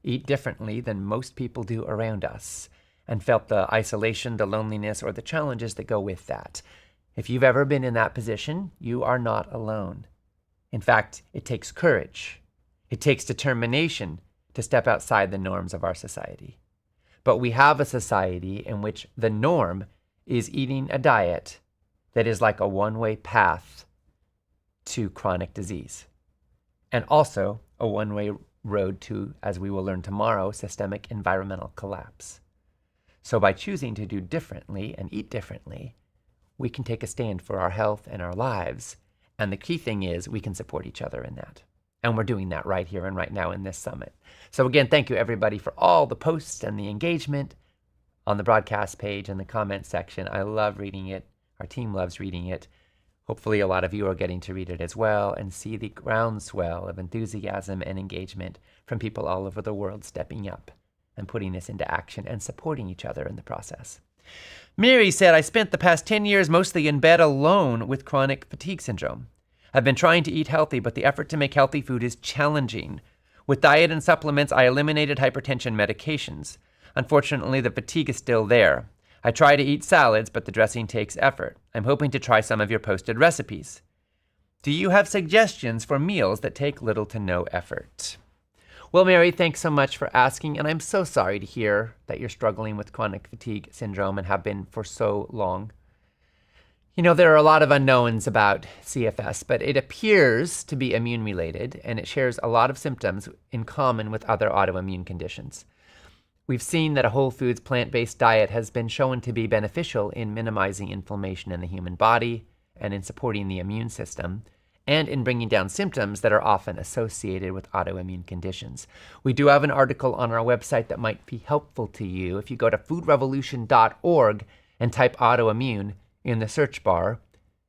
eat differently than most people do around us, and felt the isolation, the loneliness, or the challenges that go with that. If you've ever been in that position, you are not alone. In fact, it takes courage. It takes determination to step outside the norms of our society. But we have a society in which the norm is eating a diet that is like a one-way path to chronic disease, and also a one-way road to, as we will learn tomorrow, systemic environmental collapse. So by choosing to do differently and eat differently, we can take a stand for our health and our lives. And the key thing is we can support each other in that. And we're doing that right here and right now in this summit. So again, thank you everybody for all the posts and the engagement on the broadcast page and the comment section. I love reading it. Our team loves reading it. Hopefully a lot of you are getting to read it as well and see the groundswell of enthusiasm and engagement from people all over the world stepping up and putting this into action and supporting each other in the process. Mary said, I spent the past 10 years mostly in bed alone with chronic fatigue syndrome. I've been trying to eat healthy, but the effort to make healthy food is challenging. With diet and supplements, I eliminated hypertension medications. Unfortunately, the fatigue is still there. I try to eat salads, but the dressing takes effort. I'm hoping to try some of your posted recipes. Do you have suggestions for meals that take little to no effort? Well, Mary, thanks so much for asking, and I'm so sorry to hear that you're struggling with chronic fatigue syndrome and have been for so long. You know, there are a lot of unknowns about CFS, but it appears to be immune-related, and it shares a lot of symptoms in common with other autoimmune conditions. We've seen that a whole foods plant-based diet has been shown to be beneficial in minimizing inflammation in the human body and in supporting the immune system, and in bringing down symptoms that are often associated with autoimmune conditions. We do have an article on our website that might be helpful to you. If you go to foodrevolution.org and type autoimmune in the search bar,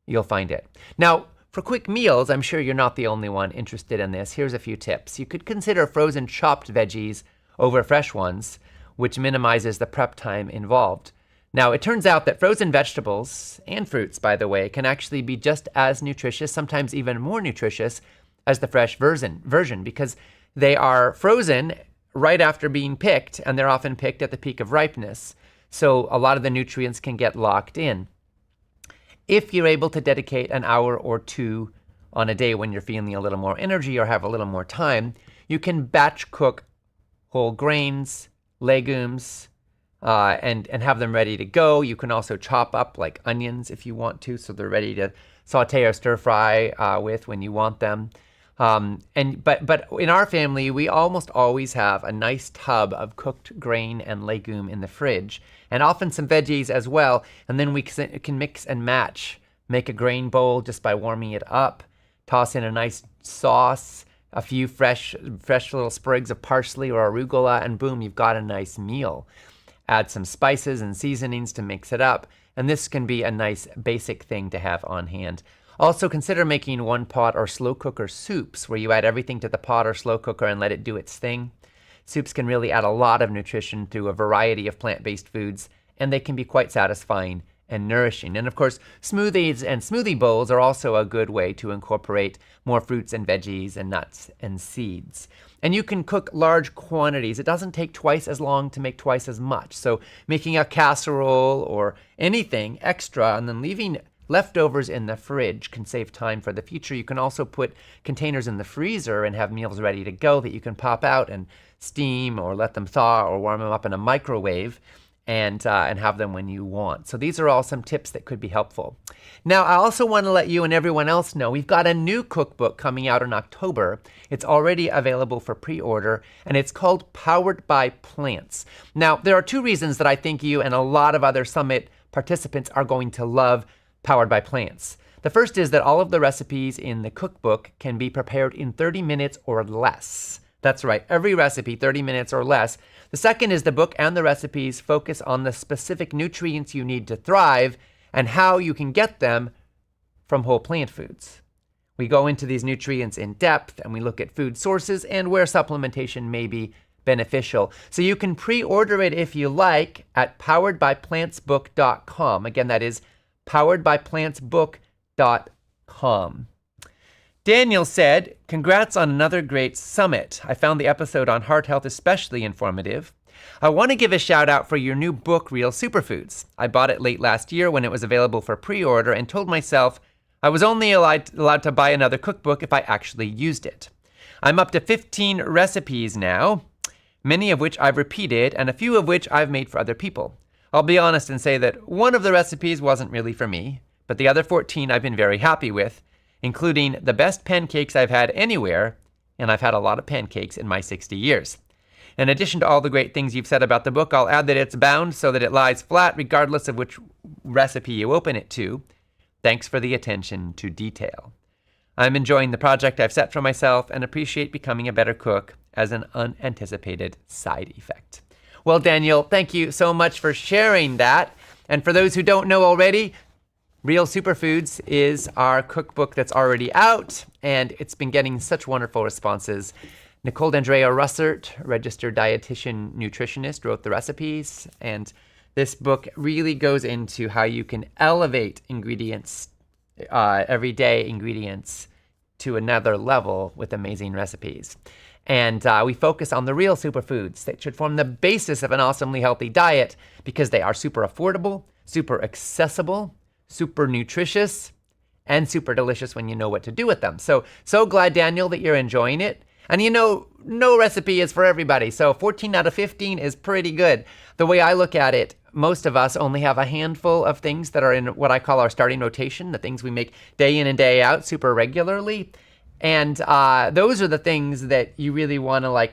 you'll find it. Now, for quick meals, I'm sure you're not the only one interested in this. Here's a few tips. You could consider frozen chopped veggies over fresh ones, which minimizes the prep time involved. Now, it turns out that frozen vegetables and fruits, by the way, can actually be just as nutritious, sometimes even more nutritious, as the fresh version because they are frozen right after being picked, and they're often picked at the peak of ripeness. So a lot of the nutrients can get locked in. If you're able to dedicate an hour or two on a day when you're feeling a little more energy or have a little more time, you can batch cook whole grains, legumes, and have them ready to go. You can also chop up like onions if you want to, so they're ready to saute or stir fry with when you want them. But in our family, we almost always have a nice tub of cooked grain and legume in the fridge, and often some veggies as well. And then we can mix and match, make a grain bowl just by warming it up, toss in a nice sauce, a few fresh little sprigs of parsley or arugula, and boom, you've got a nice meal. Add some spices and seasonings to mix it up, and this can be a nice basic thing to have on hand. Also, consider making one pot or slow cooker soups where you add everything to the pot or slow cooker and let it do its thing. Soups can really add a lot of nutrition through a variety of plant-based foods, and they can be quite satisfying and nourishing. And of course, smoothies and smoothie bowls are also a good way to incorporate more fruits and veggies and nuts and seeds. And you can cook large quantities. It doesn't take twice as long to make twice as much. So making a casserole or anything extra and then leaving leftovers in the fridge can save time for the future. You can also put containers in the freezer and have meals ready to go that you can pop out and steam or let them thaw or warm them up in a microwave. and have them when you want. So these are all some tips that could be helpful. Now, I also want to let you and everyone else know we've got a new cookbook coming out in October. It's already available for pre-order, and it's called Powered by Plants. Now, there are two reasons that I think you and a lot of other summit participants are going to love Powered by Plants. The first is that all of the recipes in the cookbook can be prepared in 30 minutes or less. That's right, every recipe 30 minutes or less. The second is the book and the recipes focus on the specific nutrients you need to thrive and how you can get them from whole plant foods. We go into these nutrients in depth, and we look at food sources and where supplementation may be beneficial. So you can pre-order it if you like at poweredbyplantsbook.com. Again, that is poweredbyplantsbook.com. Daniel said, congrats on another great summit. I found the episode on heart health especially informative. I want to give a shout out for your new book, Real Superfoods. I bought it late last year when it was available for pre-order and told myself I was only allowed to buy another cookbook if I actually used it. I'm up to 15 recipes now, many of which I've repeated and a few of which I've made for other people. I'll be honest and say that one of the recipes wasn't really for me, but the other 14 I've been very happy with, including the best pancakes I've had anywhere, and I've had a lot of pancakes in my 60 years. In addition to all the great things you've said about the book, I'll add that it's bound so that it lies flat regardless of which recipe you open it to. Thanks for the attention to detail. I'm enjoying the project I've set for myself and appreciate becoming a better cook as an unanticipated side effect. Well, Daniel, thank you so much for sharing that. And for those who don't know already, Real Superfoods is our cookbook that's already out, and it's been getting such wonderful responses. Nicole D'Andrea Russert, registered dietitian nutritionist, wrote the recipes, and this book really goes into how you can elevate ingredients, everyday ingredients, to another level with amazing recipes. And we focus on the real superfoods that should form the basis of an awesomely healthy diet because they are super affordable, super accessible, super nutritious, and super delicious when you know what to do with them. So glad, Daniel, that you're enjoying it. And you know, no recipe is for everybody, so 14 out of 15 is pretty good. The way I look at it, most of us only have a handful of things that are in what I call our starting rotation, the things we make day in and day out super regularly. And those are the things that you really want to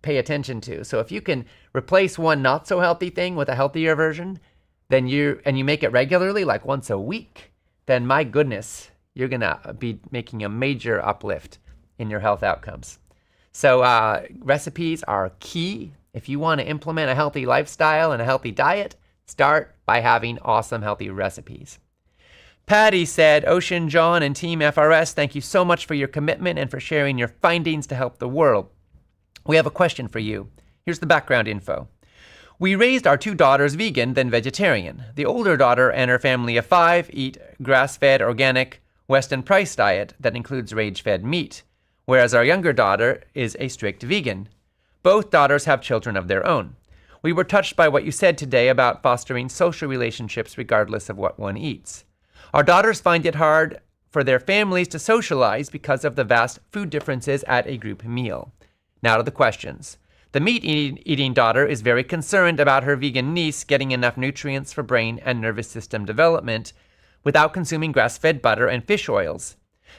pay attention to. So if you can replace one not so healthy thing with a healthier version, then you make it regularly, like once a week, then my goodness, you're gonna be making a major uplift in your health outcomes. So recipes are key. If you want to implement a healthy lifestyle and a healthy diet, start by having awesome healthy recipes. Patty said, Ocean, John, and Team FRS, thank you so much for your commitment and for sharing your findings to help the world. We have a question for you. Here's the background info. We raised our two daughters vegan, then vegetarian. The older daughter and her family of 5 eat grass-fed, organic, Weston Price diet that includes range-fed meat, whereas our younger daughter is a strict vegan. Both daughters have children of their own. We were touched by what you said today about fostering social relationships regardless of what one eats. Our daughters find it hard for their families to socialize because of the vast food differences at a group meal. Now to the questions. The meat-eating daughter is very concerned about her vegan niece getting enough nutrients for brain and nervous system development without consuming grass-fed butter and fish oils,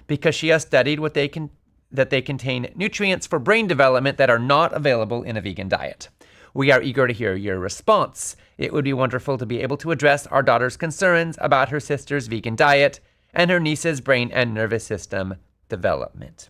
because she has studied that they contain nutrients for brain development that are not available in a vegan diet. We are eager to hear your response. It would be wonderful to be able to address our daughter's concerns about her sister's vegan diet and her niece's brain and nervous system development.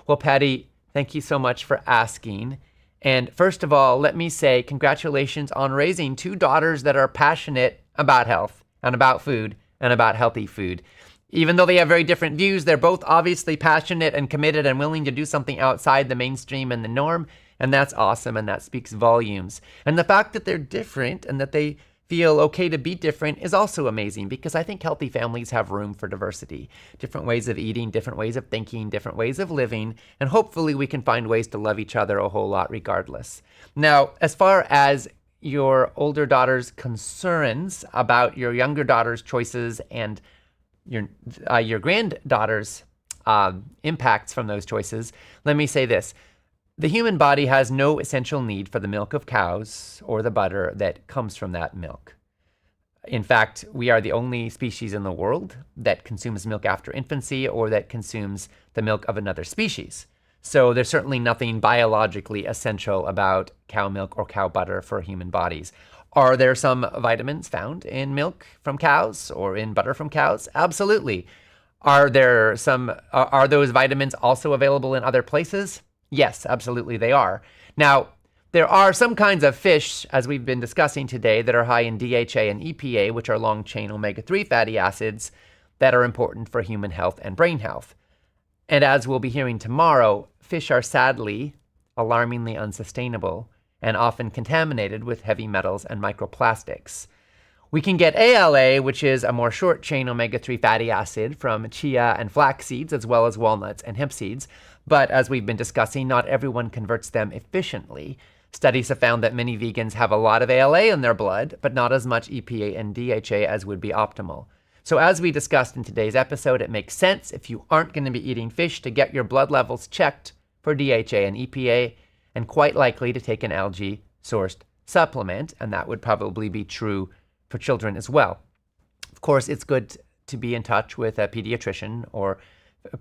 Well, Patty, thank you so much for asking. And first of all, let me say congratulations on raising 2 daughters that are passionate about health and about food and about healthy food. Even though they have very different views, they're both obviously passionate and committed and willing to do something outside the mainstream and the norm. And that's awesome, and that speaks volumes. And the fact that they're different and that they feel okay to be different is also amazing, because I think healthy families have room for diversity. Different ways of eating, different ways of thinking, different ways of living, and hopefully we can find ways to love each other a whole lot regardless. Now, as far as your older daughter's concerns about your younger daughter's choices and your granddaughter's impacts from those choices, let me say this. The human body has no essential need for the milk of cows or the butter that comes from that milk. In fact, we are the only species in the world that consumes milk after infancy or that consumes the milk of another species. So there's certainly nothing biologically essential about cow milk or cow butter for human bodies. Are there some vitamins found in milk from cows or in butter from cows? Absolutely. Are those vitamins also available in other places? Yes, absolutely they are. Now, there are some kinds of fish, as we've been discussing today, that are high in DHA and EPA, which are long-chain omega-3 fatty acids that are important for human health and brain health. And as we'll be hearing tomorrow, fish are sadly alarmingly unsustainable and often contaminated with heavy metals and microplastics. We can get ALA, which is a more short-chain omega-3 fatty acid from chia and flax seeds, as well as walnuts and hemp seeds. But as we've been discussing, not everyone converts them efficiently. Studies have found that many vegans have a lot of ALA in their blood, but not as much EPA and DHA as would be optimal. So as we discussed in today's episode, it makes sense if you aren't going to be eating fish to get your blood levels checked for DHA and EPA, and quite likely to take an algae-sourced supplement, and that would probably be true for children as well. Of course, it's good to be in touch with a pediatrician or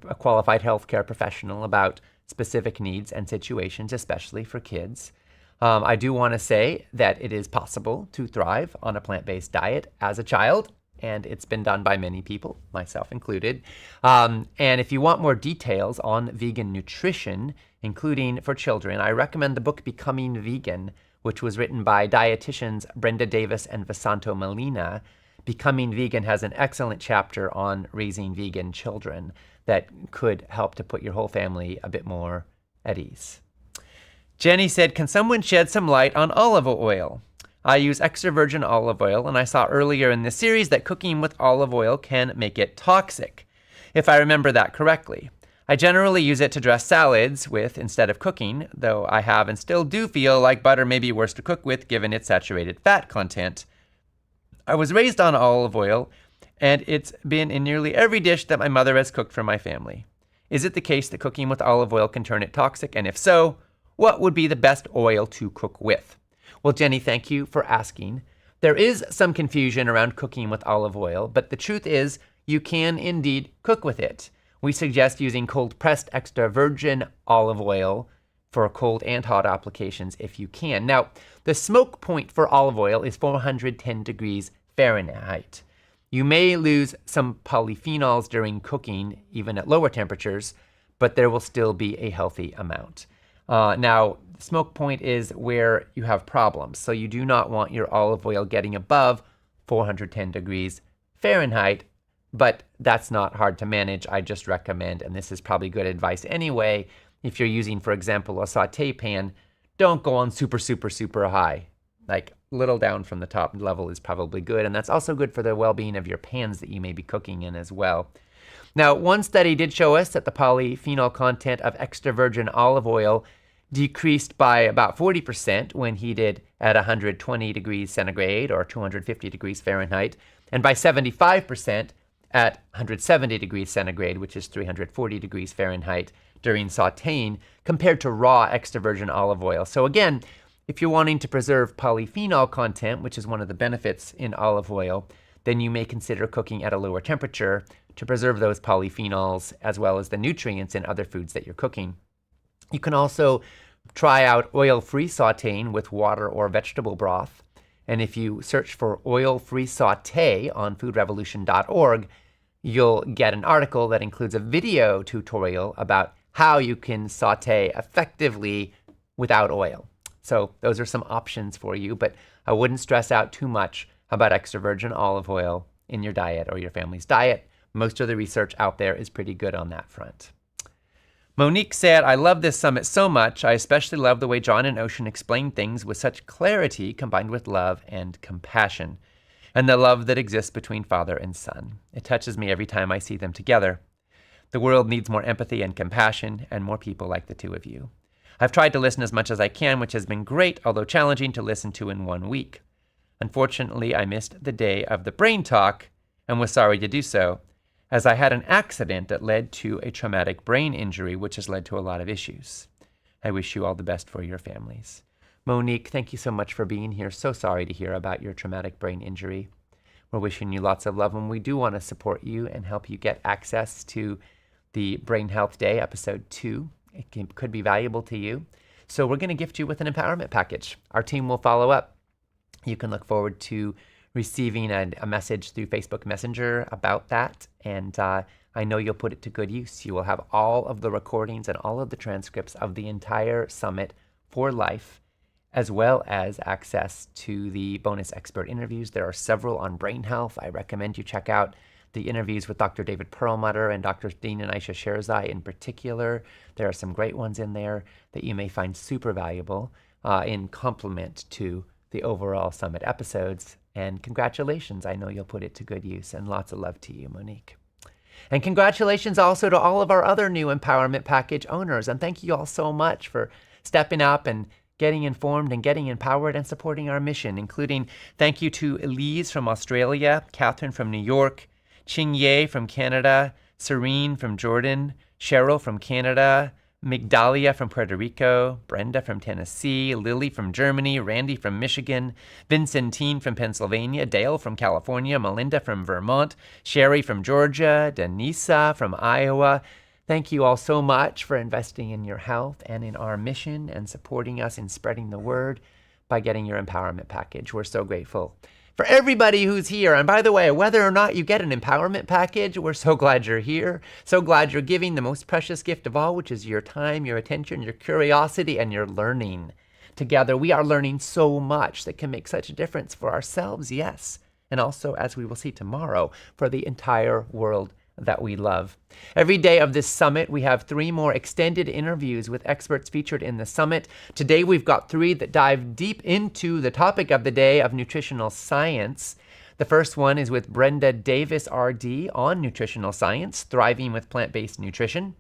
a qualified healthcare professional about specific needs and situations, especially for kids. I do want to say that it is possible to thrive on a plant-based diet as a child, and it's been done by many people, myself included. And if you want more details on vegan nutrition, including for children, I recommend the book Becoming Vegan, which was written by dietitians Brenda Davis and Vasanto Molina. Becoming Vegan has an excellent chapter on raising vegan children that could help to put your whole family a bit more at ease. Jenny said, can someone shed some light on olive oil? I use extra virgin olive oil, and I saw earlier in this series that cooking with olive oil can make it toxic, if I remember that correctly. I generally use it to dress salads with instead of cooking, though I have and still do feel like butter may be worse to cook with given its saturated fat content. I was raised on olive oil, and it's been in nearly every dish that my mother has cooked for my family. Is it the case that cooking with olive oil can turn it toxic? And if so, what would be the best oil to cook with? Well, Jenny, thank you for asking. There is some confusion around cooking with olive oil, but the truth is you can indeed cook with it. We suggest using cold-pressed extra virgin olive oil for cold and hot applications if you can. Now, the smoke point for olive oil is 410 degrees Fahrenheit. You may lose some polyphenols during cooking, even at lower temperatures, but there will still be a healthy amount. Now, the smoke point is where you have problems, so you do not want your olive oil getting above 410 degrees Fahrenheit, but that's not hard to manage. I just recommend, and this is probably good advice anyway, if you're using, for example, a saute pan, don't go on super, super, super high. Like little down from the top level is probably good, and that's also good for the well-being of your pans that you may be cooking in as well. Now, one study did show us that the polyphenol content of extra virgin olive oil decreased by about 40% when heated at 120 degrees centigrade or 250 degrees Fahrenheit, and by 75% at 170 degrees centigrade, which is 340 degrees Fahrenheit, during sauteing, compared to raw extra virgin olive oil. So again, if you're wanting to preserve polyphenol content, which is one of the benefits in olive oil, then you may consider cooking at a lower temperature to preserve those polyphenols as well as the nutrients in other foods that you're cooking. You can also try out oil-free sauteing with water or vegetable broth. And if you search for oil-free saute on foodrevolution.org, you'll get an article that includes a video tutorial about how you can saute effectively without oil. So those are some options for you, but I wouldn't stress out too much about extra virgin olive oil in your diet or your family's diet. Most of the research out there is pretty good on that front. Monique said, I love this summit so much. I especially love the way John and Ocean explain things with such clarity combined with love and compassion, and the love that exists between father and son. It touches me every time I see them together. The world needs more empathy and compassion and more people like the two of you. I've tried to listen as much as I can, which has been great, although challenging to listen to in 1 week. Unfortunately, I missed the day of the brain talk and was sorry to do so, as I had an accident that led to a traumatic brain injury, which has led to a lot of issues. I wish you all the best for your families. Monique, thank you so much for being here. So sorry to hear about your traumatic brain injury. We're wishing you lots of love, and we do want to support you and help you get access to the Brain Health Day, episode 2. It could be valuable to you. So we're going to gift you with an empowerment package. Our team will follow up. You can look forward to receiving a message through Facebook Messenger about that. And I know you'll put it to good use. You will have all of the recordings and all of the transcripts of the entire summit for life, as well as access to the bonus expert interviews. There are several on brain health. I recommend you check out the interviews with Dr. David Perlmutter and Dr. Dean and Aisha Sherzai in particular. There are some great ones in there that you may find super valuable in complement to the overall summit episodes. And congratulations. I know you'll put it to good use, and lots of love to you, Monique. And congratulations also to all of our other new empowerment package owners. And thank you all so much for stepping up and getting informed and getting empowered and supporting our mission, including thank you to Elise from Australia, Catherine from New York, Ching Ye from Canada, Serene from Jordan, Cheryl from Canada, Migdalia from Puerto Rico, Brenda from Tennessee, Lily from Germany, Randy from Michigan, Vincentine from Pennsylvania, Dale from California, Melinda from Vermont, Sherry from Georgia, Denisa from Iowa. Thank you all so much for investing in your health and in our mission and supporting us in spreading the word by getting your empowerment package. We're so grateful for everybody who's here. And by the way, whether or not you get an empowerment package, we're so glad you're here. So glad you're giving the most precious gift of all, which is your time, your attention, your curiosity, and your learning. Together, we are learning so much that can make such a difference for ourselves, yes, and also, as we will see tomorrow, for the entire world that we love. Every day of this summit, we have 3 more extended interviews with experts featured in the summit. Today, we've got 3 that dive deep into the topic of the day of nutritional science. The first one is with Brenda Davis, RD, on nutritional science, thriving with plant-based nutrition.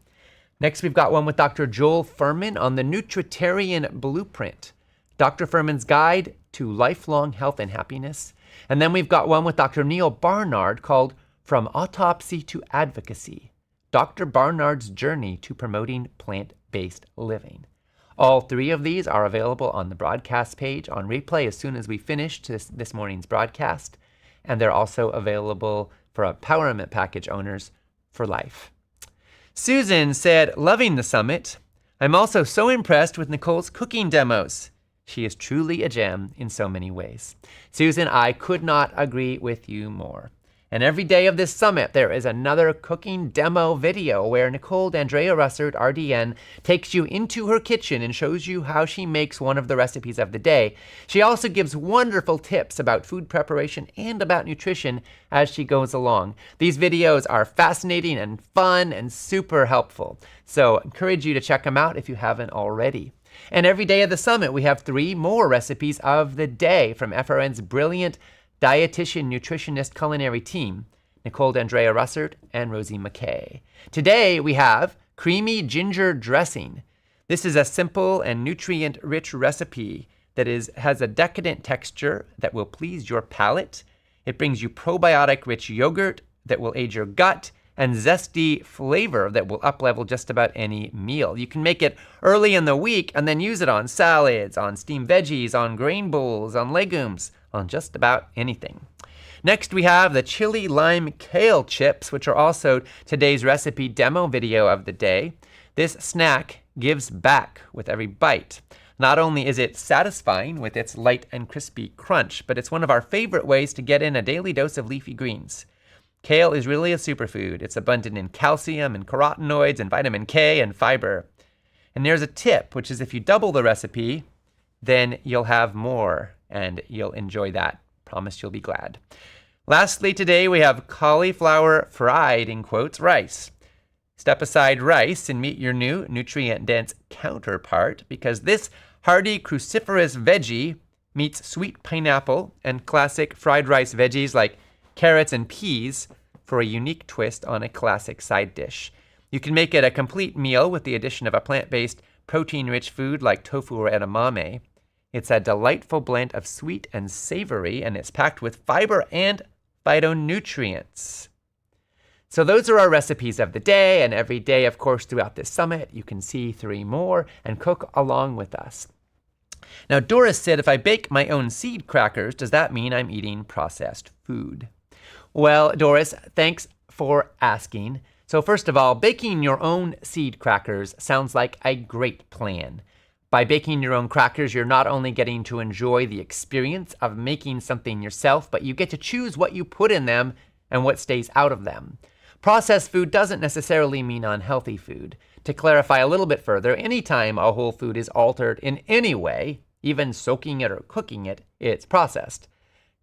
Next, we've got one with Dr. Joel Furman on the Nutritarian Blueprint, Dr. Furman's Guide to Lifelong Health and Happiness. And then we've got one with Dr. Neil Barnard called From Autopsy to Advocacy, Dr. Barnard's Journey to Promoting Plant-Based Living. All 3 of these are available on the broadcast page on replay as soon as we finish this morning's broadcast, and they're also available for empowerment package owners for life. Susan said, loving the summit. I'm also so impressed with Nicole's cooking demos. She is truly a gem in so many ways. Susan, I could not agree with you more. And every day of this summit, there is another cooking demo video where Nicole D'Andrea Russert, RDN, takes you into her kitchen and shows you how she makes one of the recipes of the day. She also gives wonderful tips about food preparation and about nutrition as she goes along. These videos are fascinating and fun and super helpful. So I encourage you to check them out if you haven't already. And every day of the summit, we have 3 more recipes of the day from FRN's brilliant dietitian, nutritionist, culinary team, Nicole D'Andrea Russert and Rosie McKay. Today, we have creamy ginger dressing. This is a simple and nutrient-rich recipe that has a decadent texture that will please your palate. It brings you probiotic-rich yogurt that will aid your gut and zesty flavor that will up-level just about any meal. You can make it early in the week and then use it on salads, on steamed veggies, on grain bowls, on legumes, on just about anything. Next, we have the chili lime kale chips, which are also today's recipe demo video of the day. This snack gives back with every bite. Not only is it satisfying with its light and crispy crunch, but it's one of our favorite ways to get in a daily dose of leafy greens. Kale is really a superfood. It's abundant in calcium and carotenoids and vitamin K and fiber. And there's a tip, which is if you double the recipe, then you'll have more and you'll enjoy that. Promise you'll be glad. Lastly, today we have cauliflower fried, in quotes, rice. Step aside rice and meet your new nutrient-dense counterpart, because this hearty cruciferous veggie meets sweet pineapple and classic fried rice veggies like carrots and peas for a unique twist on a classic side dish. You can make it a complete meal with the addition of a plant-based, protein-rich food like tofu or edamame. It's a delightful blend of sweet and savory, and it's packed with fiber and phytonutrients. So those are our recipes of the day, and every day, of course, throughout this summit, you can see 3 more and cook along with us. Now, Doris said, if I bake my own seed crackers, does that mean I'm eating processed food? Well, Doris, thanks for asking. So first of all, baking your own seed crackers sounds like a great plan. By baking your own crackers, you're not only getting to enjoy the experience of making something yourself, but you get to choose what you put in them and what stays out of them. Processed food doesn't necessarily mean unhealthy food. To clarify a little bit further, anytime a whole food is altered in any way, even soaking it or cooking it, it's processed.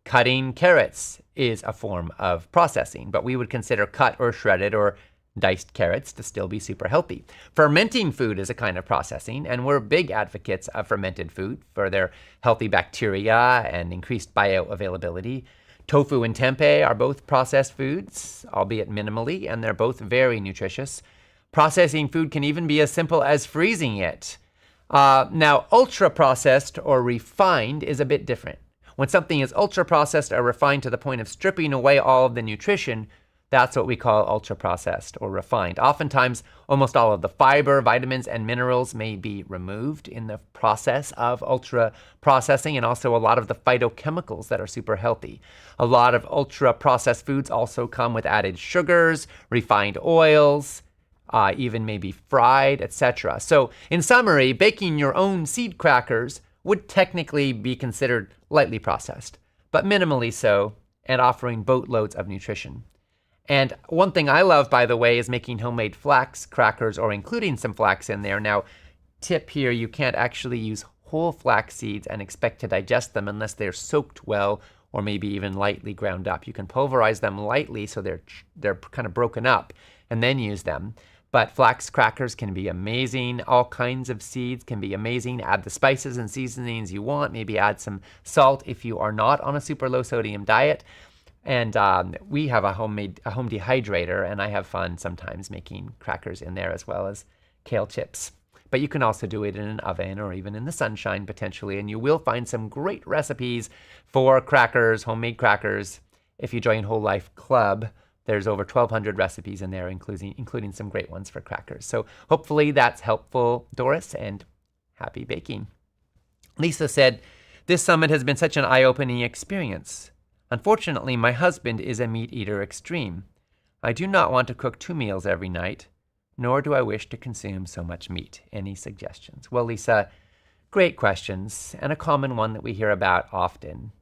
Cutting carrots is a form of processing, but we would consider cut or shredded or diced carrots to still be super healthy. Fermenting food is a kind of processing, and we're big advocates of fermented food for their healthy bacteria and increased bioavailability. Tofu and tempeh are both processed foods, albeit minimally, and they're both very nutritious. Processing food can even be as simple as freezing it. Now, ultra-processed or refined is a bit different. When something is ultra-processed or refined to the point of stripping away all of the nutrition, that's what we call ultra-processed or refined. Oftentimes, almost all of the fiber, vitamins, and minerals may be removed in the process of ultra-processing, and also a lot of the phytochemicals that are super healthy. A lot of ultra-processed foods also come with added sugars, refined oils, even maybe fried, etc. So, in summary, baking your own seed crackers would technically be considered lightly processed, but minimally so, and offering boatloads of nutrition. And one thing I love, by the way, is making homemade flax crackers or including some flax in there. Now, tip here, you can't actually use whole flax seeds and expect to digest them unless they're soaked well or maybe even lightly ground up. You can pulverize them lightly so they're kind of broken up and then use them. But flax crackers can be amazing. All kinds of seeds can be amazing. Add the spices and seasonings you want. Maybe add some salt if you are not on a super low sodium diet. And we have a home dehydrator, and I have fun sometimes making crackers in there as well as kale chips. But you can also do it in an oven or even in the sunshine potentially, and you will find some great recipes for crackers, homemade crackers. If you join Whole Life Club, there's over 1,200 recipes in there, including some great ones for crackers. So hopefully that's helpful, Doris, and happy baking. Lisa said, this summit has been such an eye-opening experience. Unfortunately, my husband is a meat eater extreme. I do not want to cook 2 meals every night, nor do I wish to consume so much meat. Any suggestions? Well, Lisa, great questions, and a common one that we hear about often.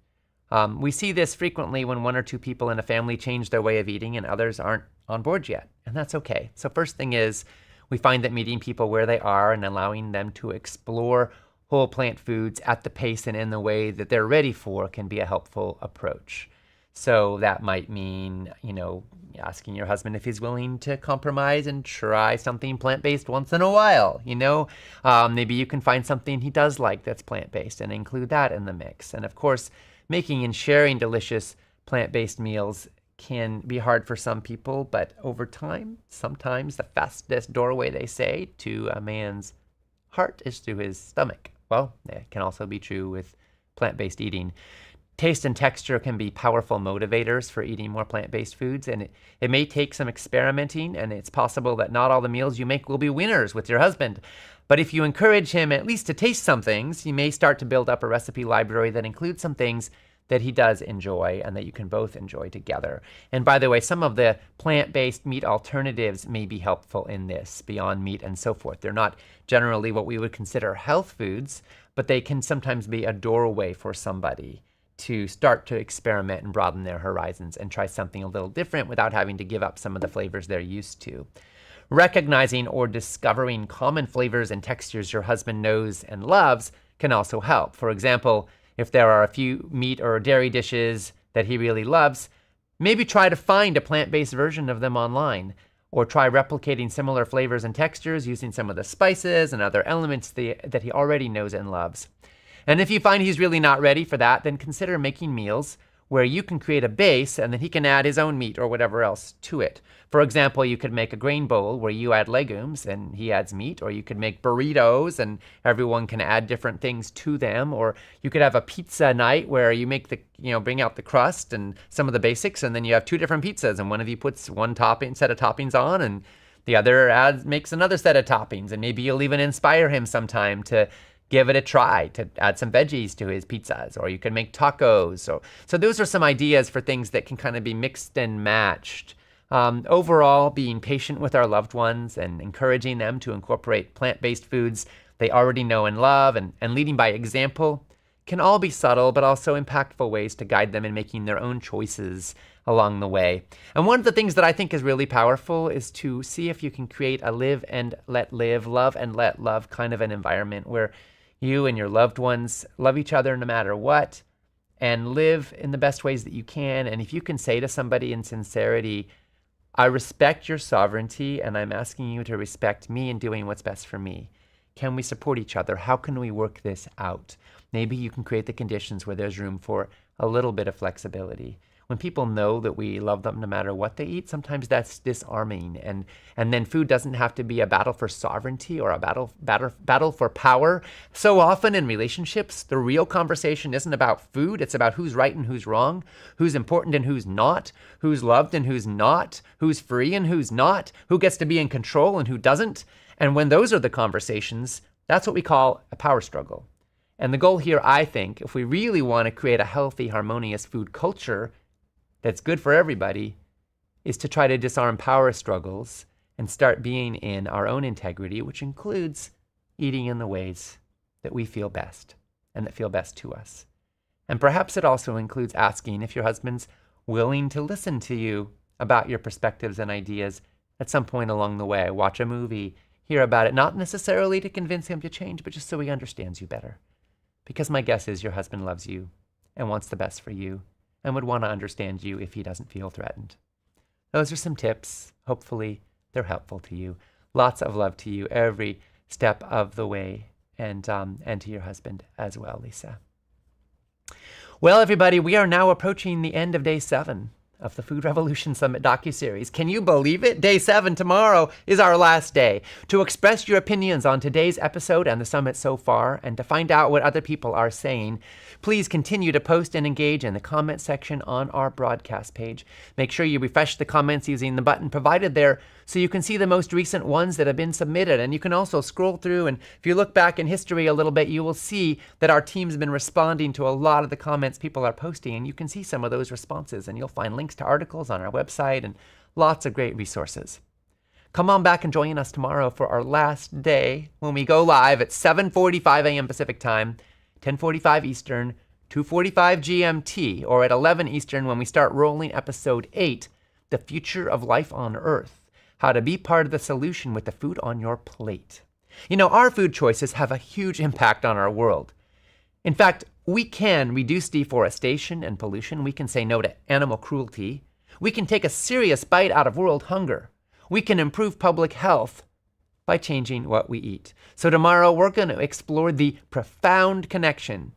We see this frequently when 1 or 2 people in a family change their way of eating and others aren't on board yet, and that's okay. So first thing is, we find that meeting people where they are and allowing them to explore whole plant foods at the pace and in the way that they're ready for can be a helpful approach. So that might mean, asking your husband if he's willing to compromise and try something plant-based once in a while. Maybe you can find something he does like that's plant-based and include that in the mix. And of course, making and sharing delicious plant-based meals can be hard for some people, but over time, sometimes the fastest doorway, they say, to a man's heart is through his stomach. Well, it can also be true with plant-based eating. Taste and texture can be powerful motivators for eating more plant-based foods, and it may take some experimenting, and it's possible that not all the meals you make will be winners with your husband. But if you encourage him at least to taste some things, you may start to build up a recipe library that includes some things that he does enjoy and that you can both enjoy together. And by the way, some of the plant-based meat alternatives may be helpful in this, Beyond Meat and so forth. They're not generally what we would consider health foods, but they can sometimes be a doorway for somebody to start to experiment and broaden their horizons and try something a little different without having to give up some of the flavors they're used to. Recognizing or discovering common flavors and textures your husband knows and loves can also help. For example, if there are a few meat or dairy dishes that he really loves, maybe try to find a plant-based version of them online, or try replicating similar flavors and textures using some of the spices and other elements that he already knows and loves. And if you find he's really not ready for that, then consider making meals where you can create a base and then he can add his own meat or whatever else to it. For example, you could make a grain bowl where you add legumes and he adds meat, or you could make burritos and everyone can add different things to them, or you could have a pizza night where you make bring out the crust and some of the basics, and then you have two different pizzas and one of you puts one set of toppings on and the other makes another set of toppings, and maybe you'll even inspire him sometime to give it a try, to add some veggies to his pizzas, or you can make tacos. So those are some ideas for things that can kind of be mixed and matched. Overall, being patient with our loved ones and encouraging them to incorporate plant-based foods they already know and love, and leading by example can all be subtle but also impactful ways to guide them in making their own choices along the way. And one of the things that I think is really powerful is to see if you can create a live and let live, love and let love kind of an environment where you and your loved ones love each other no matter what and live in the best ways that you can. And if you can say to somebody in sincerity, I respect your sovereignty and I'm asking you to respect me in doing what's best for me. Can we support each other? How can we work this out? Maybe you can create the conditions where there's room for a little bit of flexibility. When people know that we love them no matter what they eat, sometimes that's disarming. And then food doesn't have to be a battle for sovereignty or a battle for power. So often in relationships, the real conversation isn't about food. It's about who's right and who's wrong, who's important and who's not, who's loved and who's not, who's free and who's not, who gets to be in control and who doesn't. And when those are the conversations, that's what we call a power struggle. And the goal here, I think, if we really want to create a healthy, harmonious food culture that's good for everybody, is to try to disarm power struggles and start being in our own integrity, which includes eating in the ways that we feel best and that feel best to us. And perhaps it also includes asking if your husband's willing to listen to you about your perspectives and ideas at some point along the way. Watch a movie, hear about it, not necessarily to convince him to change, but just so he understands you better. Because my guess is your husband loves you and wants the best for you and would want to understand you if he doesn't feel threatened. Those are some tips. Hopefully they're helpful to you. Lots of love to you every step of the way, and to your husband as well, Lisa. Well, everybody, we are now approaching the end of day 7 of the Food Revolution Summit docuseries. Can you believe it? Day 7 tomorrow is our last day. To express your opinions on today's episode and the summit so far, and to find out what other people are saying, please continue to post and engage in the comment section on our broadcast page. Make sure you refresh the comments using the button provided there so you can see the most recent ones that have been submitted. And you can also scroll through, and if you look back in history a little bit, you will see that our team's been responding to a lot of the comments people are posting, and you can see some of those responses, and you'll find links to articles on our website and lots of great resources. Come on back and join us tomorrow for our last day when we go live at 7:45 a.m. Pacific Time, 10:45 Eastern, 2:45 GMT, or at 11 Eastern when we start rolling episode 8, The Future of Life on Earth, How to Be Part of the Solution with the Food on Your Plate. You know, our food choices have a huge impact on our world. In fact, we can reduce deforestation and pollution. We can say no to animal cruelty. We can take a serious bite out of world hunger. We can improve public health by changing what we eat. So tomorrow we're going to explore the profound connection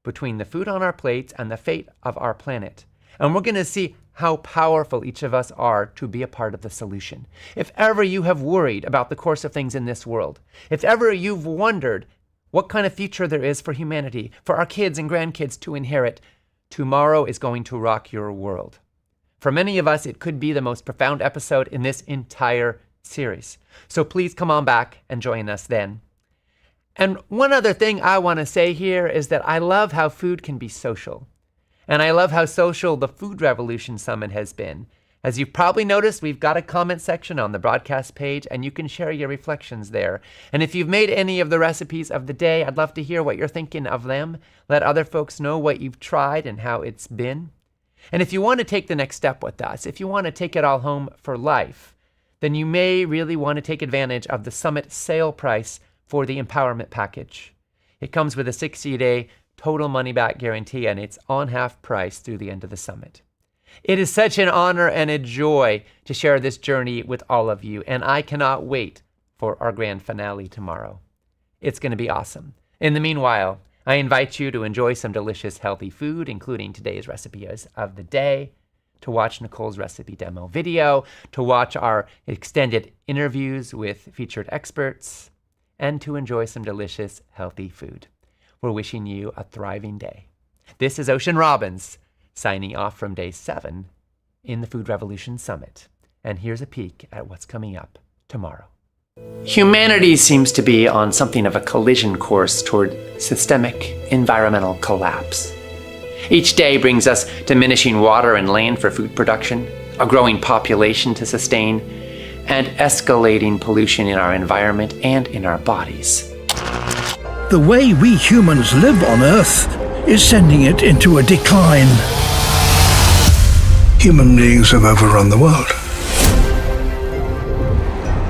between the food on our plates and the fate of our planet. And we're going to see how powerful each of us are to be a part of the solution. If ever you have worried about the course of things in this world, if ever you've wondered what kind of future there is for humanity, for our kids and grandkids to inherit, tomorrow is going to rock your world. For many of us, it could be the most profound episode in this entire series. So please come on back and join us then. And one other thing I want to say here is that I love how food can be social. And I love how social the Food Revolution Summit has been. As you've probably noticed, we've got a comment section on the broadcast page, and you can share your reflections there. And if you've made any of the recipes of the day, I'd love to hear what you're thinking of them. Let other folks know what you've tried and how it's been. And if you want to take the next step with us, if you want to take it all home for life, then you may really want to take advantage of the Summit sale price for the Empowerment Package. It comes with a 60-day total money-back guarantee, and it's on half price through the end of the summit. It is such an honor and a joy to share this journey with all of you, and I cannot wait for our grand finale tomorrow. It's going to be awesome. In the meanwhile, I invite you to enjoy some delicious healthy food, including today's recipes of the day, to watch Nicole's recipe demo video, to watch our extended interviews with featured experts, and to enjoy some delicious healthy food. We're wishing you a thriving day. This is Ocean Robbins, signing off from day 7 in the Food Revolution Summit. And here's a peek at what's coming up tomorrow. Humanity seems to be on something of a collision course toward systemic environmental collapse. Each day brings us diminishing water and land for food production, a growing population to sustain, and escalating pollution in our environment and in our bodies. The way we humans live on Earth is sending it into a decline. Human beings have overrun the world.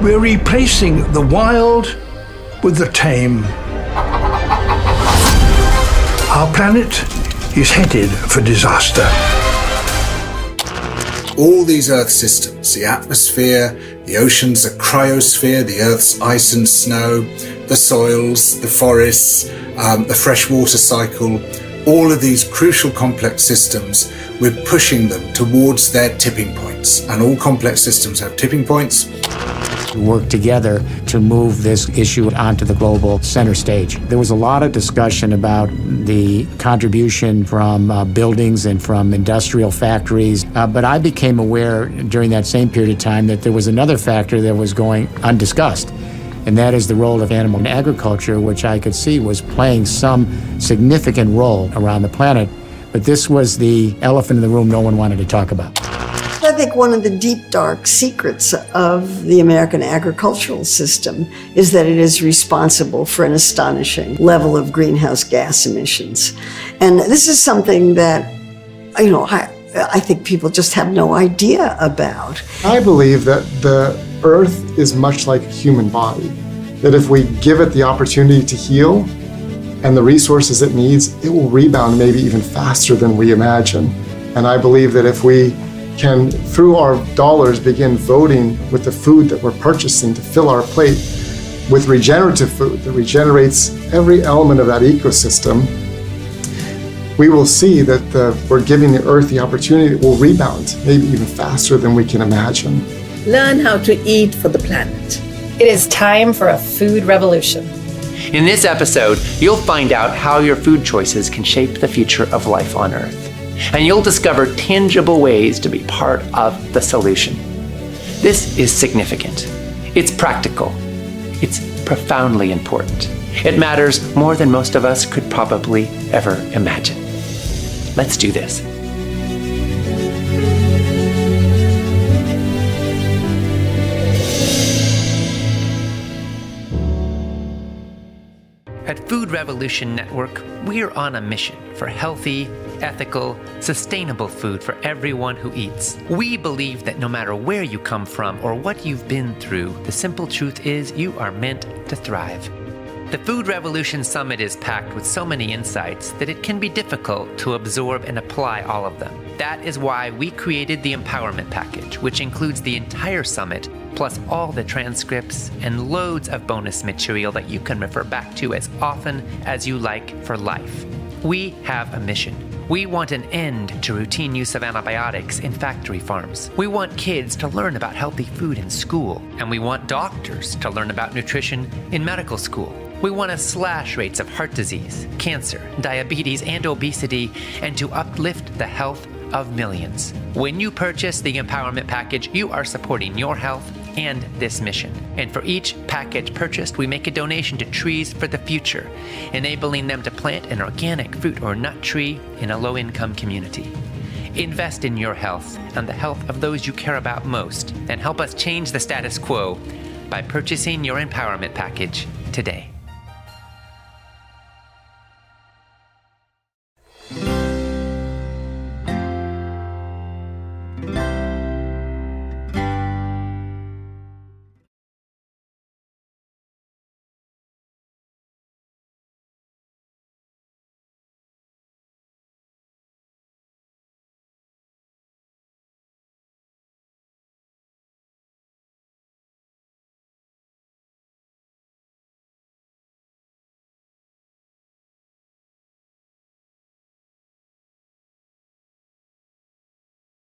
We're replacing the wild with the tame. Our planet is headed for disaster. All these Earth systems, the atmosphere, the oceans, the cryosphere, the Earth's ice and snow, the soils, the forests, the freshwater cycle, all of these crucial complex systems, we're pushing them towards their tipping points. And all complex systems have tipping points. Work together to move this issue onto the global center stage. There was a lot of discussion about the contribution from buildings and from industrial factories, but I became aware during that same period of time that there was another factor that was going undiscussed, and that is the role of animal agriculture, which I could see was playing some significant role around the planet, but this was the elephant in the room no one wanted to talk about. I think one of the deep, dark secrets of the American agricultural system is that it is responsible for an astonishing level of greenhouse gas emissions. And this is something that, I think people just have no idea about. I believe that the Earth is much like a human body, that if we give it the opportunity to heal and the resources it needs, it will rebound maybe even faster than we imagine. And I believe that if we can, through our dollars, begin voting with the food that we're purchasing to fill our plate with regenerative food that regenerates every element of that ecosystem, we will see that we're giving the Earth the opportunity that will rebound, maybe even faster than we can imagine. Learn how to eat for the planet. It is time for a food revolution. In this episode, you'll find out how your food choices can shape the future of life on Earth. And you'll discover tangible ways to be part of the solution. This is significant. It's practical. It's profoundly important. It matters more than most of us could probably ever imagine. Let's do this. At Food Revolution Network, we're on a mission for healthy, ethical, sustainable food for everyone who eats. We believe that no matter where you come from or what you've been through, the simple truth is you are meant to thrive. The Food Revolution Summit is packed with so many insights that it can be difficult to absorb and apply all of them. That is why we created the Empowerment Package, which includes the entire summit, plus all the transcripts and loads of bonus material that you can refer back to as often as you like for life. We have a mission. We want an end to routine use of antibiotics in factory farms. We want kids to learn about healthy food in school, and we want doctors to learn about nutrition in medical school. We want to slash rates of heart disease, cancer, diabetes, and obesity, and to uplift the health of millions. When you purchase the Empowerment Package, you are supporting your health and this mission. And for each package purchased, we make a donation to Trees for the Future, enabling them to plant an organic fruit or nut tree in a low-income community. Invest in your health and the health of those you care about most, and help us change the status quo by purchasing your Empowerment Package today.